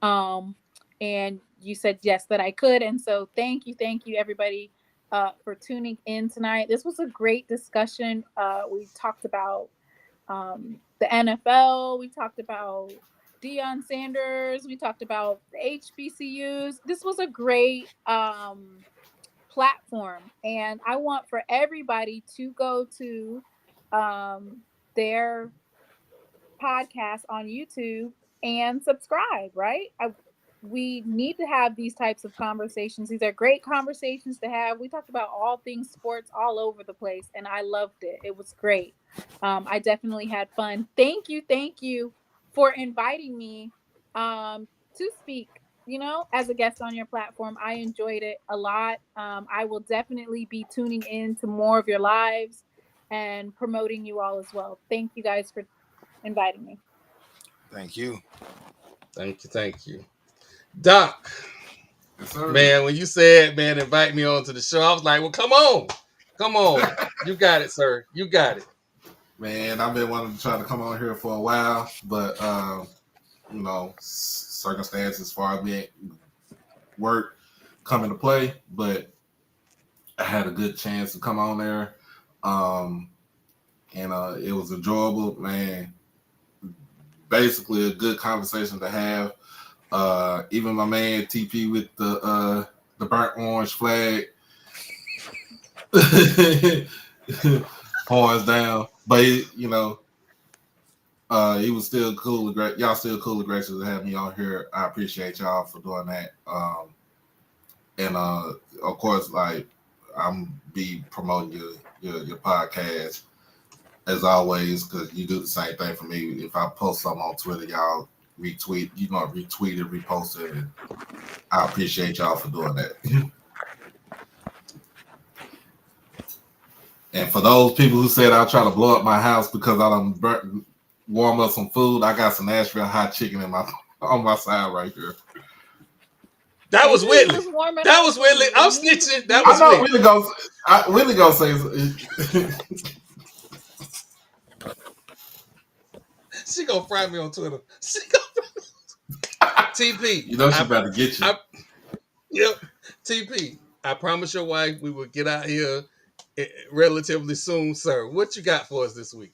And you said yes that I could. And so thank you everybody for tuning in tonight. This was a great discussion. We talked about the NFL. We talked about Dion Sanders. We talked about the HBCUs. This was a great platform, and I want for everybody to go to their podcast on YouTube and subscribe, right? We need to have these types of conversations. These are great conversations to have. We talked about all things sports all over the place, and I loved it. It was great. I definitely had fun. Thank you for inviting me to speak, as a guest on your platform. I enjoyed it a lot. I will definitely be tuning in to more of your lives and promoting you all as well. Thank you guys for inviting me. thank you. Thank you. Doc, Yes, sir. man, when you said, man, invite me on to the show, I was like, well, come on. Come on. You got it, sir. You got it. Man, I've been wanting to try to come on here for a while, but circumstances as far as being work come into play. But I had a good chance to come on there, and it was enjoyable, man. Basically, a good conversation to have. Even my man TP with the burnt orange flag, horns down, but he was still cool. Y'all still cool and gracious to have me on here. I appreciate y'all for doing that. And of course, like, I'm be promoting your podcast as always, because you do the same thing for me. If I post something on Twitter, y'all retweet it, repost it, and I appreciate y'all for doing that. And for those people who said I'll try to blow up my house because I done warm up some food, I got some Nashville hot chicken on my side right here. That was Whitley. That was Whitley. I'm snitching. That was Whitley. Whitley gonna say She gonna fry me on Twitter. TP. You know she about to get you. Yep. TP. I promise your wife we will get out here relatively soon, sir. What you got for us this week?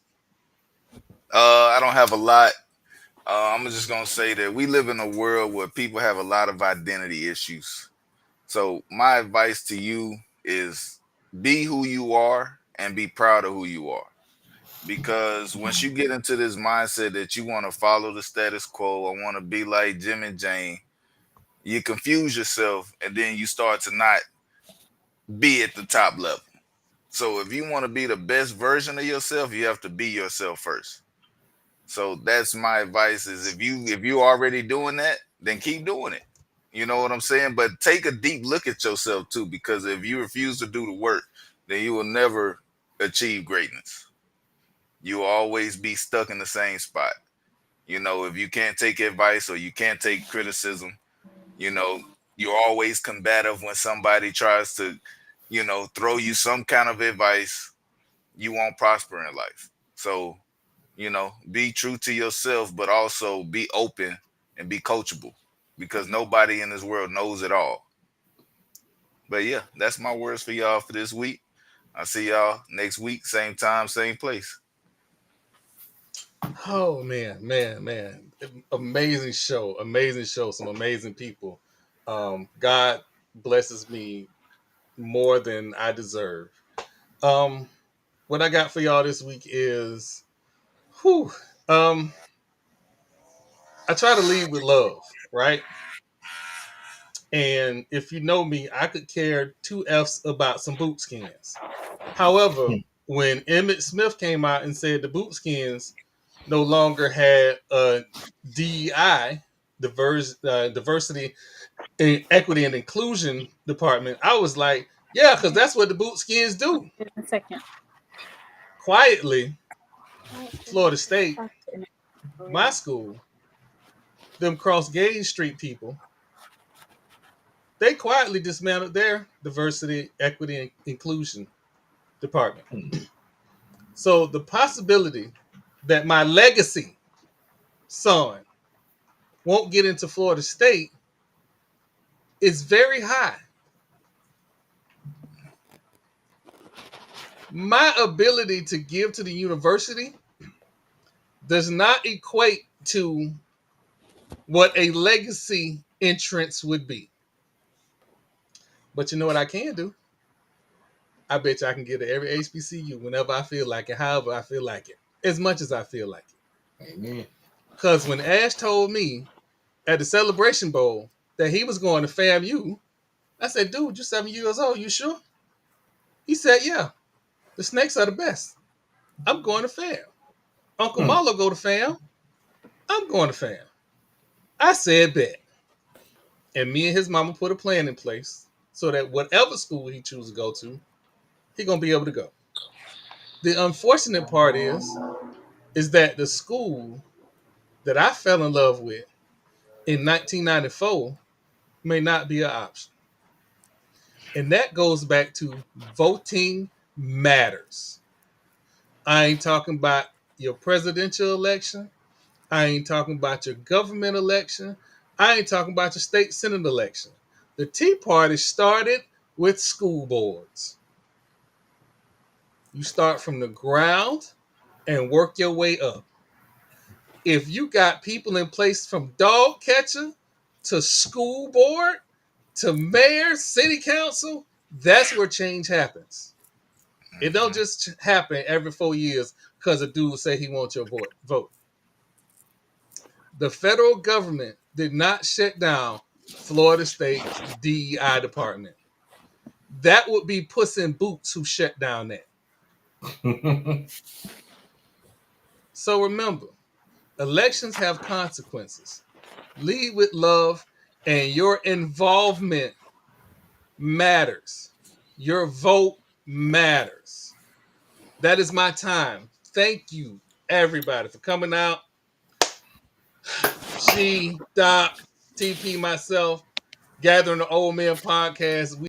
I don't have a lot. I'm just gonna say that we live in a world where people have a lot of identity issues. So my advice to you is be who you are and be proud of who you are. Because once you get into this mindset that you want to follow the status quo, I want to be like Jim and Jane, you confuse yourself and then you start to not be at the top level. So if you want to be the best version of yourself, you have to be yourself first. So that's my advice is if you already doing that, then keep doing it. You know what I'm saying? But take a deep look at yourself too, because if you refuse to do the work, then you will never achieve greatness. You will always be stuck in the same spot. If you can't take advice or you can't take criticism, you know, you're always combative when somebody tries to, throw you some kind of advice, you won't prosper in life. So, be true to yourself, but also be open and be coachable because nobody in this world knows it all. But yeah, that's my words for y'all for this week. I'll see y'all next week, same time, same place. Oh man. Amazing show, some amazing people. God blesses me more than I deserve. Um, what I got for y'all this week is, whew, um, I try to lead with love, right? And if you know me, I could care two F's about some boot skins. However, when Emmett Smith came out and said the boot skins no longer had a DEI, diversity, and equity and inclusion department, I was like, yeah, because that's what the boot skins do. In a second. Quietly, Florida State, my school, them Cross Gauge Street people, they quietly dismantled their diversity, equity, and inclusion department. So the possibility that my legacy son won't get into Florida State is very high. My ability to give to the university does not equate to what a legacy entrance would be. But you know what I can do? I bet you I can get to every HBCU whenever I feel like it, however I feel like it, as much as I feel like it. Amen. Because when Ash told me at the Celebration Bowl that he was going to FAMU, I said, dude, you're 7 years old. You sure? He said, yeah. The Snakes are the best. I'm going to FAM. Uncle Marlo go to FAM. I'm going to FAM. I said bet. And me and his mama put a plan in place so that whatever school he chooses to go to, he going to be able to go. The unfortunate part is that the school that I fell in love with in 1994 may not be an option. And that goes back to voting matters. I ain't talking about your presidential election. I ain't talking about your government election. I ain't talking about your state senate election. The Tea Party started with school boards. You start from the ground and work your way up. If you got people in place from dog catcher to school board to mayor, city council, that's where change happens. It don't just happen every 4 years because a dude say he wants your vote. The federal government did not shut down Florida State's DEI department. That would be Puss in Boots who shut down that. So remember, elections have consequences. Lead with love, and your involvement matters. Your vote matters. That is my time. Thank you, everybody, for coming out. She, Doc, TP, myself, Gathering the Old Men podcast.